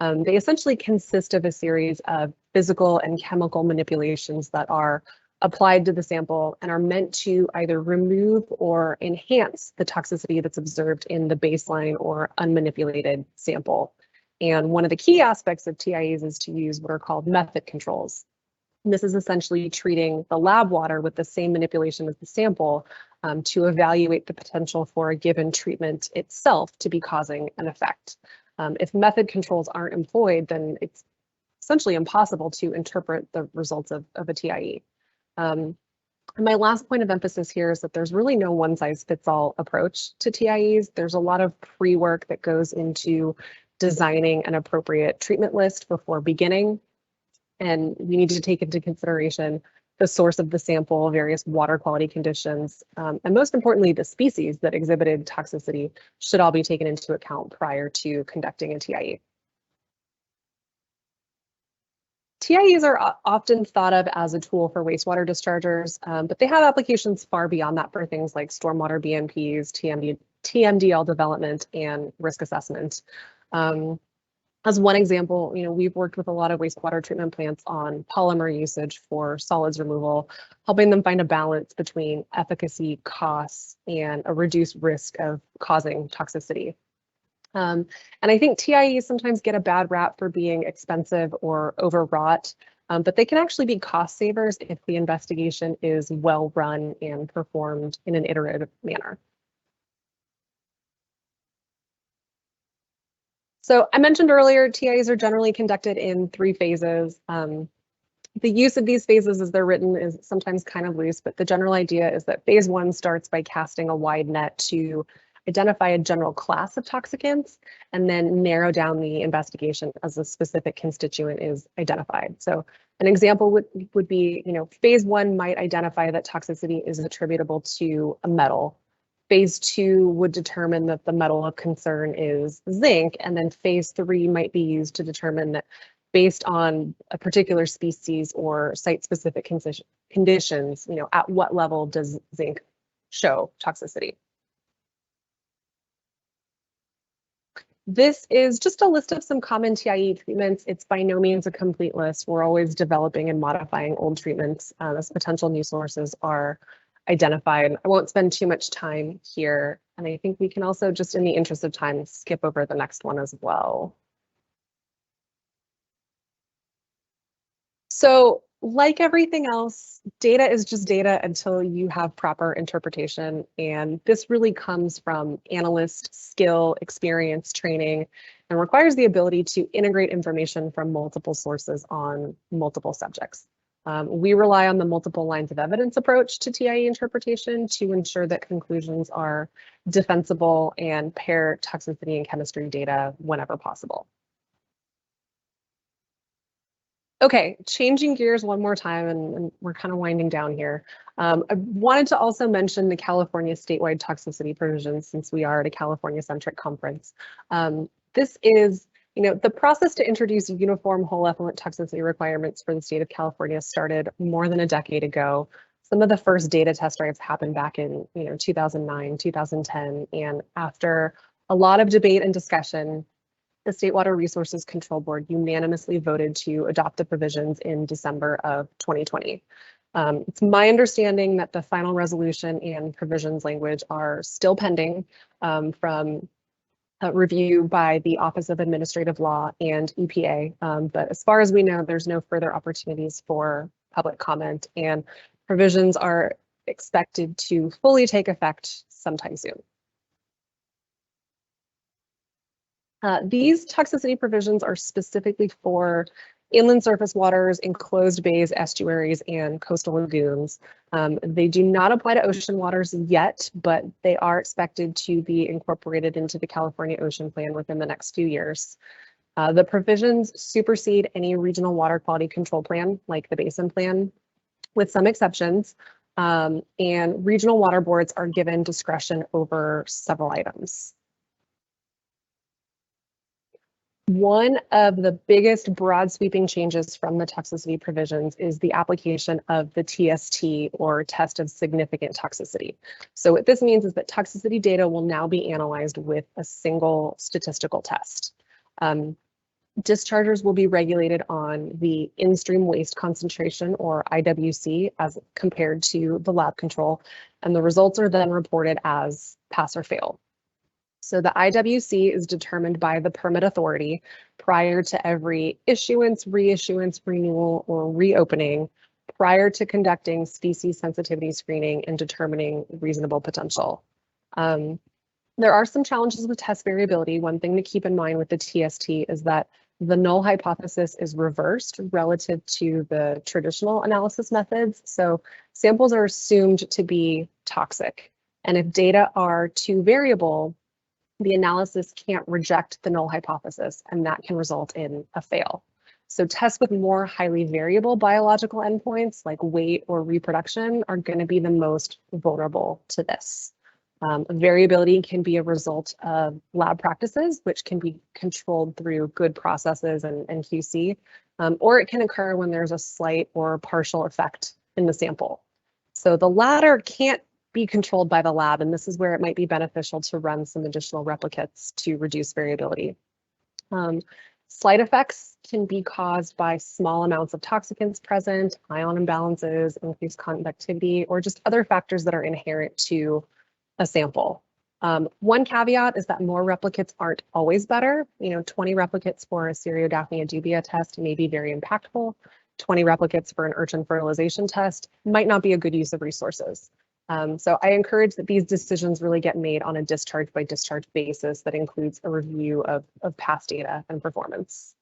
They essentially consist of a series of physical and chemical manipulations that are applied to the sample and are meant to either remove or enhance the toxicity that's observed in the baseline or unmanipulated sample. And one of the key aspects of TIEs is to use what are called method controls. And this is essentially treating the lab water with the same manipulation as the sample to evaluate the potential for a given treatment itself to be causing an effect. If method controls aren't employed, then it's essentially impossible to interpret the results of a TIE. And my last point of emphasis here is that there's really no one-size-fits-all approach to TIEs. There's a lot of pre-work that goes into designing an appropriate treatment list before beginning. And you need to take into consideration the source of the sample, various water quality conditions, and most importantly, the species that exhibited toxicity should all be taken into account prior to conducting a TIE. TIEs are often thought of as a tool for wastewater dischargers, but they have applications far beyond that for things like stormwater BMPs, TMDL development, and risk assessment. As one example, we've worked with a lot of wastewater treatment plants on polymer usage for solids removal, helping them find a balance between efficacy, costs, and a reduced risk of causing toxicity. And I think TIEs sometimes get a bad rap for being expensive or overwrought, but they can actually be cost savers if the investigation is well run and performed in an iterative manner. So I mentioned earlier, TIEs are generally conducted in 3 phases. The use of these phases as they're written is sometimes kind of loose, but the general idea is that phase 1 starts by casting a wide net to identify a general class of toxicants, and then narrow down the investigation as a specific constituent is identified. So an example would be, phase 1 might identify that toxicity is attributable to a metal. Phase 2 would determine that the metal of concern is zinc, and then phase 3 might be used to determine that based on a particular species or site-specific conditions, at what level does zinc show toxicity. This is just a list of some common TIE treatments. It's by no means a complete list. We're always developing and modifying old treatments as potential new sources are identified. I won't spend too much time here. And I think we can also, just in the interest of time, skip over the next one as well. So like everything else, data is just data until you have proper interpretation. And this really comes from analyst skill, experience, training, and requires the ability to integrate information from multiple sources on multiple subjects. We rely on the multiple lines of evidence approach to TIE interpretation to ensure that conclusions are defensible and pair toxicity and chemistry data whenever possible. Okay, changing gears one more time, and we're kind of winding down here. I wanted to also mention the California statewide toxicity provisions, since we are at a California-centric conference. This is, the process to introduce uniform whole effluent toxicity requirements for the state of California started more than a decade ago. Some of the first data test drives happened back in 2009, 2010, and after a lot of debate and discussion, the State Water Resources Control Board unanimously voted to adopt the provisions in December of 2020. It's my understanding that the final resolution and provisions language are still pending from a review by the Office of Administrative Law and EPA. But as far as we know, there's no further opportunities for public comment, and provisions are expected to fully take effect sometime soon. These toxicity provisions are specifically for inland surface waters, enclosed bays, estuaries, and coastal lagoons. They do not apply to ocean waters yet, but they are expected to be incorporated into the California Ocean Plan within the next few years. The provisions supersede any regional water quality control plan, like the Basin Plan, with some exceptions, and regional water boards are given discretion over several items. One of the biggest broad sweeping changes from the toxicity provisions is the application of the TST, or test of significant toxicity. So what this means is that toxicity data will now be analyzed with a single statistical test. Dischargers will be regulated on the in-stream waste concentration, or IWC, as compared to the lab control, and the results are then reported as pass or fail. So the IWC is determined by the permit authority prior to every issuance, reissuance, renewal, or reopening, prior to conducting species sensitivity screening and determining reasonable potential. There are some challenges with test variability. One thing to keep in mind with the TST is that the null hypothesis is reversed relative to the traditional analysis methods. So samples are assumed to be toxic. And if data are too variable, the analysis can't reject the null hypothesis, and that can result in a fail. So tests with more highly variable biological endpoints like weight or reproduction are going to be the most vulnerable to this. Variability can be a result of lab practices, which can be controlled through good processes and QC, or it can occur when there's a slight or partial effect in the sample. So the latter can't be controlled by the lab, and this is where it might be beneficial to run some additional replicates to reduce variability. Slight effects can be caused by small amounts of toxicants present, ion imbalances, increased conductivity, or just other factors that are inherent to a sample. One caveat is that more replicates aren't always better. 20 replicates for a Cereodaphnia dubia test may be very impactful. 20 replicates for an urchin fertilization test might not be a good use of resources. So I encourage that these decisions really get made on a discharge by discharge basis that includes a review of past data and performance.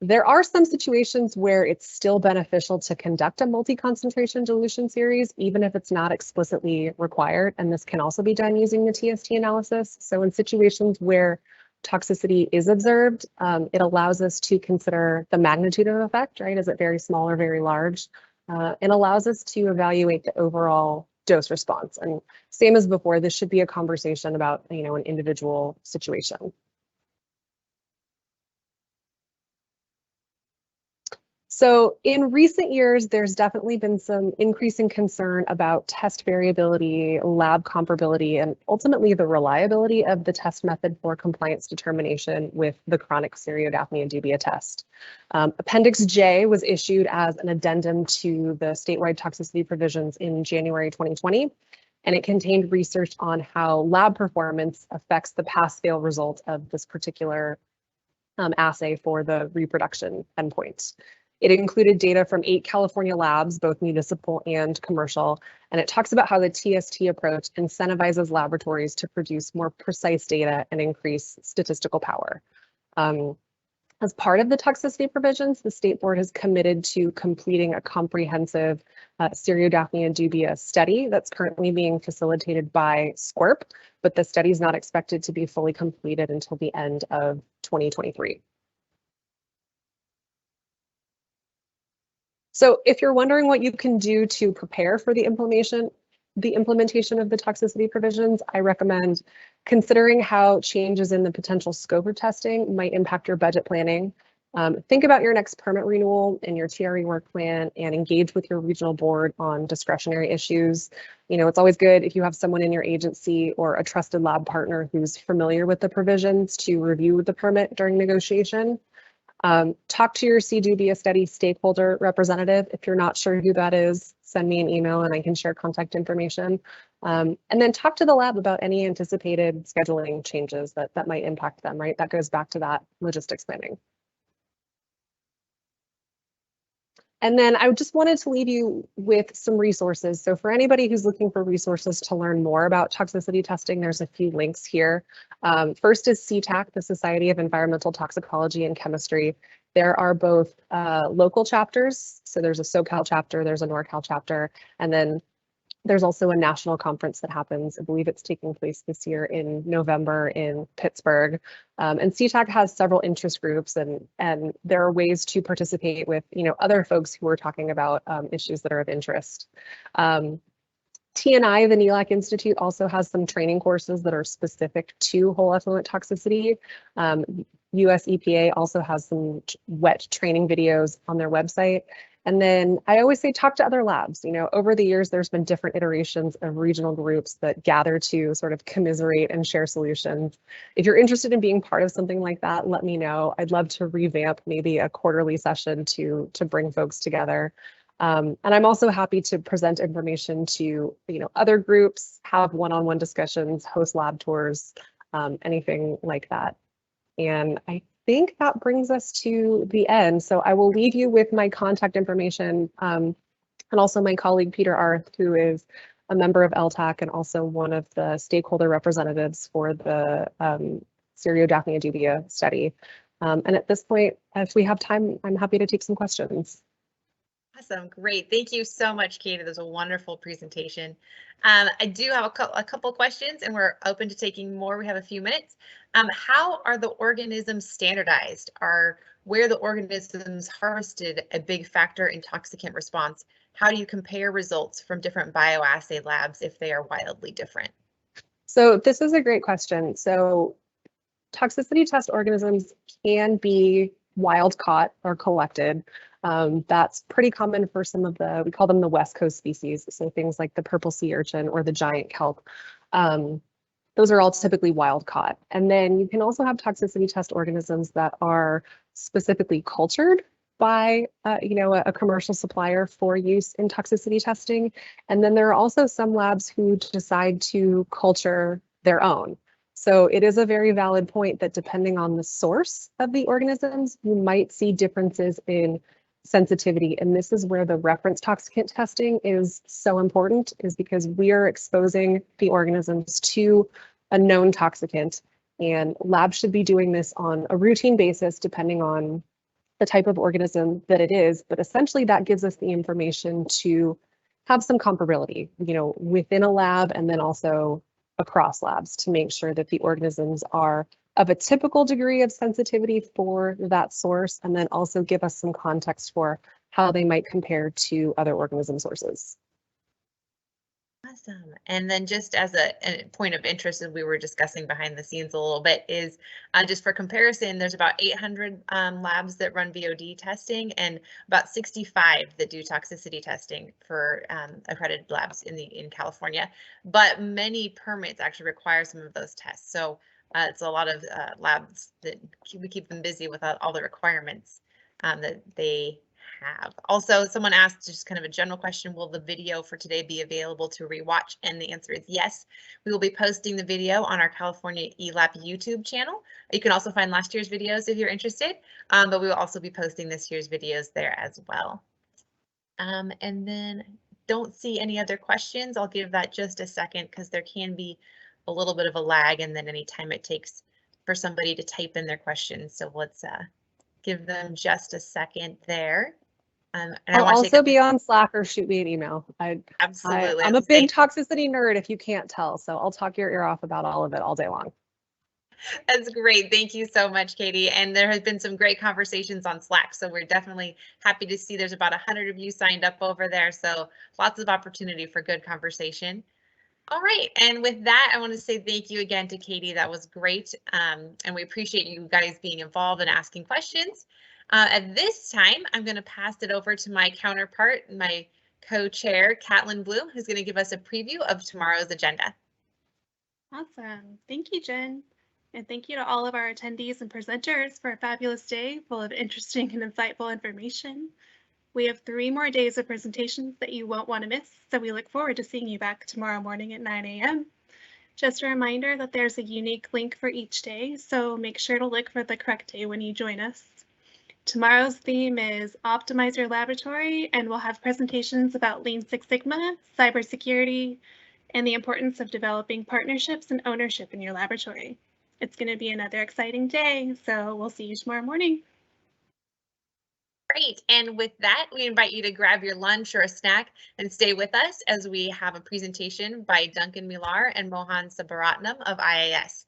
There are some situations where it's still beneficial to conduct a multi-concentration dilution series, even if it's not explicitly required. And this can also be done using the TST analysis. So in situations where toxicity is observed, it allows us to consider the magnitude of effect, right? Is it very small or very large? And allows us to evaluate the overall dose response. And same as before, this should be a conversation about, an individual situation. So in recent years, there's definitely been some increasing concern about test variability, lab comparability, and ultimately the reliability of the test method for compliance determination with the chronic Cereodaphnia dubia test. Appendix J was issued as an addendum to the statewide toxicity provisions in January 2020, and it contained research on how lab performance affects the pass-fail result of this particular assay for the reproduction endpoint. It included data from 8 California labs, both municipal and commercial, and it talks about how the TST approach incentivizes laboratories to produce more precise data and increase statistical power. As part of the toxicity provisions, the state board has committed to completing a comprehensive Cereodaphnia dubia study that's currently being facilitated by SCORP, but the study is not expected to be fully completed until the end of 2023. So if you're wondering what you can do to prepare for the implementation of the toxicity provisions, I recommend considering how changes in the potential scope of testing might impact your budget planning. Think about your next permit renewal and your TRE work plan, and engage with your regional board on discretionary issues. It's always good if you have someone in your agency or a trusted lab partner who's familiar with the provisions to review the permit during negotiation. Talk to your CDubia study stakeholder representative. If you're not sure who that is, send me an email and I can share contact information. And then talk to the lab about any anticipated scheduling changes that might impact them, right? That goes back to that logistics planning. And then I just wanted to leave you with some resources. So for anybody who's looking for resources to learn more about toxicity testing, there's a few links here. First is CTAC, the Society of Environmental Toxicology and Chemistry. There are both local chapters. So there's a SoCal chapter, there's a NorCal chapter, and then there's also a national conference that happens. I believe it's taking place this year in November in Pittsburgh. And CTAC has several interest groups, and there are ways to participate with other folks who are talking about issues that are of interest. TNI, the NELAC Institute, also has some training courses that are specific to whole effluent toxicity. US EPA also has some wet training videos on their website. And then I always say talk to other labs. Over the years, there's been different iterations of regional groups that gather to sort of commiserate and share solutions. If you're interested in being part of something like that, let me know. I'd love to revamp maybe a quarterly session to bring folks together. And I'm also happy to present information to other groups, have one-on-one discussions, host lab tours, anything like that. And I think that brings us to the end. So I will leave you with my contact information and also my colleague Peter Arth, who is a member of LTAC and also one of the stakeholder representatives for the Cereodaphnia dubia study. And at this point, if we have time, I'm happy to take some questions. Awesome, great. Thank you so much, Kate. That was a wonderful presentation. I do have a couple questions, and we're open to taking more. We have a few minutes. How are the organisms standardized? Are where the organisms harvested a big factor in toxicant response? How do you compare results from different bioassay labs if they are wildly different? So this is a great question. So toxicity test organisms can be wild caught or collected. That's pretty common for some of we call them the West Coast species. So things like the purple sea urchin or the giant kelp. Those are all typically wild caught. And then you can also have toxicity test organisms that are specifically cultured by a commercial supplier for use in toxicity testing. And then there are also some labs who decide to culture their own. So it is a very valid point that depending on the source of the organisms, you might see differences in sensitivity. And this is where the reference toxicant testing is so important, is because we are exposing the organisms to a known toxicant, and labs should be doing this on a routine basis, depending on the type of organism that it is, but essentially that gives us the information to have some comparability, within a lab and then also across labs to make sure that the organisms are of a typical degree of sensitivity for that source, and then also give us some context for how they might compare to other organism sources. Awesome. And then just as a point of interest, as we were discussing behind the scenes a little bit, is just for comparison, there's about 800 labs that run BOD testing and about 65 that do toxicity testing for accredited labs in California. But many permits actually require some of those tests. So it's a lot of labs that we keep them busy with all the requirements that they have. Also, someone asked just kind of a general question, will the video for today be available to rewatch? And the answer is yes. We will be posting the video on our California ELAP YouTube channel. You can also find last year's videos if you're interested, but we will also be posting this year's videos there as well. And then don't see any other questions. I'll give that just a second because there can be a little bit of a lag and then any time it takes for somebody to type in their questions. So let's give them just a second there. And I'll also be on Slack or shoot me an email. Absolutely. I'm a big toxicity nerd if you can't tell, so I'll talk your ear off about all of it all day long. That's great. Thank you so much, Katie. And there has been some great conversations on Slack, so we're definitely happy to see there's about 100 of you signed up over there, so lots of opportunity for good conversation. All right, and with that, I want to say thank you again to Katie. That was great, and we appreciate you guys being involved and asking questions. At this time, I'm going to pass it over to my counterpart, my co-chair, Catlin Bloom, who's going to give us a preview of tomorrow's agenda. Awesome. Thank you, Jen. And thank you to all of our attendees and presenters for a fabulous day full of interesting and insightful information. We have 3 more days of presentations that you won't want to miss, so we look forward to seeing you back tomorrow morning at 9 a.m. Just a reminder that there's a unique link for each day, so make sure to look for the correct day when you join us. Tomorrow's theme is Optimize Your Laboratory, and we'll have presentations about Lean Six Sigma, cybersecurity, and the importance of developing partnerships and ownership in your laboratory. It's going to be another exciting day, so we'll see you tomorrow morning. Great, and with that, we invite you to grab your lunch or a snack and stay with us as we have a presentation by Duncan Millar and Mohan Sabaratnam of IAS.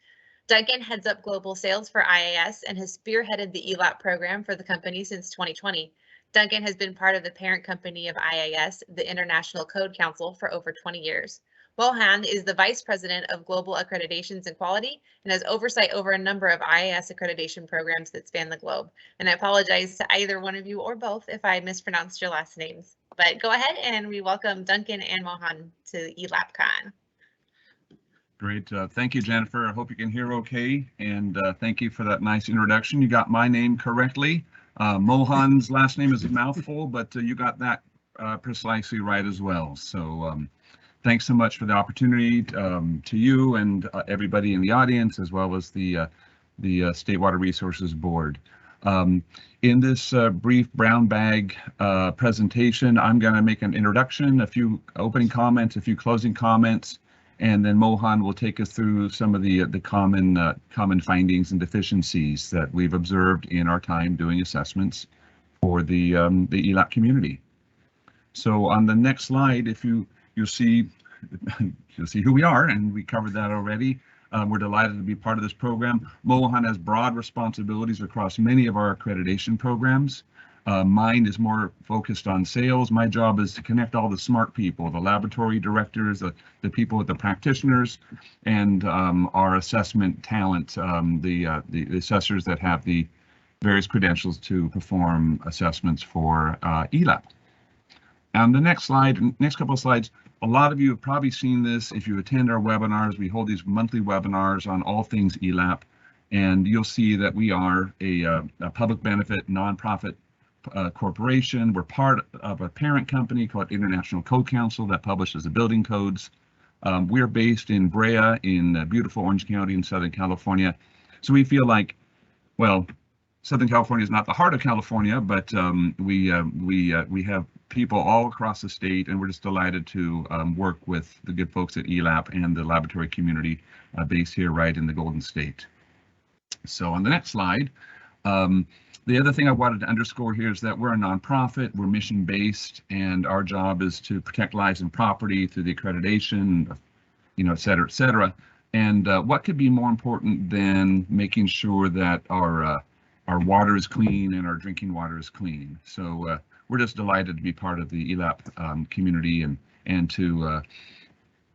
Duncan heads up global sales for IAS and has spearheaded the ELAP program for the company since 2020. Duncan has been part of the parent company of IAS, the International Code Council, for over 20 years. Mohan is the Vice President of Global Accreditations and Quality and has oversight over a number of IAS accreditation programs that span the globe. And I apologize to either one of you or both if I mispronounced your last names. But go ahead and we welcome Duncan and Mohan to ELAPCon. Great. Thank you, Jennifer. I hope you can hear okay. And thank you for that nice introduction. You got my name correctly. Mohan's last name is a mouthful, but you got that precisely right as well. So thanks so much for the opportunity to you and everybody in the audience, as well as the State Water Resources Board. In this brief brown bag presentation, I'm going to make an introduction, a few opening comments, a few closing comments, and then Mohan will take us through some of the common findings and deficiencies that we've observed in our time doing assessments for the ELAP community. So on the next slide, if you'll see who we are, and we covered that already. We're delighted to be part of this program. Mohan has broad responsibilities across many of our accreditation programs. Mine is more focused on sales. My job is to connect all the smart people, the laboratory directors, the people with the practitioners, and our assessment talent, the assessors that have the various credentials to perform assessments for ELAP. On the next slide, next couple of slides, a lot of you have probably seen this. If you attend our webinars, we hold these monthly webinars on all things ELAP, and you'll see that we are a public benefit nonprofit corporation. We're part of a parent company called International Code Council that publishes the building codes. We're based in Brea in beautiful Orange County in Southern California. So we feel like, well, Southern California is not the heart of California, but we have people all across the state, and we're just delighted to work with the good folks at ELAP and the laboratory community based here right in the Golden State. So on the next slide, The other thing I wanted to underscore here is that we're a nonprofit, we're mission-based, and our job is to protect lives and property through the accreditation, et cetera, et cetera. And what could be more important than making sure that our water is clean and our drinking water is clean? So we're just delighted to be part of the ELAP community and to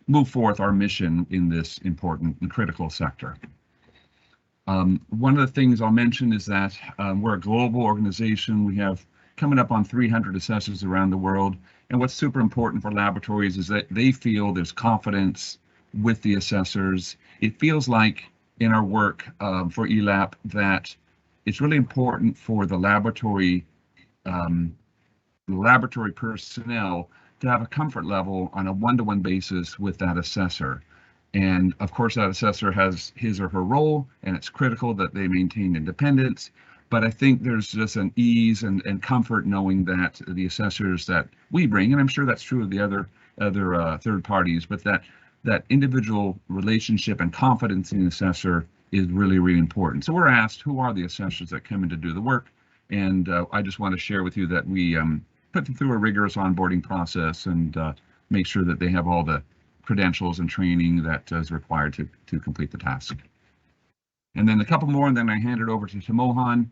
move forth our mission in this important and critical sector. One of the things I'll mention is that we're a global organization. We have coming up on 300 assessors around the world. And what's super important for laboratories is that they feel there's confidence with the assessors. It feels like in our work for ELAP that it's really important for the laboratory personnel to have a comfort level on a one-to-one basis with that assessor. And of course, that assessor has his or her role, and it's critical that they maintain independence. But I think there's just an ease and comfort knowing that the assessors that we bring, and I'm sure that's true of the other third parties, but that individual relationship and confidence in the assessor is really, really important. So we're asked, who are the assessors that come in to do the work? And I just want to share with you that we put them through a rigorous onboarding process and make sure that they have all the credentials and training that is required to complete the task. And then a couple more, and then I hand it over to Mohan.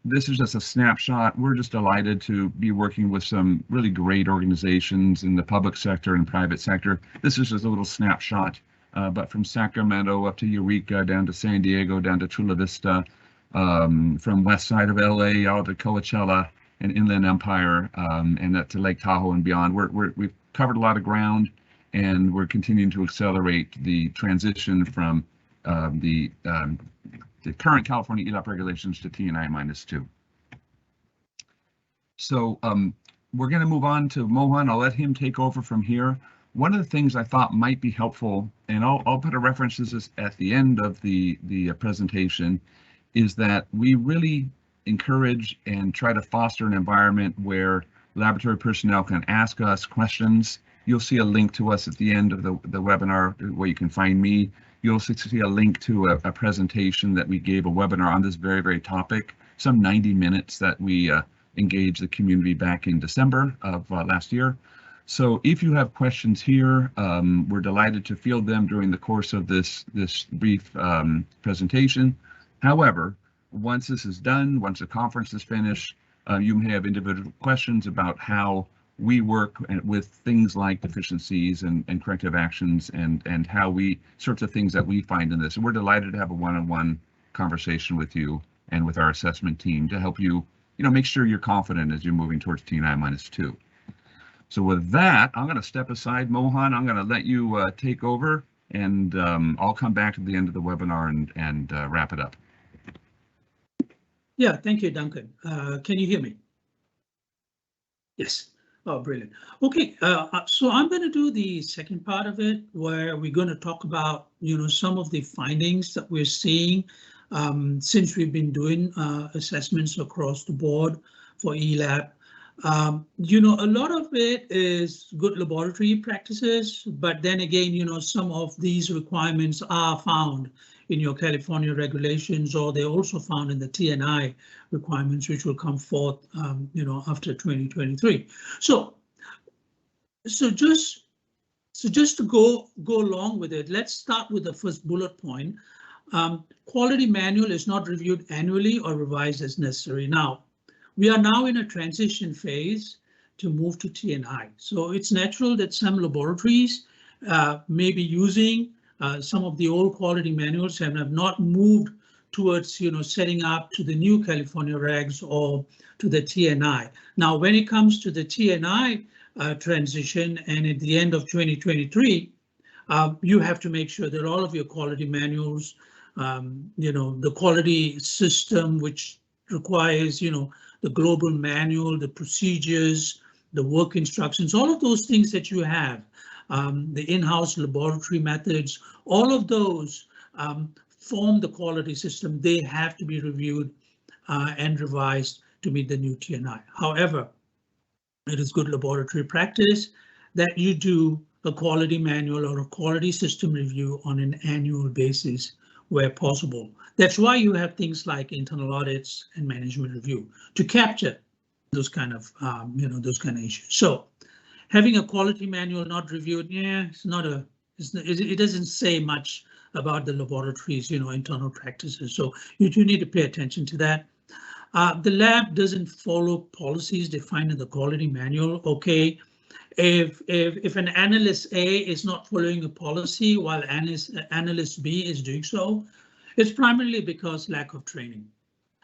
This is just a snapshot. We're just delighted to be working with some really great organizations in the public sector and private sector. This is just a little snapshot, but from Sacramento up to Eureka, down to San Diego, down to Chula Vista, from west side of LA out to Coachella and Inland Empire, and up to Lake Tahoe and beyond. We've covered a lot of ground, and we're continuing to accelerate the transition from the current California ELAP regulations to TNI -2. So we're going to move on to Mohan. I'll let him take over from here. One of the things I thought might be helpful, and I'll put a reference to this at the end of the presentation, is that we really encourage and try to foster an environment where laboratory personnel can ask us questions. You'll see a link to us at the end of the webinar where you can find me. You'll see a link to a presentation that we gave a webinar on this very, very topic, some 90 minutes that we engaged the community back in December of last year. So if you have questions here, we're delighted to field them during the course of this brief presentation. However, once this is done, once the conference is finished, you may have individual questions about how we work with things like deficiencies and corrective actions and how sorts of things that we find in this. And we're delighted to have a one-on-one conversation with you and with our assessment team to help you, make sure you're confident as you're moving towards TNI -2. So with that, I'm going to step aside. Mohan, I'm going to let you take over, and I'll come back at the end of the webinar and wrap it up. Yeah, thank you, Duncan. Can you hear me? Yes. Oh, brilliant. Okay, so I'm going to do the second part of it, where we're going to talk about, some of the findings that we're seeing since we've been doing assessments across the board for ELAP. A lot of it is good laboratory practices, but then again, some of these requirements are found in your California regulations, or they're also found in the TNI requirements, which will come forth, after 2023. So just to go along with it, let's start with the first bullet point. Quality manual is not reviewed annually or revised as necessary. Now, we are now in a transition phase to move to TNI. So it's natural that some laboratories may be using some of the old quality manuals and have not moved towards, setting up to the new California regs or to the TNI. Now, when it comes to the TNI transition, and at the end of 2023, you have to make sure that all of your quality manuals, the quality system, which requires, the global manual, the procedures, the work instructions, all of those things that you have, the in-house laboratory methods, all of those form the quality system. They have to be reviewed and revised to meet the new TNI. However, it is good laboratory practice that you do a quality manual or a quality system review on an annual basis where possible. That's why you have things like internal audits and management review to capture those kind of, those kind of issues. So having a quality manual not reviewed, it's not a, it doesn't say much about the laboratories, internal practices. So you do need to pay attention to that. The lab doesn't follow policies defined in the quality manual. Okay, if an analyst A is not following a policy while analyst B is doing so, it's primarily because lack of training.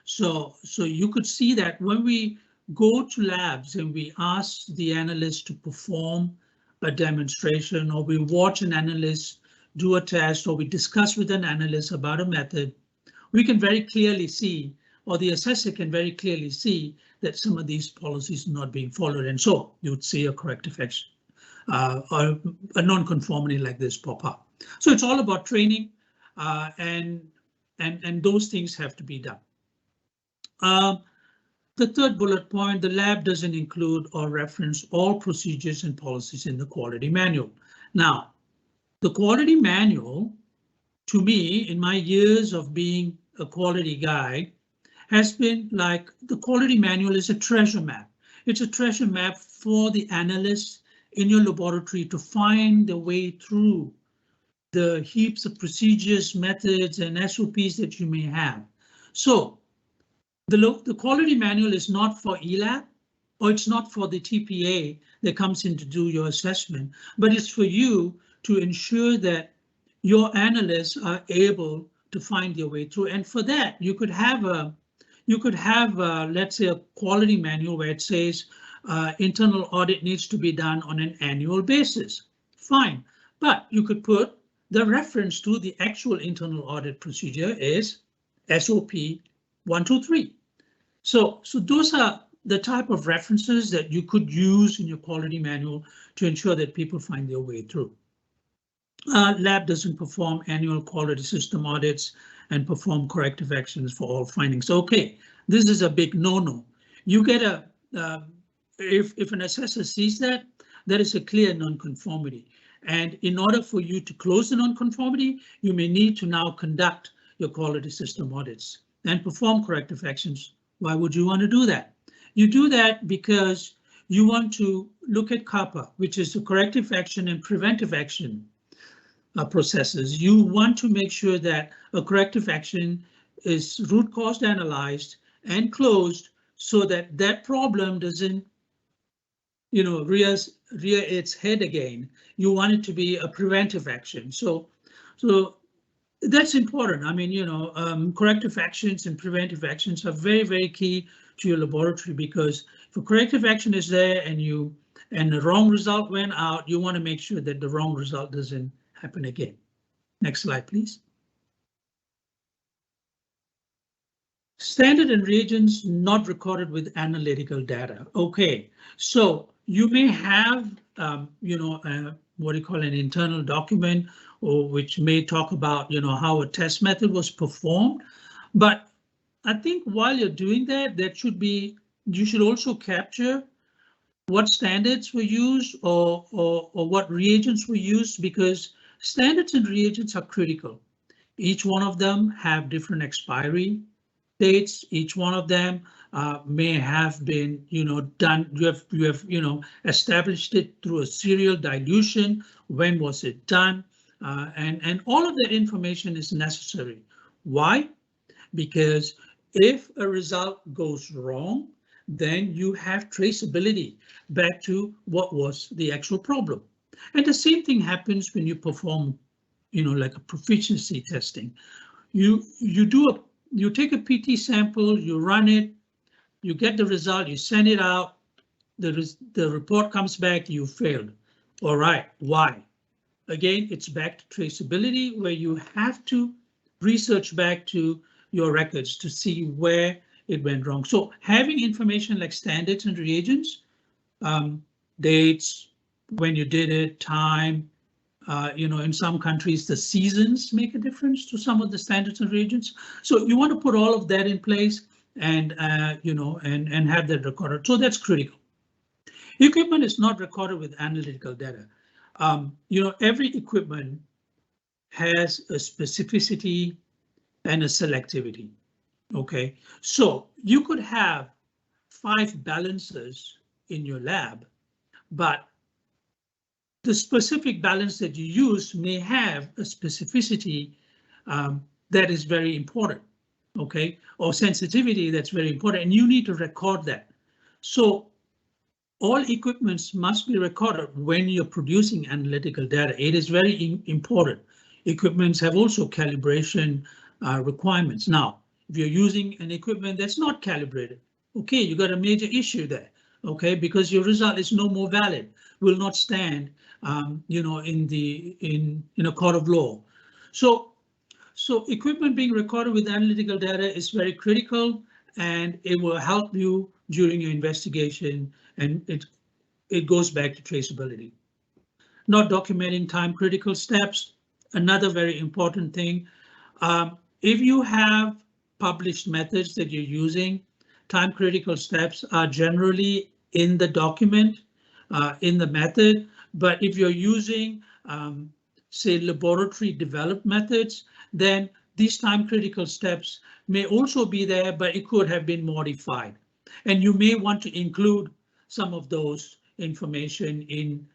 So you could see that when we go to labs and we ask the analyst to perform a demonstration, or we watch an analyst do a test, or we discuss with an analyst about a method, we can very clearly see, or the assessor can very clearly see, that some of these policies are not being followed, and so you would see a corrective action or a non-conformity like this pop up. So it's all about training, and those things have to be done. The third bullet point, the lab doesn't include or reference all procedures and policies in the quality manual. Now, the quality manual, to me, in my years of being a quality guy, has been like the quality manual is a treasure map. It's a treasure map for the analysts in your laboratory to find their way through the heaps of procedures, methods, and SOPs that you may have. So the quality manual is not for ELAP, or it's not for the TPA that comes in to do your assessment, but it's for you to ensure that your analysts are able to find their way through. And for that, you could have let's say a quality manual where it says internal audit needs to be done on an annual basis. Fine, but you could put the reference to the actual internal audit procedure is SOP 123. So those are the type of references that you could use in your quality manual to ensure that people find their way through. Lab doesn't perform annual quality system audits and perform corrective actions for all findings. Okay, this is a big no-no. You get if an assessor sees that, there is a clear nonconformity. And in order for you to close the nonconformity, you may need to now conduct your quality system audits and perform corrective actions. Why would you want to do that? You do that because you want to look at CAPA, which is the corrective action and preventive action processes. You want to make sure that a corrective action is root cause analyzed and closed so that that problem doesn't, rear its head again. You want it to be a preventive action. So that's important. I mean, corrective actions and preventive actions are very, very key to your laboratory, because if a corrective action is there and the wrong result went out, you want to make sure that the wrong result doesn't happen again. Next slide, please. Standard and reagents not recorded with analytical data. Okay, so you may have, what do you call an internal document, or which may talk about, how a test method was performed. But I think while you're doing that, you should also capture what standards were used or what reagents were used, because standards and reagents are critical. Each one of them have different expiry dates. Each one of them may have been, done. You have established it through a serial dilution. When was it done? And all of that information is necessary. Why? Because if a result goes wrong, then you have traceability back to what was the actual problem. And the same thing happens when you perform, like a proficiency testing. You take a PT sample, you run it, you get the result, you send it out, the report comes back, you failed. All right, why? Again, it's back to traceability, where you have to research back to your records to see where it went wrong. So having information like standards and reagents, dates, when you did it, time, in some countries, the seasons make a difference to some of the standards and reagents. So you want to put all of that in place and, and have that recorded. So that's critical. Equipment is not recorded with analytical data. Every equipment has a specificity and a selectivity. Okay, so you could have 5 balances in your lab, but the specific balance that you use may have a specificity that is very important, okay, or sensitivity that's very important, and you need to record that. So all equipments must be recorded when you're producing analytical data. It is very important. Equipments have also calibration requirements. Now, if you're using an equipment that's not calibrated, okay, you got a major issue there, okay, because your result is no more valid, will not stand, you know, in a court of law. So equipment being recorded with analytical data is very critical, and it will help you during your investigation, and it goes back to traceability. Not documenting time critical steps, another very important thing. If you have published methods that you're using, time critical steps are generally in the document, in the method, but if you're using, say, laboratory developed methods, then these time critical steps may also be there, but it could have been modified. And you may want to include some of those information in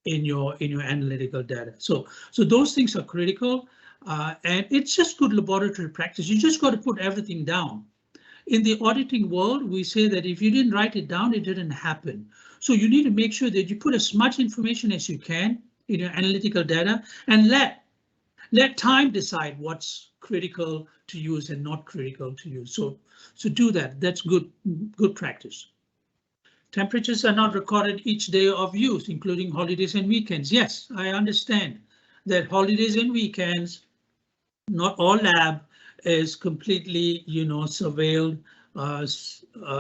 your analytical data. So those things are critical, and it's just good laboratory practice. You just got to put everything down. In the auditing world, we say that if you didn't write it down, it didn't happen. So you need to make sure that you put as much information as you can in your analytical data, and let time decide what's critical to use and not critical to use. So do that. That's good practice. Temperatures are not recorded each day of use, including holidays and weekends. Yes, I understand that holidays and weekends, not all lab is completely, you know, surveilled,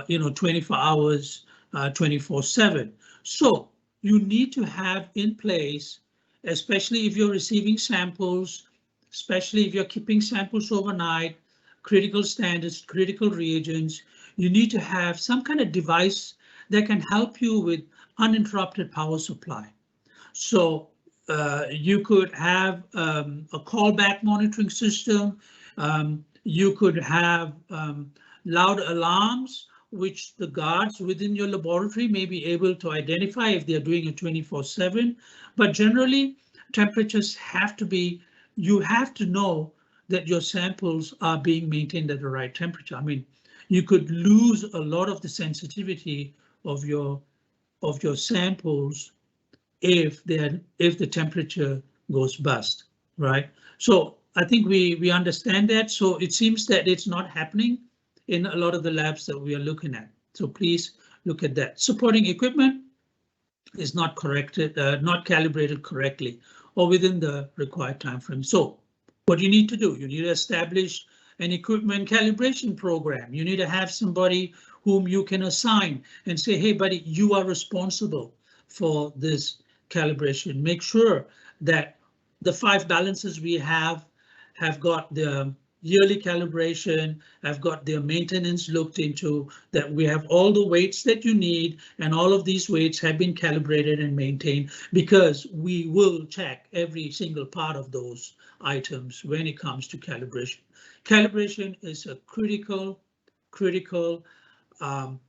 you know, 24 hours, 24/7. So you need to have in place, especially if you're receiving samples, especially if you're keeping samples overnight, critical standards, critical reagents, you need to have some kind of device that can help you with uninterrupted power supply. So you could have a callback monitoring system. You could have loud alarms, which the guards within your laboratory may be able to identify if they're doing it 24/7. But generally, temperatures have to be, you have to know that your samples are being maintained at the right temperature. I mean, you could lose a lot of the sensitivity of your samples if the temperature goes bust, right? So I think we understand that. So it seems that it's not happening in a lot of the labs that we are looking at. So please look at that. Supporting equipment is not corrected, not calibrated correctly or within the required time frame. So what you need to do, you need to establish an equipment calibration program. You need to have somebody whom you can assign and say, hey, buddy, you are responsible for this calibration. Make sure that the 5 balances we have got the yearly calibration, have got their maintenance looked into, that we have all the weights that you need, and all of these weights have been calibrated and maintained, because we will check every single part of those items when it comes to calibration. Calibration is a critical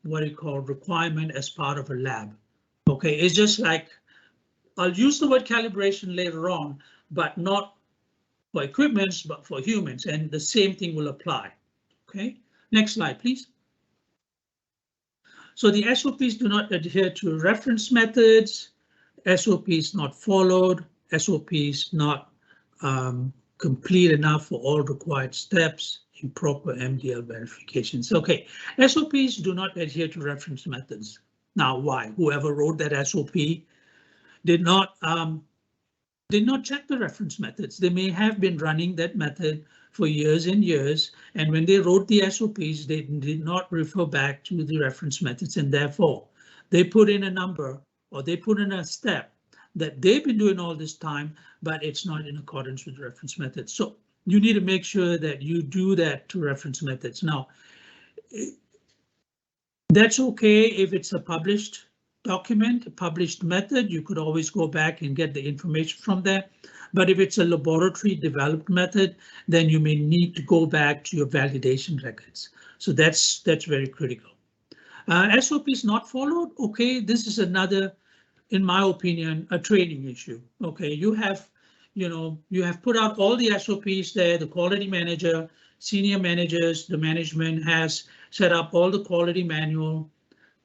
what you call requirement as part of a lab. Okay, it's just like, I'll use the word calibration later on, but not for equipments, but for humans, and the same thing will apply. Okay, next slide, please. So the SOPs do not adhere to reference methods, SOPs not followed, SOPs not complete enough for all required steps, improper MDL verifications. Okay, SOPs do not adhere to reference methods. Now, why? Whoever wrote that SOP did not check the reference methods. They may have been running that method for years and years, and when they wrote the SOPs, they did not refer back to the reference methods, and therefore they put in a number, or they put in a step that they've been doing all this time, but it's not in accordance with reference methods. So you need to make sure that you do that to reference methods. Now, that's okay if it's a published document, a published method, you could always go back and get the information from there. But if it's a laboratory developed method, then you may need to go back to your validation records. So that's very critical. SOPs not followed. OK, this is another, in my opinion, a training issue. OK, you have put out all the SOPs there. The quality manager, senior managers, the management has set up all the quality manual,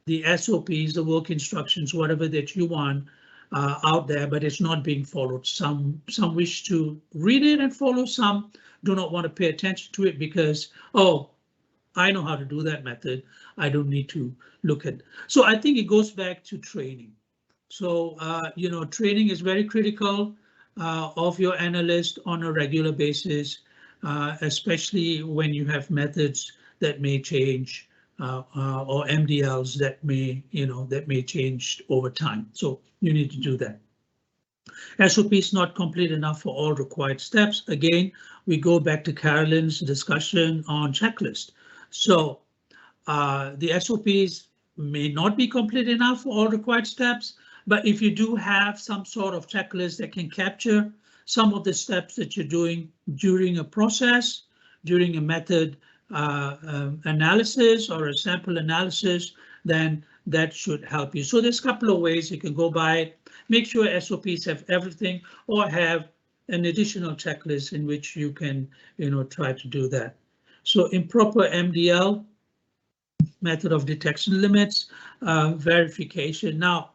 the SOPs, the work instructions, whatever that you want out there, but it's not being followed. Some wish to read it and follow, some do not want to pay attention to it because, oh, I know how to do that method. I don't need to look at. So I think it goes back to training. So, training is very critical of your analyst on a regular basis, especially when you have methods that may change or MDLs that may change over time. So you need to do that. SOP is not complete enough for all required steps. Again, we go back to Carolyn's discussion on checklist. So the SOPs may not be complete enough for all required steps, but if you do have some sort of checklist that can capture some of the steps that you're doing during a process, during a method analysis or a sample analysis, then that should help you. So there's a couple of ways you can go by it. Make sure SOPs have everything or have an additional checklist in which you can, try to do that. So improper MDL, method of detection limits, verification. Now,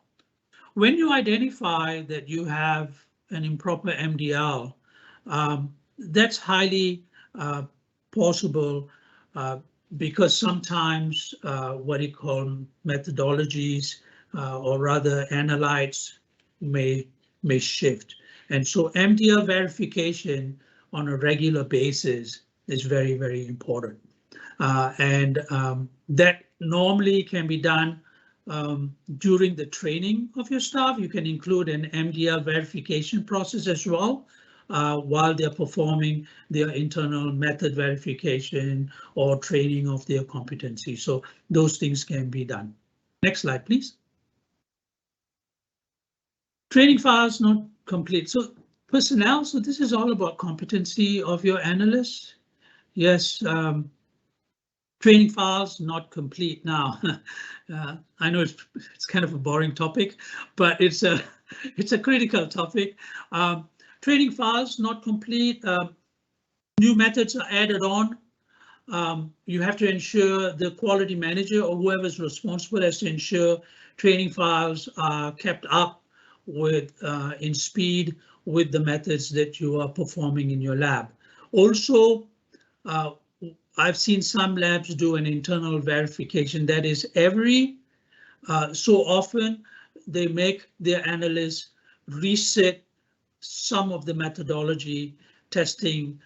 when you identify that you have an improper MDL, that's highly possible because sometimes what you call methodologies or rather analytes may shift. And so MDL verification on a regular basis is very, very important. That normally can be done during the training of your staff. You can include an MDL verification process as well while they're performing their internal method verification or training of their competency. So those things can be done. Next slide, please. Training files not complete. So personnel, so this is all about competency of your analysts. Yes, training files not complete. Now, I know it's kind of a boring topic, but it's a critical topic. Training files not complete. New methods are added on. You have to ensure the quality manager or whoever is responsible has to ensure training files are kept up with in speed with the methods that you are performing in your lab. Also, I've seen some labs do an internal verification. That is, every so often they make their analysts reset some of the methodology testing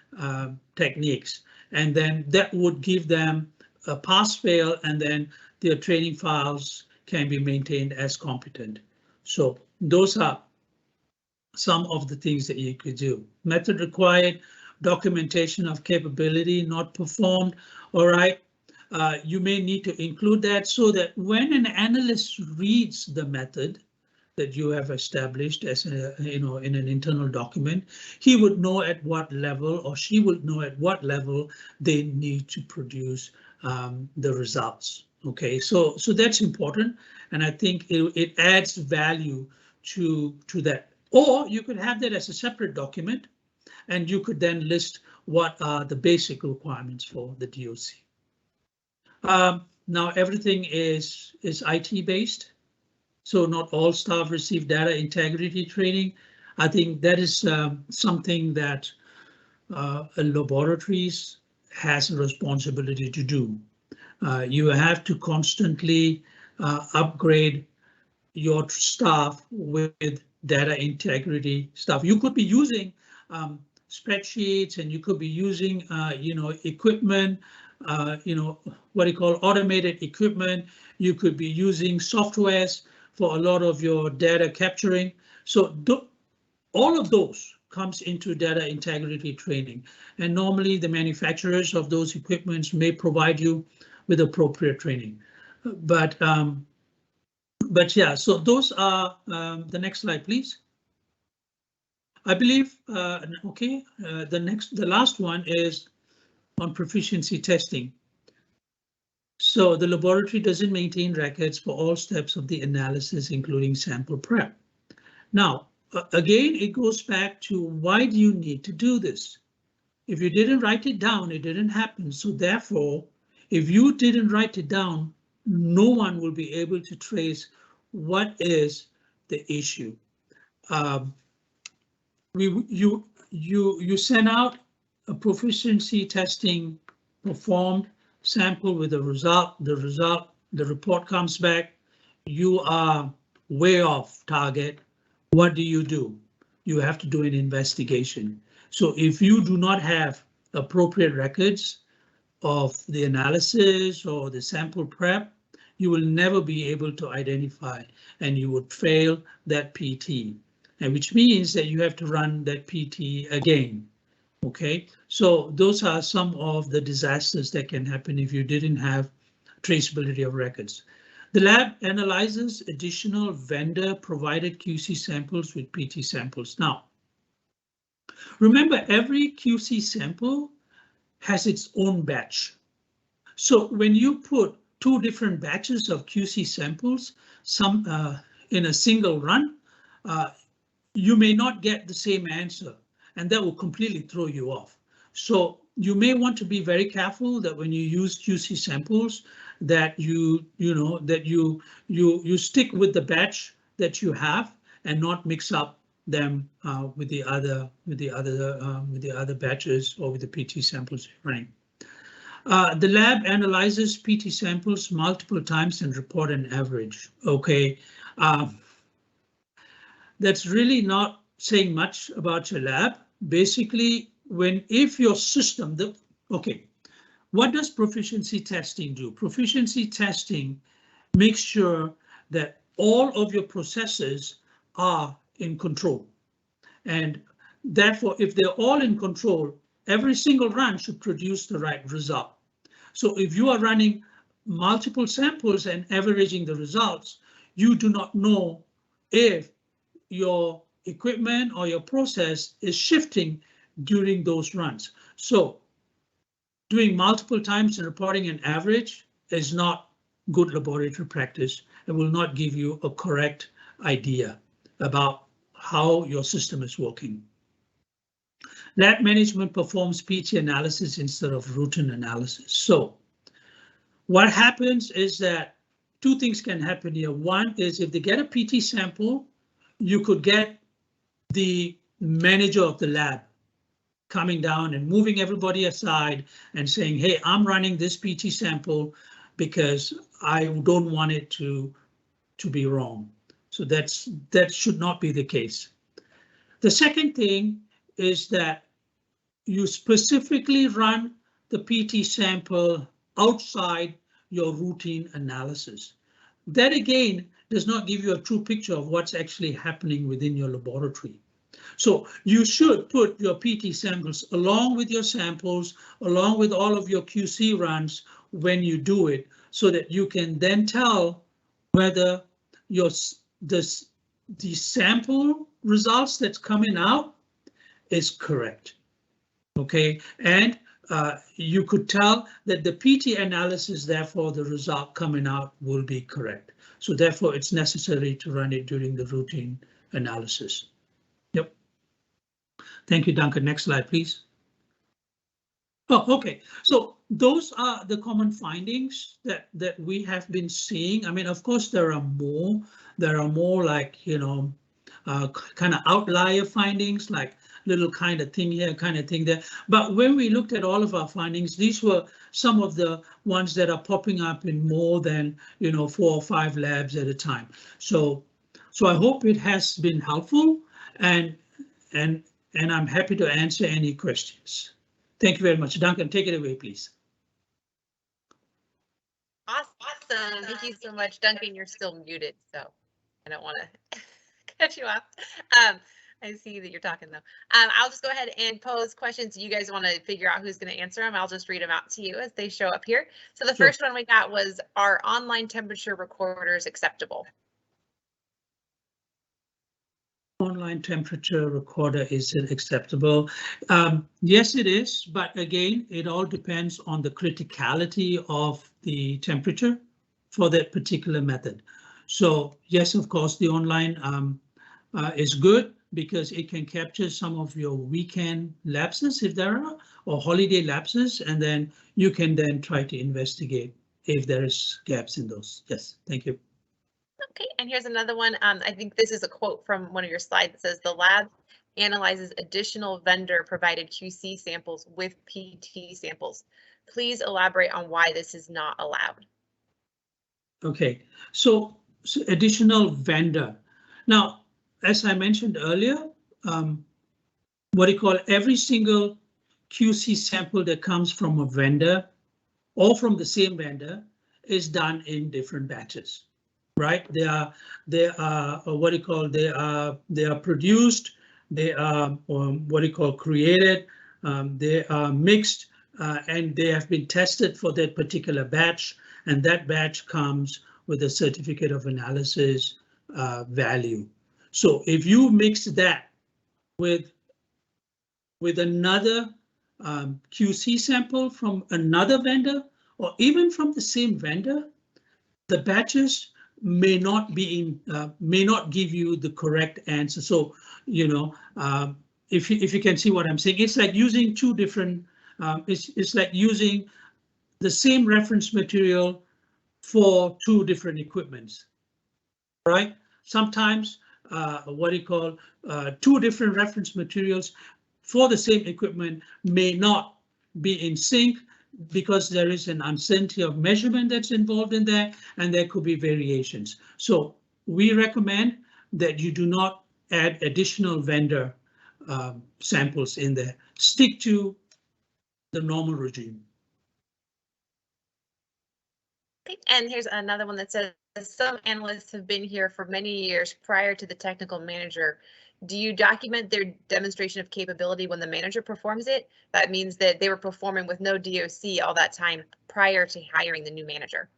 techniques, and then that would give them a pass-fail, and then their training files can be maintained as competent. So those are some of the things that you could do. Method required, documentation of capability not performed. All right, you may need to include that so that when an analyst reads the method that you have established as a, in an internal document, he would know at what level or she would know at what level they need to produce the results. OK, so that's important, and I think it adds value to that. Or you could have that as a separate document, and you could then list what are the basic requirements for the DOC. Now everything is IT based, so not all staff receive data integrity training. I think that is something that laboratories has a responsibility to do. You have to constantly upgrade your staff with data integrity stuff. You could be using spreadsheets, and you could be using equipment, what do you call automated equipment. You could be using softwares for a lot of your data capturing. So all of those comes into data integrity training, and normally the manufacturers of those equipments may provide you with appropriate training. But But yeah, so those are the next slide, please. I believe, okay, the last one is on proficiency testing. So the laboratory doesn't maintain records for all steps of the analysis, including sample prep. Now, again, it goes back to why do you need to do this? If you didn't write it down, it didn't happen. So therefore, if you didn't write it down, no one will be able to trace what is the issue. You send out a proficiency testing performed sample with a result, the report comes back, you are way off target. What do? You have to do an investigation. So if you do not have appropriate records of the analysis or the sample prep, you will never be able to identify and you would fail that PT, and which means that you have to run that PT again. OK, so those are some of the disasters that can happen if you didn't have traceability of records. The lab analyzes additional vendor provided QC samples with PT samples. Now, remember, every QC sample has its own batch. So when you put two different batches of QC samples, some in a single run, you may not get the same answer, and that will completely throw you off. So you may want to be very careful that when you use QC samples, that you stick with the batch that you have and not mix up them with the other batches or with the PT samples you're running. The lab analyzes PT samples multiple times and report an average. OK, that's really not saying much about your lab. Basically, if your system, OK, what does proficiency testing do? Proficiency testing makes sure that all of your processes are in control. And therefore, if they're all in control, every single run should produce the right result. So if you are running multiple samples and averaging the results, you do not know if your equipment or your process is shifting during those runs. So doing multiple times and reporting an average is not good laboratory practice. It will not give you a correct idea about how your system is working. Lab management performs PT analysis instead of routine analysis. So what happens is that two things can happen here. One is if they get a PT sample, you could get the manager of the lab coming down and moving everybody aside and saying, hey, I'm running this PT sample because I don't want it to be wrong. So that should not be the case. The second thing is that you specifically run the PT sample outside your routine analysis. That again does not give you a true picture of what's actually happening within your laboratory. So you should put your PT samples along with your samples, along with all of your QC runs when you do it, so that you can then tell whether the sample results that's coming out is correct. OK, and you could tell that the PT analysis, therefore, the result coming out will be correct. So therefore, it's necessary to run it during the routine analysis. Yep. Thank you, Duncan. Next slide, please. Oh, OK. So those are the common findings that we have been seeing. I mean, of course, there are more. There are more like, kind of outlier findings, like little kind of thing here, kind of thing there. But when we looked at all of our findings, these were some of the ones that are popping up in more than 4 or 5 labs at a time. So I hope it has been helpful, and I'm happy to answer any questions. Thank you very much. Duncan, take it away, please. Awesome. Thank you so much, Duncan. You're still muted, so I don't want to cut you off. I see that you're talking though. I'll just go ahead and pose questions. You guys want to figure out who's going to answer them. I'll just read them out to you as they show up here. So the first one we got was, are online temperature recorders acceptable? online temperature recorder, is it acceptable? Yes, it is, but again, it all depends on the criticality of the temperature for that particular method. So yes, of course, the online is good because it can capture some of your weekend lapses if there are, or holiday lapses, and then you can then try to investigate if there is gaps in those. Yes, thank you. Okay, and here's another one. I think this is a quote from one of your slides that says the lab analyzes additional vendor provided QC samples with PT samples. Please elaborate on why this is not allowed. Okay, so additional vendor. Now, as I mentioned earlier, what you call every single QC sample that comes from a vendor or from the same vendor is done in different batches. Right, they are what you call they are produced, they are what you call created, they are mixed, and they have been tested for that particular batch, and that batch comes with a certificate of analysis value. So if you mix that with another QC sample from another vendor, or even from the same vendor, the batches may not be may not give you the correct answer. So, you know, if you can see what I'm saying, it's like using two different. It's like using the same reference material for two different equipments, right? Sometimes what you call two different reference materials for the same equipment may not be in sync, because there is an uncertainty of measurement that's involved in there, and there could be variations. So we recommend that you do not add additional vendor samples in there. Stick to the normal regime. Okay, and here's another one that says, some analysts have been here for many years prior to the technical manager. Do you document their demonstration of capability when the manager performs it? That means that they were performing with no DOC all that time prior to hiring the new manager.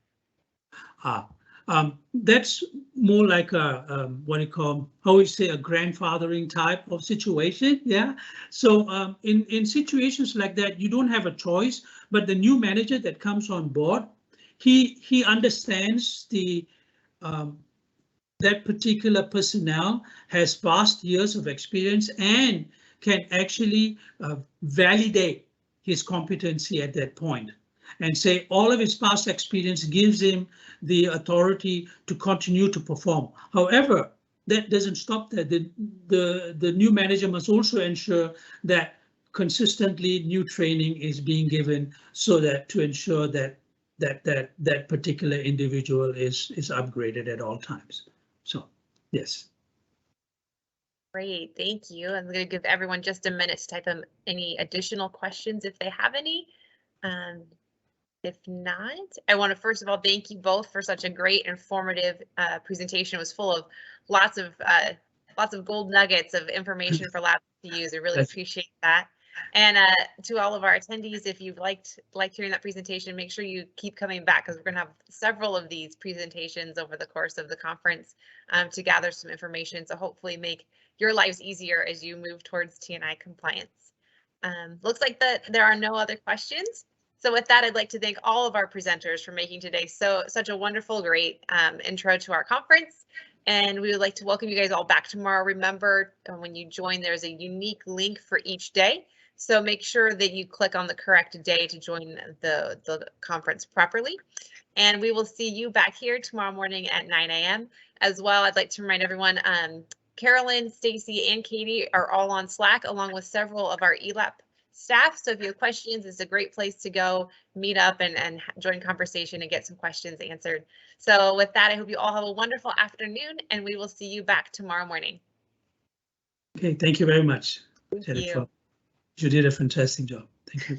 That's more like a what you call, how we say, a grandfathering type of situation. Yeah. So in situations like that, you don't have a choice, but the new manager that comes on board, he understands the that particular personnel has vast years of experience and can actually validate his competency at that point, and say all of his past experience gives him the authority to continue to perform. However, that doesn't stop there. The new manager must also ensure that consistently new training is being given, so that to ensure that that particular individual is upgraded at all times. So, yes. Great, thank you. I'm going to give everyone just a minute to type in any additional questions if they have any. If not, I want to first of all thank you both for such a great, informative presentation. It was full of lots of gold nuggets of information for labs to use. I really appreciate that. And to all of our attendees, if you've liked hearing that presentation, make sure you keep coming back, because we're going to have several of these presentations over the course of the conference to gather some information to hopefully make your lives easier as you move towards T&I compliance. Looks like that there are no other questions. So with that, I'd like to thank all of our presenters for making today such a wonderful, great intro to our conference. And we would like to welcome you guys all back tomorrow. Remember, when you join, there's a unique link for each day. So make sure that you click on the correct day to join the conference properly. And we will see you back here tomorrow morning at 9 a.m. As well, I'd like to remind everyone, Carolyn, Stacey, and Katie are all on Slack, along with several of our ELAP staff. So if you have questions, it's a great place to go meet up and join conversation and get some questions answered. So with that, I hope you all have a wonderful afternoon, and we will see you back tomorrow morning. Okay, thank you very much, Jennifer. Thank you. You did a fantastic job. Thank you.